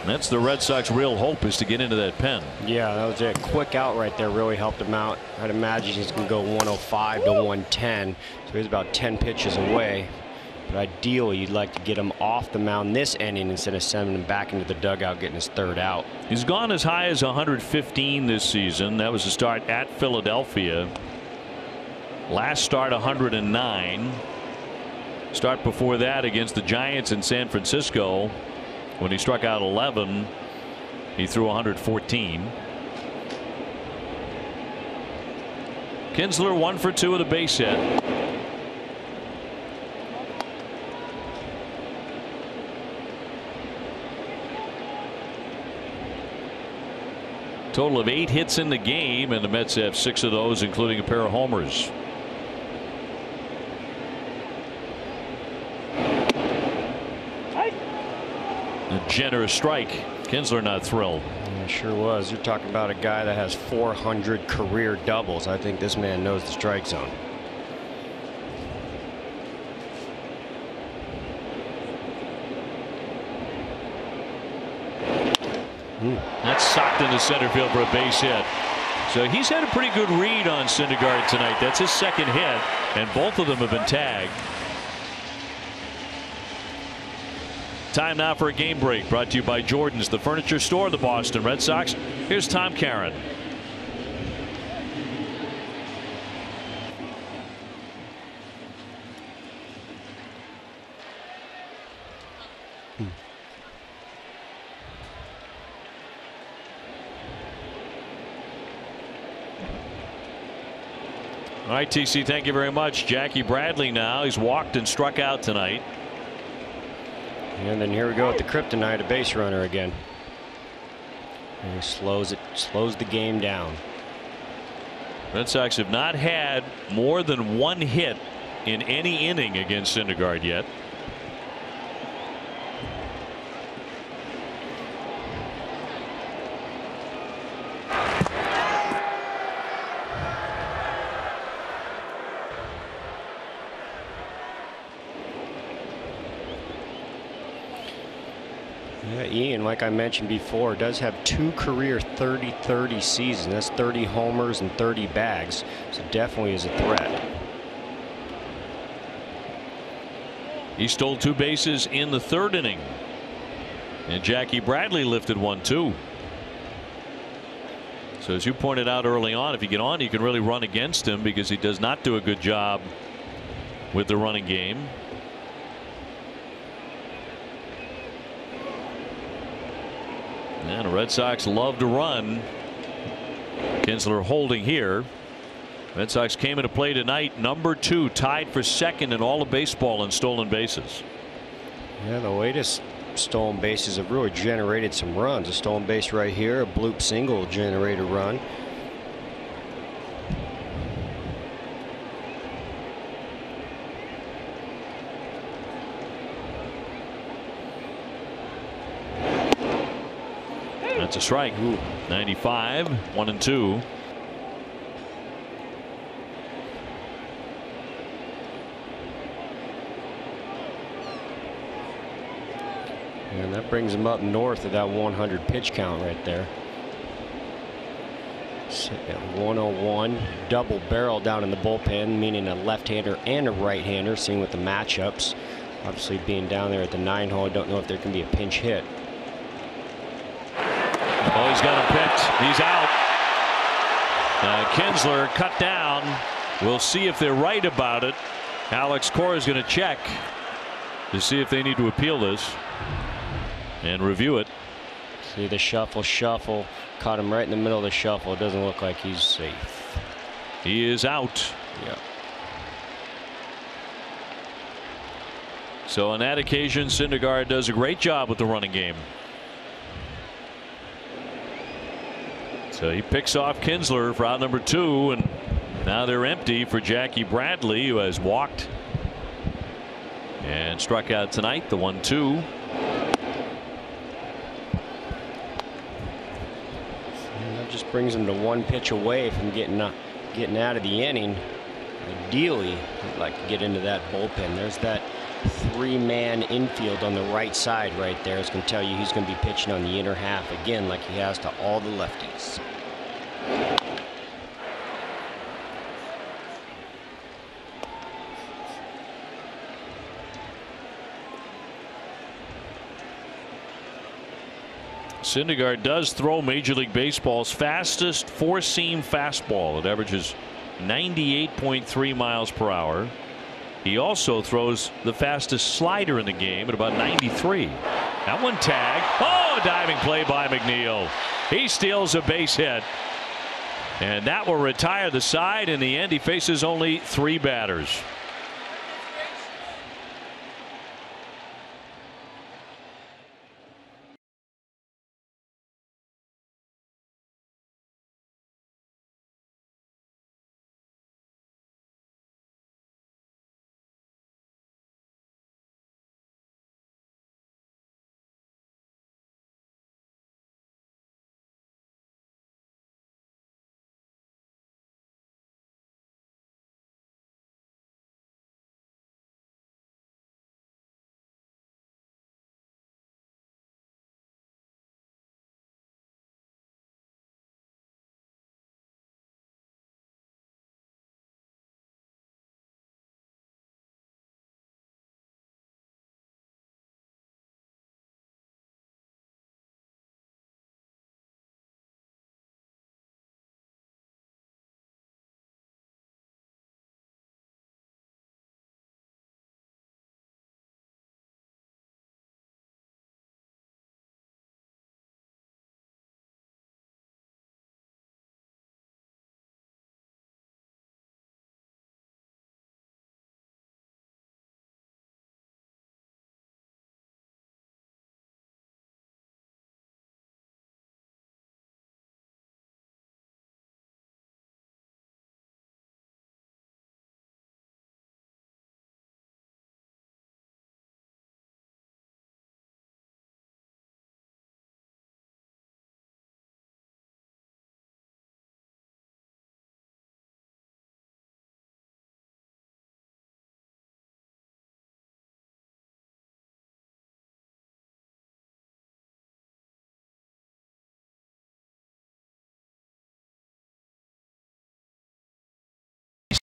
That's the Red Sox real hope, is to get into that pen. Yeah, that was a quick out right there. Really helped him out. I'd imagine he's going to go 105 to 110. So he's about 10 pitches away. But ideally, you'd like to get him off the mound this inning instead of sending him back into the dugout, getting his 3rd out. He's gone as high as 115 this season. That was the start at Philadelphia. Last start 109. Start before that against the Giants in San Francisco. When he struck out 11, he threw 114. Kinsler 1 for 2 with a base hit. Total of 8 hits in the game, and the Mets have 6 of those, including a pair of homers. A generous strike. Kinsler not thrilled. Yeah, sure was. You're talking about a guy that has 400 career doubles. I think this man knows the strike zone. That's socked into center field for a base hit. So he's had a pretty good read on Syndergaard tonight. That's his second hit, and both of them have been tagged. Time now for a game break, brought to you by Jordan's, the furniture store of the Boston Red Sox. Here's Tom Caron. All right, TC, thank you very much. Jackie Bradley now. He's walked and struck out tonight. And then here we go with the kryptonite, a base runner again. And he slows the game down. Red Sox have not had more than 1 hit in any inning against Syndergaard yet. Yeah, Ian, like I mentioned before, does have 2 career 30-30 seasons. That's 30 homers and 30 bags. So definitely is a threat. He stole 2 bases in the 3rd inning. And Jackie Bradley lifted 1 too. So as you pointed out early on, if you get on, you can really run against him because he does not do a good job with the running game. And the Red Sox love to run. Kinsler holding here. Red Sox came into play tonight, number 2, tied for 2nd in all of baseball in stolen bases. Yeah, the latest stolen bases have really generated some runs. A stolen base right here, a bloop single generate a run. That's a strike. 95, 1-2. And that brings him up north of that 100 pitch count right there. Sitting at 101, double barrel down in the bullpen, meaning a left-hander and a right-hander, seeing with the matchups. Obviously being down there at the 9 hole, I don't know if there can be a pinch hit. Oh, he's got him picked. He's out. Kinsler cut down. We'll see if they're right about it. Alex Cora is going to check to see if they need to appeal this and review it. See the shuffle. Caught him right in the middle of the shuffle. It doesn't look like he's safe. He is out. Yeah. So on that occasion, Syndergaard does a great job with the running game. So he picks off Kinsler for out number 2, and now they're empty for Jackie Bradley, who has walked and struck out tonight. The 1-2. And that just brings him to 1 pitch away from getting out of the inning. Ideally, I'd like to get into that bullpen. There's that 3-man infield on the right side right there. It's going to tell you he's going to be pitching on the inner half again, like he has to all the lefties. Syndergaard does throw Major League Baseball's fastest 4-seam fastball. It averages 98.3 miles per hour. He also throws the fastest slider in the game at about 93. That one tagged. Oh, a diving play by McNeil. He steals a base hit. And that will retire the side. In the end, he faces only 3 batters.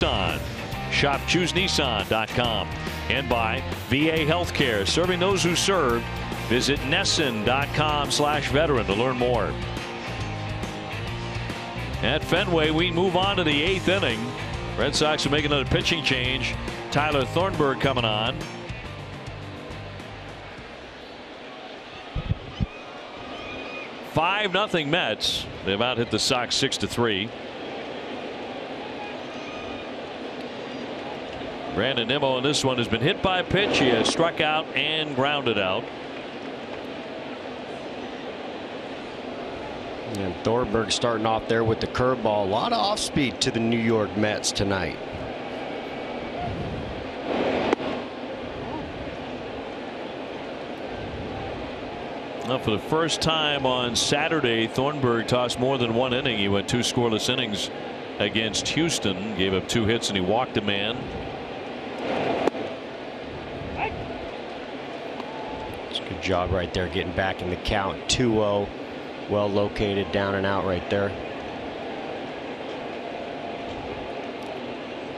Nissan. Shop ChooseNissan.com. And by VA Healthcare, serving those who serve. Visit Nesson.com/veteran to learn more. At Fenway, we move on to the 8th inning. Red Sox are making another pitching change. Tyler Thornburg coming on. $5-0 Mets. They've out hit the Sox 6-3. Brandon Nimmo in this one has been hit by a pitch. He has struck out and grounded out. And Thornburg starting off there with the curveball. A lot of off speed to the New York Mets tonight. Well, for the first time on Saturday, Thornburg tossed more than 1 inning. He went 2 scoreless innings against Houston, gave up 2 hits, and he walked a man. It's a good job right there getting back in the count. 2-0. Well located down and out right there.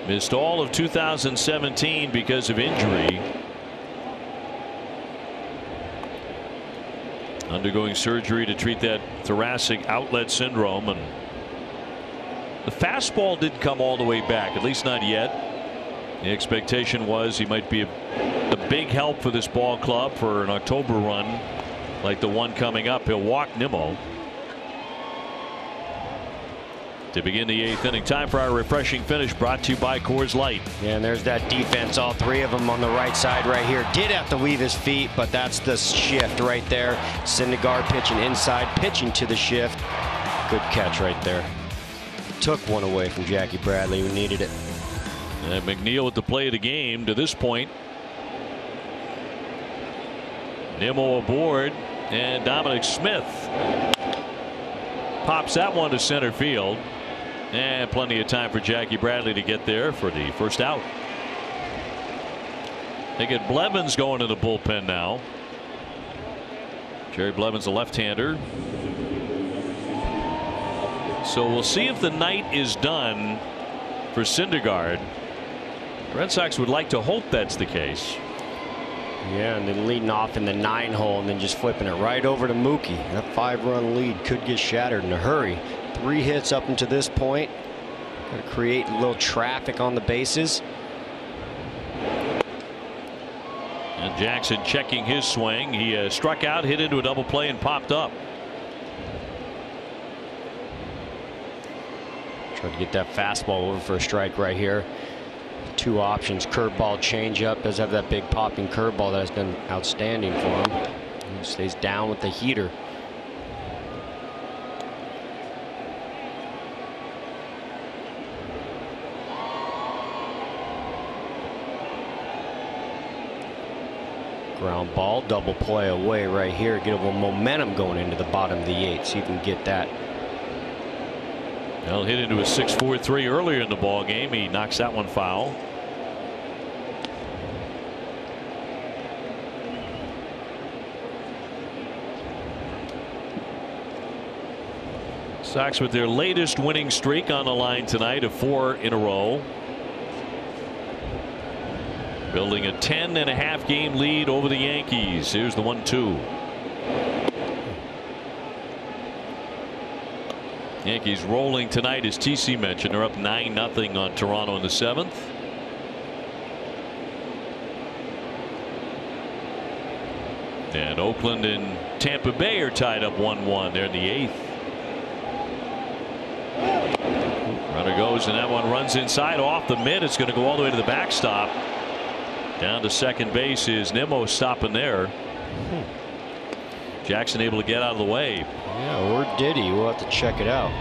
Missed all of 2017 because of injury. Undergoing surgery to treat that thoracic outlet syndrome, and the fastball didn't come all the way back, at least not yet. The expectation was he might be a big help for this ball club for an October run like the one coming up. He'll walk Nimmo to begin the 8th inning. Time for our refreshing finish, brought to you by Coors Light. Yeah, and there's that defense, all 3 of them on the right side right here. Did have to leave his feet, but that's the shift right there. Syndergaard pitching inside, pitching to the shift. Good catch right there. Took one away from Jackie Bradley, who needed it. And McNeil at the play of the game to this point. Nimmo aboard, and Dominic Smith pops that one to center field. And plenty of time for Jackie Bradley to get there for the first out. They get Blevins going in the bullpen now. Jerry Blevins, a left-hander. So we'll see if the night is done for Syndergaard. The Red Sox would like to hope that's the case. Yeah, and then leading off in the 9 hole and then just flipping it right over to Mookie. That 5-run lead could get shattered in a hurry. 3 hits up until this point. Got to create a little traffic on the bases. And Jackson checking his swing. He struck out, hit into a double play, and popped up. Trying to get that fastball over for a strike right here. 2 options, curveball, changeup. Does have that big popping curveball that has been outstanding for him. He stays down with the heater. Ground ball, double play away right here. Get a little momentum going into the bottom of the 8th. See if you can get that. Well, hit into a 6-4-3 earlier in the ball game. He knocks that one foul. Sox with their latest winning streak on the line tonight of 4 in a row. Building a 10.5 game lead over the Yankees. Here's the 1-2. Yankees rolling tonight, as TC mentioned. They're up 9-0 on Toronto in the 7th. And Oakland and Tampa Bay are tied up 1-1. They're in the 8th. Runner goes, and that one runs inside off the mid. It's going to go all the way to the backstop. Down to second base is Nimmo stopping there. Jackson able to get out of the way. Yeah, or did he? We'll have to check it out.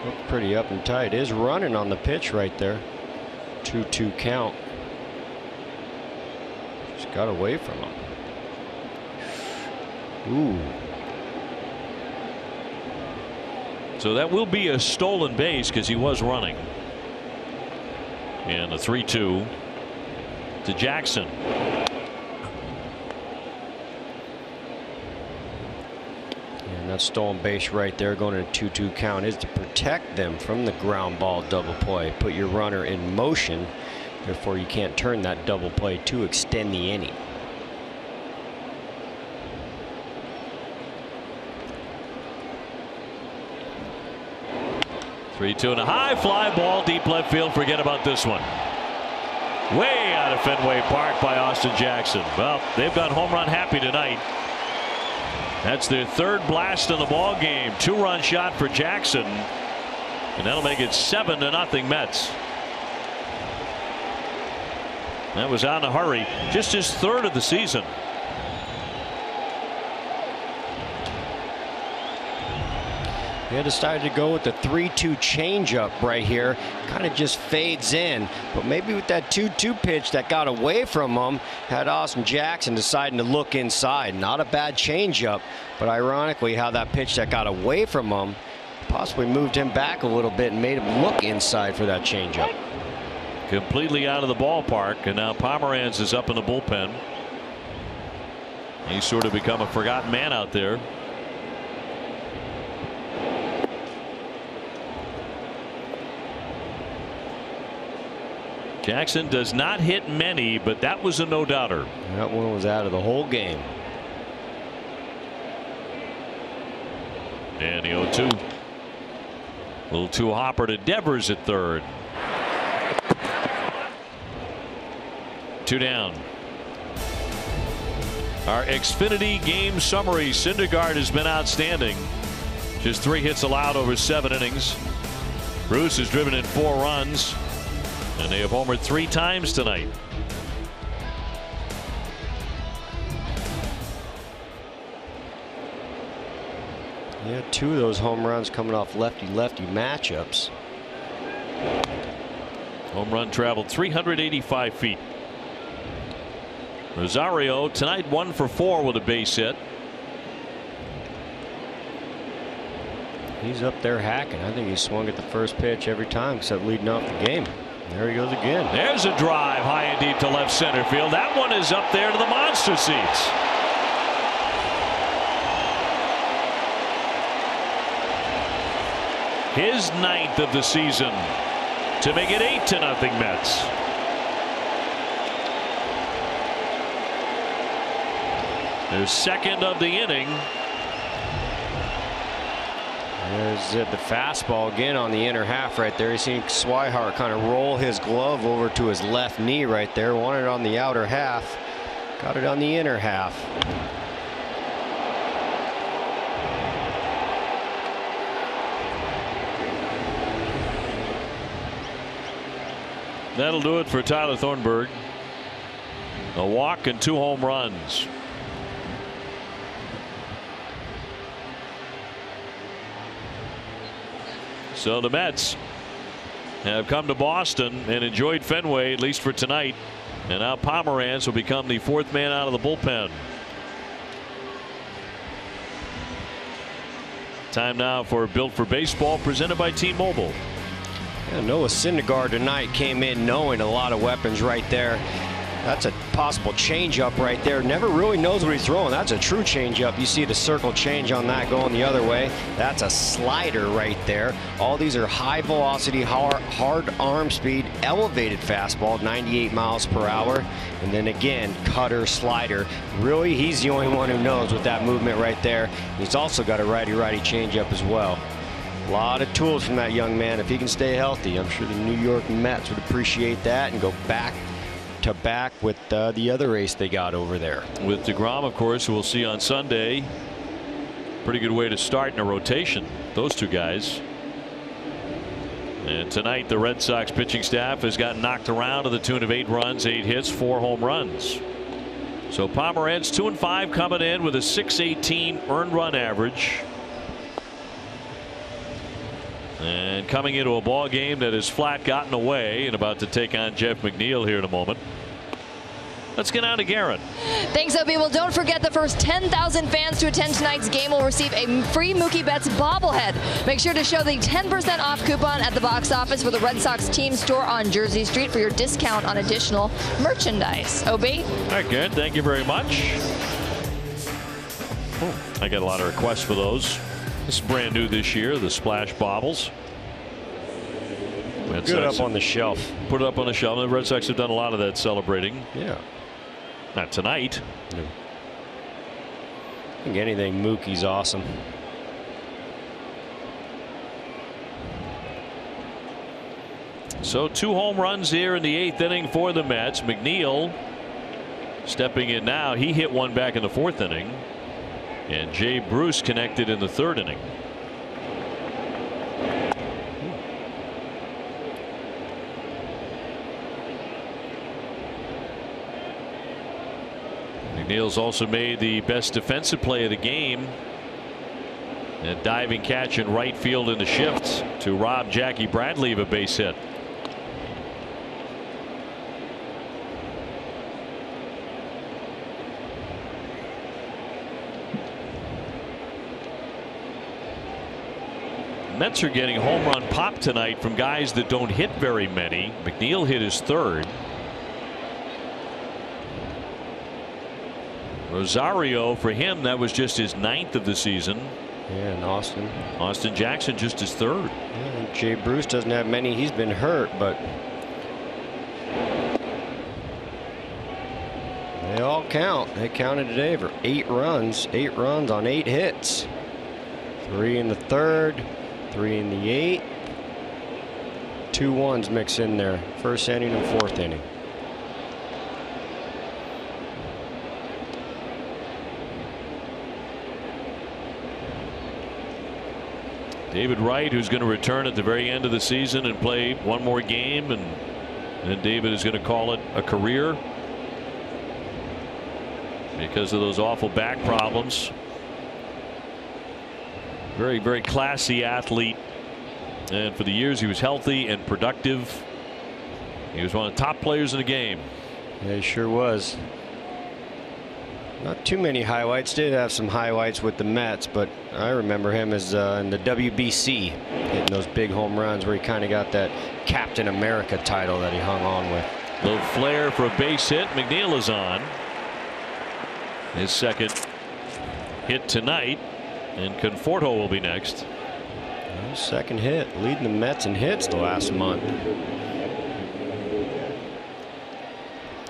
Looked pretty up and tight. Is running on the pitch right there. 2-2 count. Just got away from him. Ooh. So that will be a stolen base because he was running. And the 3-2 to And that stolen base right there going in a 2-2 count is to protect them from the ground ball double play. Put your runner in motion. Therefore, you can't turn that double play to extend the inning. Three-two and a high fly ball deep left field. Forget about this one. Way out of Fenway Park by Austin Jackson. Well, they've got home run happy tonight. That's their third blast in the ball game. 2-run shot for Jackson, and that'll make it 7-0 Mets. That was out in a hurry. Just his third of the season. They decided to go with the 3-2 changeup right here. Kind of just fades in. But maybe with that 2-2 pitch that got away from him, had Austin Jackson deciding to look inside. Not a bad changeup, but ironically how that pitch that got away from him possibly moved him back a little bit and made him look inside for that changeup. Completely out of the ballpark, and now Pomerantz is up in the bullpen. He's sort of become a forgotten man out there. Jackson does not hit many, but that was a no-doubter. That one was out of the whole game. And the 0-2. A little too hopper to Devers at third. 2 down. Our Xfinity game summary. Syndergaard has been outstanding. Just 3 hits allowed over 7 innings. Bruce has driven in 4 runs. And they have homered 3 times tonight. Yeah, 2 of those home runs coming off lefty-lefty matchups. Home run traveled 385 feet. Rosario tonight 1 for 4 with a base hit. He's up there hacking. I think he swung at the first pitch every time except leading off the game. There he goes again. There's a drive high and deep to left center field. That one is up there to the monster seats. His 9th of the season to make it 8-0 Mets. Their 2nd of the inning. There's the fastball again on the inner half right there. You see Swihart kind of roll his glove over to his left knee right there. Wanted it on the outer half. Got it on the inner half. That'll do it for Tyler Thornburg. A walk and 2 home runs. So the Mets have come to Boston and enjoyed Fenway, at least for tonight. And now Pomerantz will become the 4th man out of the bullpen. Time now for Built for Baseball, presented by T-Mobile. Yeah, Noah Syndergaard tonight came in knowing a lot of weapons right there. That's a possible changeup right there. Never really knows what he's throwing. That's a true changeup. You see the circle change on that going the other way. That's a slider right there. All these are high velocity, hard arm speed, elevated fastball, 98 miles per hour. And then again, cutter, slider. Really, he's the only one who knows with that movement right there. He's also got a righty-righty changeup as well. A lot of tools from that young man. If he can stay healthy, I'm sure the New York Mets would appreciate that and go back to back with the other ace they got over there. With DeGrom, of course, who we'll see on Sunday. Pretty good way to start in a rotation, those 2 guys. And tonight the Red Sox pitching staff has gotten knocked around to the tune of 8 runs, 8 hits, 4 home runs. So Pomerantz 2-5 coming in with a .618 earned run average. And coming into a ball game that is flat gotten away and about to take on Jeff McNeil here in a moment. Let's get on to Garrett. Thanks, Opie. Well, don't forget the first 10,000 fans to attend tonight's game will receive a free Mookie Betts bobblehead. Make sure to show the 10% off coupon at the box office for the Red Sox team store on Jersey Street for your discount on additional merchandise. Opie? All right, Garrett. Thank you very much. I got a lot of requests for those. This is brand new this year, the splash baubles. Good up on the shelf. Put it up on the shelf. The Red Sox have done a lot of that celebrating. Yeah. Not tonight. No. I think anything Mookie's awesome. So 2 home runs here in the 8th inning for the Mets. McNeil stepping in now. He hit one back in the 4th inning. And Jay Bruce connected in the 3rd inning. McNeil's also made the best defensive play of the game. A diving catch in right field in the shift to rob Jackie Bradley of a base hit. Mets are getting home run pop tonight from guys that don't hit very many. McNeil hit his 3rd. Rosario, for him, that was just his 9th of the season. Yeah, and Austin Jackson just his 3rd. Yeah, Jay Bruce doesn't have many. He's been hurt, but they all count. They counted today for 8 runs. 8 runs on 8 hits. 3 in the 3rd, 3 in the 8th. 2 ones mixed in there. 1st inning and 4th inning. David Wright, who's going to return at the very end of the season and play one more game, and then David is going to call it a career because of those awful back problems. Very, very classy athlete, and for the years he was healthy and productive, he was one of the top players in the game. Yeah, he sure was. Not too many highlights. Did have some highlights with the Mets, but I remember him as in the WBC, hitting those big home runs where he kind of got that Captain America title that he hung on with. Little flare for a base hit. McNeil is on his 2nd hit tonight, and Conforto will be next. 2nd hit, leading the Mets in hits the last month.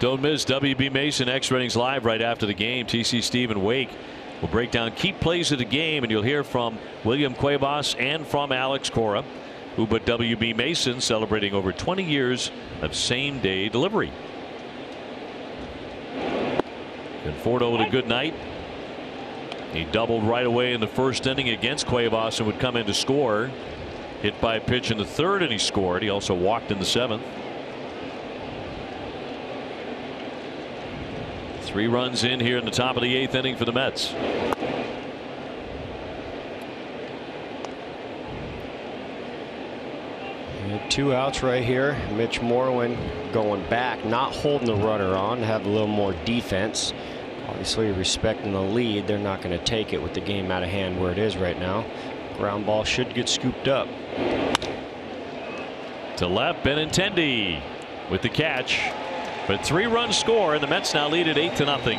Don't miss WB Mason X Ratings Live right after the game. TC Stephen Wake will break down key plays of the game, and you'll hear from William Cuevas and from Alex Cora, who but WB Mason celebrating over 20 years of same-day delivery. Conforto with a good night. He doubled right away in the 1st inning against Cuevas and would come in to score. Hit by a pitch in the 3rd, and he scored. He also walked in the 7th. 3 runs in here in the top of the 8th inning for the Mets. And 2 outs right here. Mitch Moreland going back, not holding the runner on, have a little more defense. Obviously respecting the lead. They're not going to take it with the game out of hand where it is right now. Ground ball should get scooped up. To left, Benintendi with the catch. But 3-run score, and the Mets now lead at 8-0.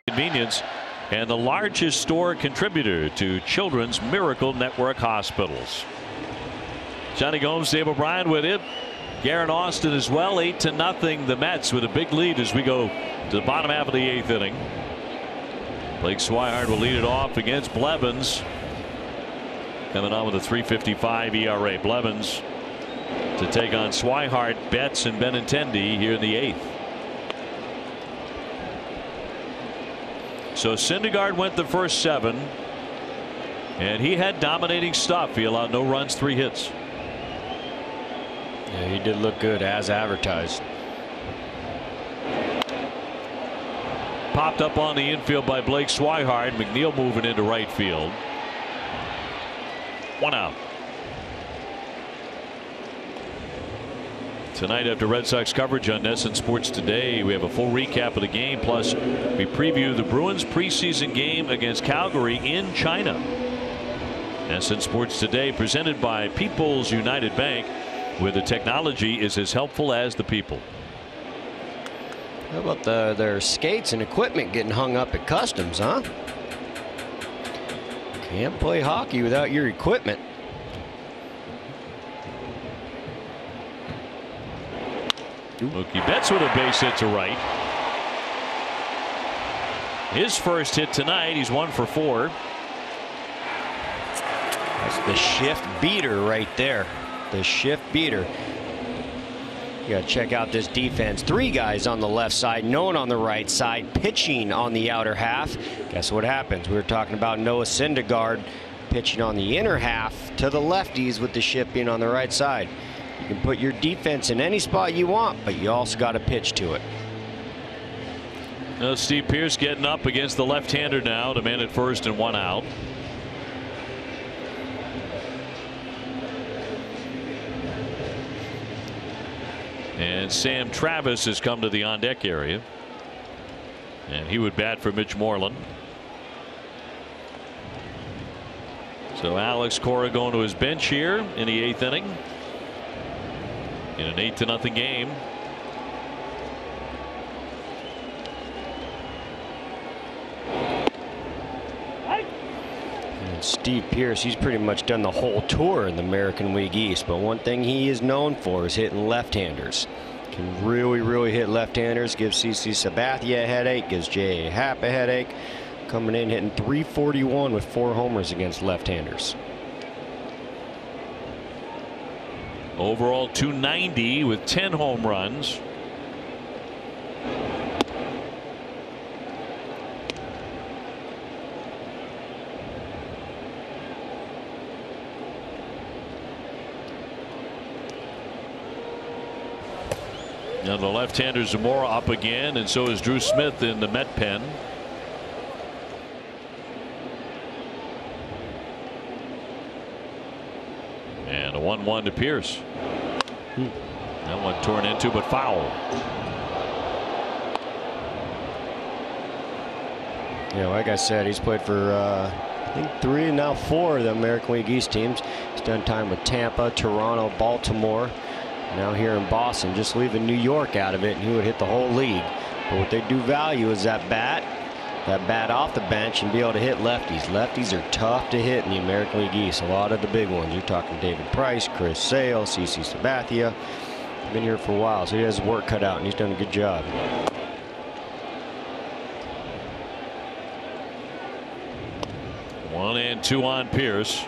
Convenience and the largest store contributor to Children's Miracle Network hospitals. Johnny Gomes, Dave O'Brien with it. Garrett Austin as well. 8-0. The Mets with a big lead as we go to the bottom half of the 8th inning. Blake Swihart will lead it off against Blevins. Coming on with a 3.55 ERA. Blevins to take on Swihart, Betts, and Benintendi here in the 8th. So Syndergaard went the first 7, and he had dominating stuff. He allowed no runs, 3 hits. Yeah, he did look good as advertised. Popped up on the infield by Blake Swihart. McNeil moving into right field. 1 out. Tonight, after Red Sox coverage on NESN Sports Today, we have a full recap of the game. Plus, we preview the Bruins preseason game against Calgary in China. NESN Sports Today, presented by People's United Bank, where the technology is as helpful as the people. How about their skates and equipment getting hung up at customs, huh? Can't play hockey without your equipment. Mookie Betts with a base hit to right. His first hit tonight. He's 1 for 4. That's the shift beater right there. The shift beater. You got to check out this defense. 3 guys on the left side, no one on the right side, pitching on the outer half. Guess what happens? We were talking about Noah Syndergaard pitching on the inner half to the lefties with the shift being on the right side. You can put your defense in any spot you want, but you also got to pitch to it. Steve Pearce getting up against the left-hander now. The man at first and 1 out. And Sam Travis has come to the on-deck area. And he would bat for Mitch Moreland. So Alex Cora going to his bench here in the 8th inning. In an 8-0 game. And Steve Pearce, he's pretty much done the whole tour in the American League East, but one thing he is known for is hitting left-handers. Can really hit left-handers. Gives CC Sabathia a headache. Gives J.A. Happ a headache. Coming in hitting .341 with 4 homers against left-handers. Overall .290 with 10 home runs. Now the left-hander Zamora up again, and so is Drew Smith in the Met pen. And a 1-1 to Pearce. That one torn into, but foul. Yeah, like I said, he's played for I think 3 and now 4 of the American League East teams. He's done time with Tampa, Toronto, Baltimore. Now here in Boston, just leaving New York out of it, and he would hit the whole league. But what they do value is that bat off the bench, and be able to hit lefties. Lefties are tough to hit in the American League East. A lot of the big ones. You're talking David Price, Chris Sale, CC Sabathia. Been here for a while, so he has his work cut out, and he's done a good job. One and 2 on Pearce.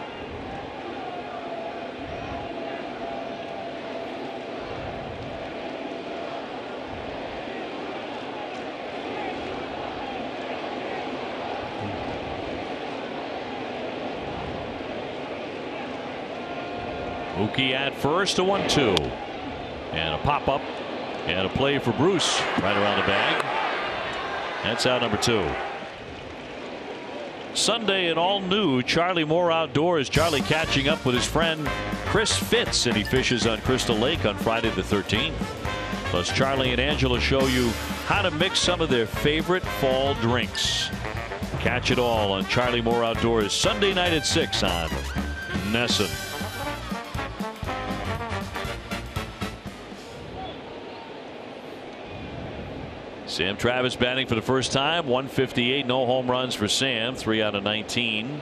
Mookie at first, a 1-2, and a pop up and a play for Bruce right around the bag. That's out number 2. Sunday and all new Charlie Moore Outdoors. Charlie catching up with his friend Chris Fitz, and he fishes on Crystal Lake on Friday the 13th. Plus Charlie and Angela show you how to mix some of their favorite fall drinks. Catch it all on Charlie Moore Outdoors Sunday night at 6 on NESN. Sam Travis batting for the first time. 158, no home runs for Sam. 3 out of 19.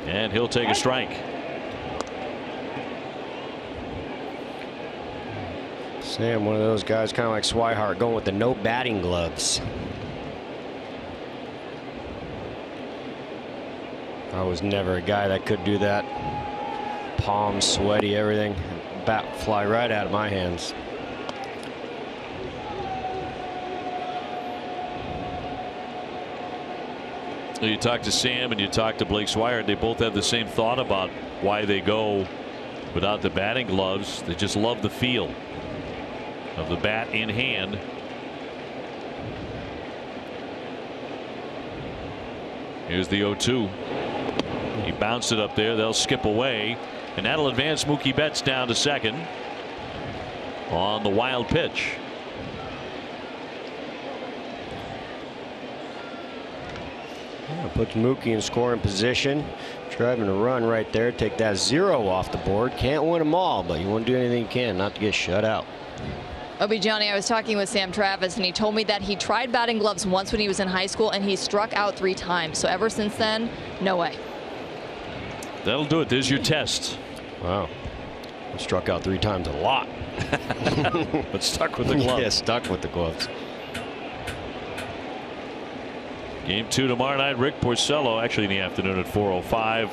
And he'll take a strike. Sam, one of those guys kind of like Swihart, going with the no batting gloves. I was never a guy that could do that. Palms sweaty, everything. Bat fly right out of my hands. You talk to Sam and you talk to Blake Swihart. They both have the same thought about why they go without the batting gloves. They just love the feel of the bat in hand. Here's the 0-2. He bounced it up there. They'll skip away, and that'll advance Mookie Betts down to second on the wild pitch. Puts Mookie in scoring position, driving a run right there. Take that 0 off the board. Can't win them all, but you want to do anything you can not to get shut out. Johnny, I was talking with Sam Travis, and he told me that he tried batting gloves once when he was in high school, and he struck out 3 times. So ever since then, no way. That'll do it. There's your test. Wow. He struck out 3 times a lot. But stuck with the gloves. Yeah, stuck with the gloves. Game 2 tomorrow night. Rick Porcello actually in the afternoon at 4:05,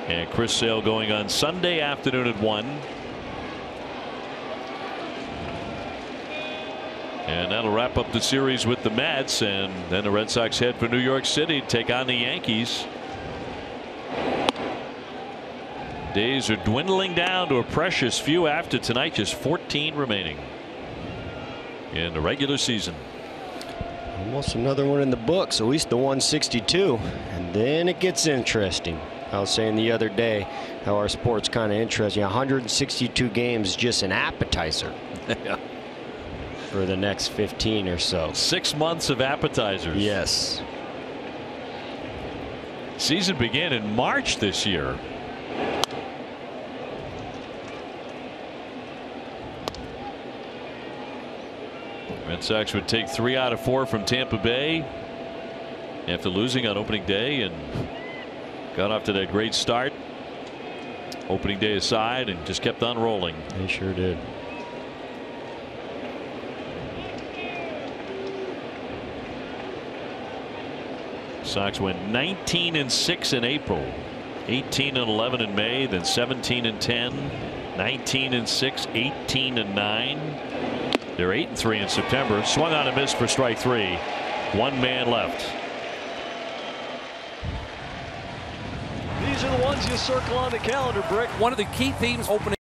and Chris Sale going on Sunday afternoon at 1. And that'll wrap up the series with the Mets, and then the Red Sox head for New York City to take on the Yankees. Days are dwindling down to a precious few after tonight. Just 14 remaining in the regular season. Almost another one in the books, at least the 162, and then it gets interesting. I was saying the other day how our sport's kind of interesting. 162 games, just an appetizer for the next 15 or so. 6 months of appetizers. Yes. Season began in March this year. Red Sox would take 3 out of 4 from Tampa Bay after losing on opening day, and got off to that great start opening day aside and just kept on rolling. They sure did. Sox went 19-6 in April, 18-11 in May, then 17-10, 19-6, 18-9. They're 8-3 in September. Swung on and missed for strike 3. 1 man left. These are the ones you circle on the calendar, Brick. One of the key themes opening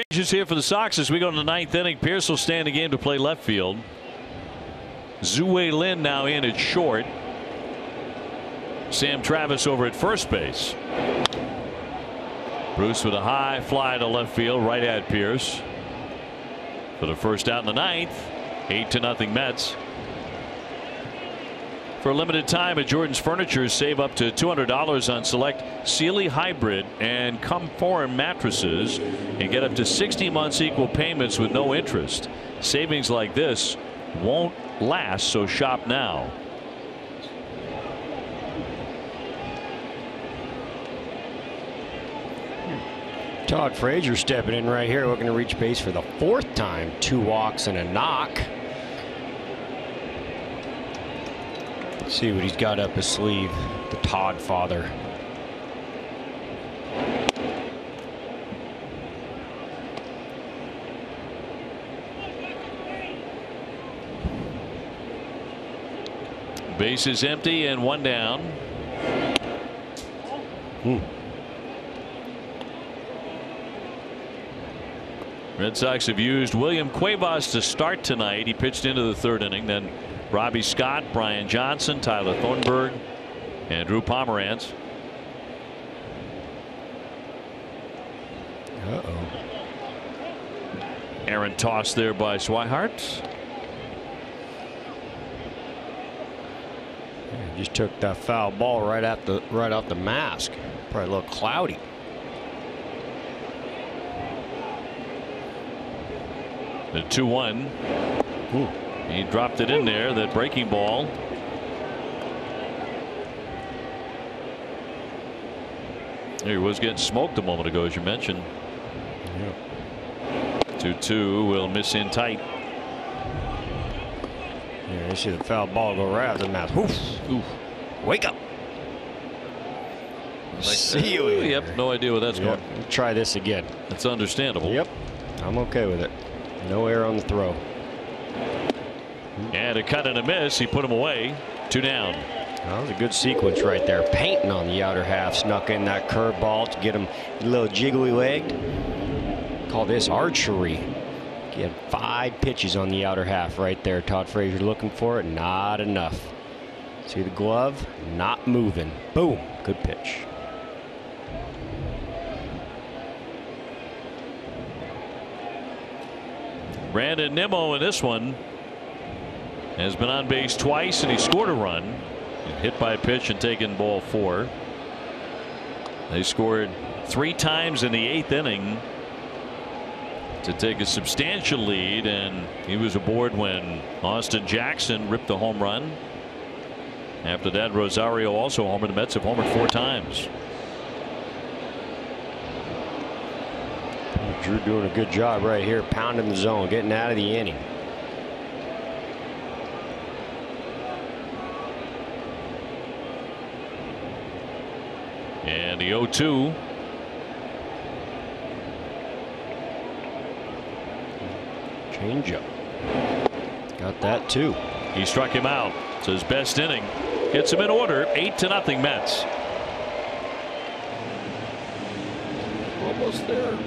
Changes here for the Sox as we go to the ninth inning. Pierce will stay in the game to play left field. Zue Lin now in at short. Sam Travis over at first base. Bruce with a high fly to left field right at Pierce for the first out in the ninth. 8-0 Mets. For a limited time at Jordan's Furniture, save up to $200 on select Sealy Hybrid and Comform mattresses and get up to 60 months equal payments with no interest. Savings like this won't last, so shop now. Todd Frazier stepping in right here, looking to reach base for the 4th time. 2 walks and a knock. Let's see what he's got up his sleeve, the Todd father. Base is empty and 1 down. Red Sox have used William Cuevas to start tonight. He pitched into the 3rd inning. Then Robbie Scott, Brian Johnson, Tyler Thornburg, and Drew Pomerantz. Aaron tossed there by Swihart. Just took that foul ball right off the mask. Probably a little cloudy. The 2-1. He dropped it in there, that breaking ball. He was getting smoked a moment ago, as you mentioned. 2-2 will miss in tight. Yeah, you see the foul ball go right off the mask. Oof. Wake up. See you. Yep, no idea where that's going. Try this again. It's understandable. Yep, I'm okay with it. No error on the throw. And a cut and a miss. He put him away. 2 down. That was a good sequence right there. Painting on the outer half. Snuck in that curveball to get him a little jiggly legged. Call this archery. He had 5 pitches on the outer half right there. Todd Frazier looking for it. Not enough. See the glove? Not moving. Boom. Good pitch. Brandon Nimmo in this one has been on base twice and he scored a run. Hit by a pitch and taken ball 4. They scored 3 times in the 8th inning to take a substantial lead, and he was aboard when Austin Jackson ripped a home run. After that, Rosario also homered. The Mets have homered 4 times. Drew doing a good job right here, pounding the zone, getting out of the inning. And the 0-2. Changeup. Got that too. He struck him out. It's his best inning. Gets him in order. 8-0 Mets. Almost there.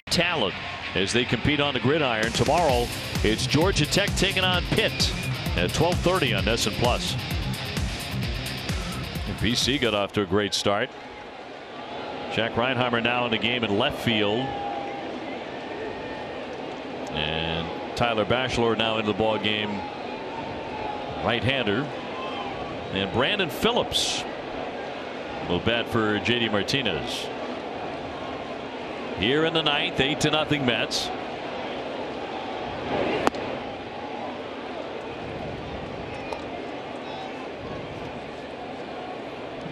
talent as they compete on the gridiron. Tomorrow, it's Georgia Tech taking on Pitt at 12:30 on NESN Plus. BC got off to a great start. Jack Reinheimer now in the game in left field. And Tyler Bachelor now into the ball game, right-hander. And Brandon Phillips will bat for JD Martinez. Here in the ninth, 8-0 Mets.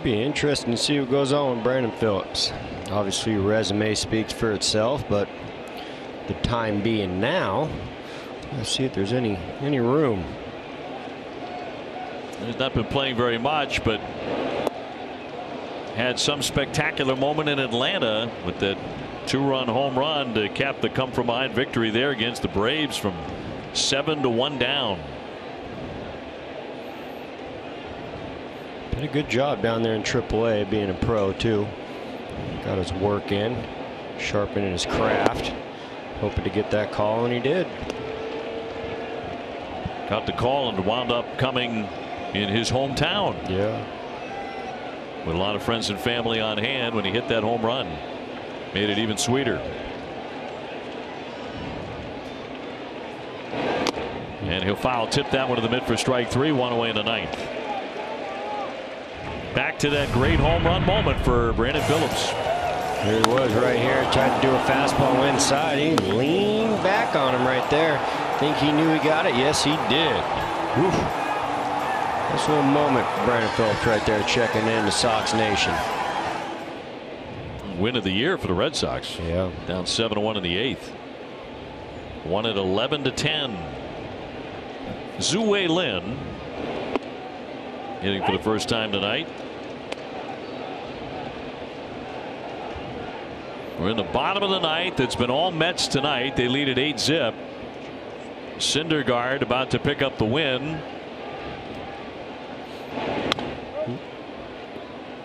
Be interesting to see what goes on with Brandon Phillips. Obviously, your resume speaks for itself, but the time being now, let's see if there's any room. He's not been playing very much, but had some spectacular moment in Atlanta with that 2-run home run to cap the come-from-behind victory there against the Braves from 7-1 down. Did a good job down there in AAA, being a pro too. Got his work in, sharpening his craft, hoping to get that call, and he did. Got the call and wound up coming in his hometown. Yeah. With a lot of friends and family on hand when he hit that home run. Made it even sweeter. And he'll foul tip that one to the mid for strike 3, 1 away in the ninth. Back to that great home run moment for Brandon Phillips. Here he was right here, tried to do a fastball inside. He leaned back on him right there. Think he knew he got it? Yes, he did. Whew. Nice little moment for Brandon Phillips right there, checking in to Sox Nation. Win of the year for the Red Sox. Yeah. Down 7-1 in the eighth. Won at 11-10. Zue Lin hitting for the first time tonight. We're in the bottom of the ninth. It's been all Mets tonight. They lead at 8-zip. Syndergaard about to pick up the win.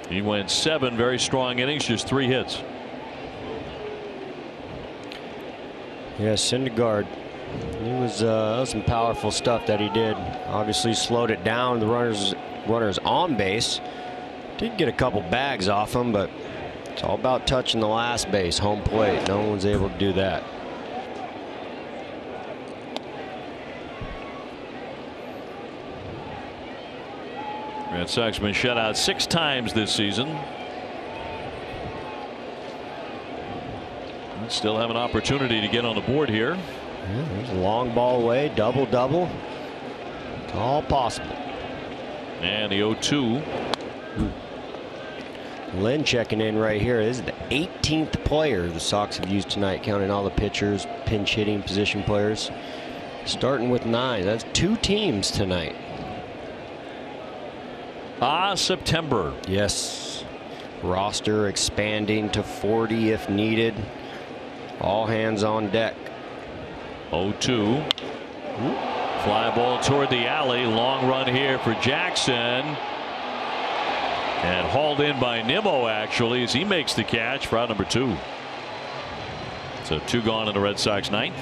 He went 7 very strong innings, just 3 hits. Yeah, Syndergaard. He was some powerful stuff that he did. Obviously slowed it down. The runners on base. Did get a couple bags off him, but it's all about touching the last base, home plate. No one's able to do that. Red Sox have been shut out 6 times this season. Still have an opportunity to get on the board here. Yeah, there's a long ball away, double. It's all possible. And the 0-2. Lynn checking in right here. This is the 18th player the Sox have used tonight, counting all the pitchers, pinch hitting position players. Starting with 9. That's 2 teams tonight. September. Yes. Roster expanding to 40 if needed. All hands on deck. 0-2. Fly ball toward the alley. Long run here for Jackson. And hauled in by Nimmo actually as he makes the catch for out number 2. So 2 gone in the Red Sox ninth.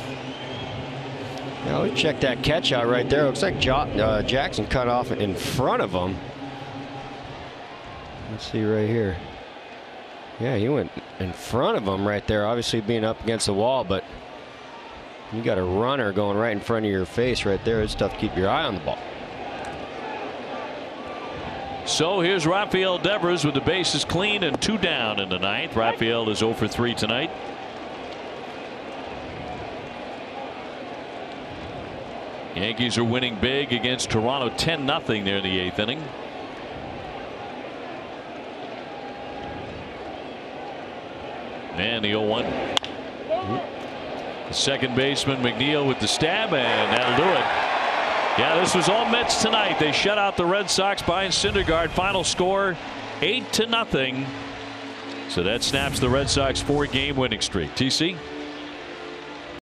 Now we check that catch out right there. Looks like Jackson cut off in front of him. Let's see right here. Yeah, he went in front of him right there, obviously being up against the wall, but you got a runner going right in front of your face right there. It's tough to keep your eye on the ball. So here's Rafael Devers with the bases clean and 2 down in the ninth. Rafael is 0 for 3 tonight. Yankees are winning big against Toronto 10-0 there in the 8th inning. And the 0-1. The second baseman McNeil with the stab, and that'll do it. Yeah, this was all Mets tonight. They shut out the Red Sox behind Syndergaard. Final score 8-0. So that snaps the Red Sox 4-game winning streak. TC?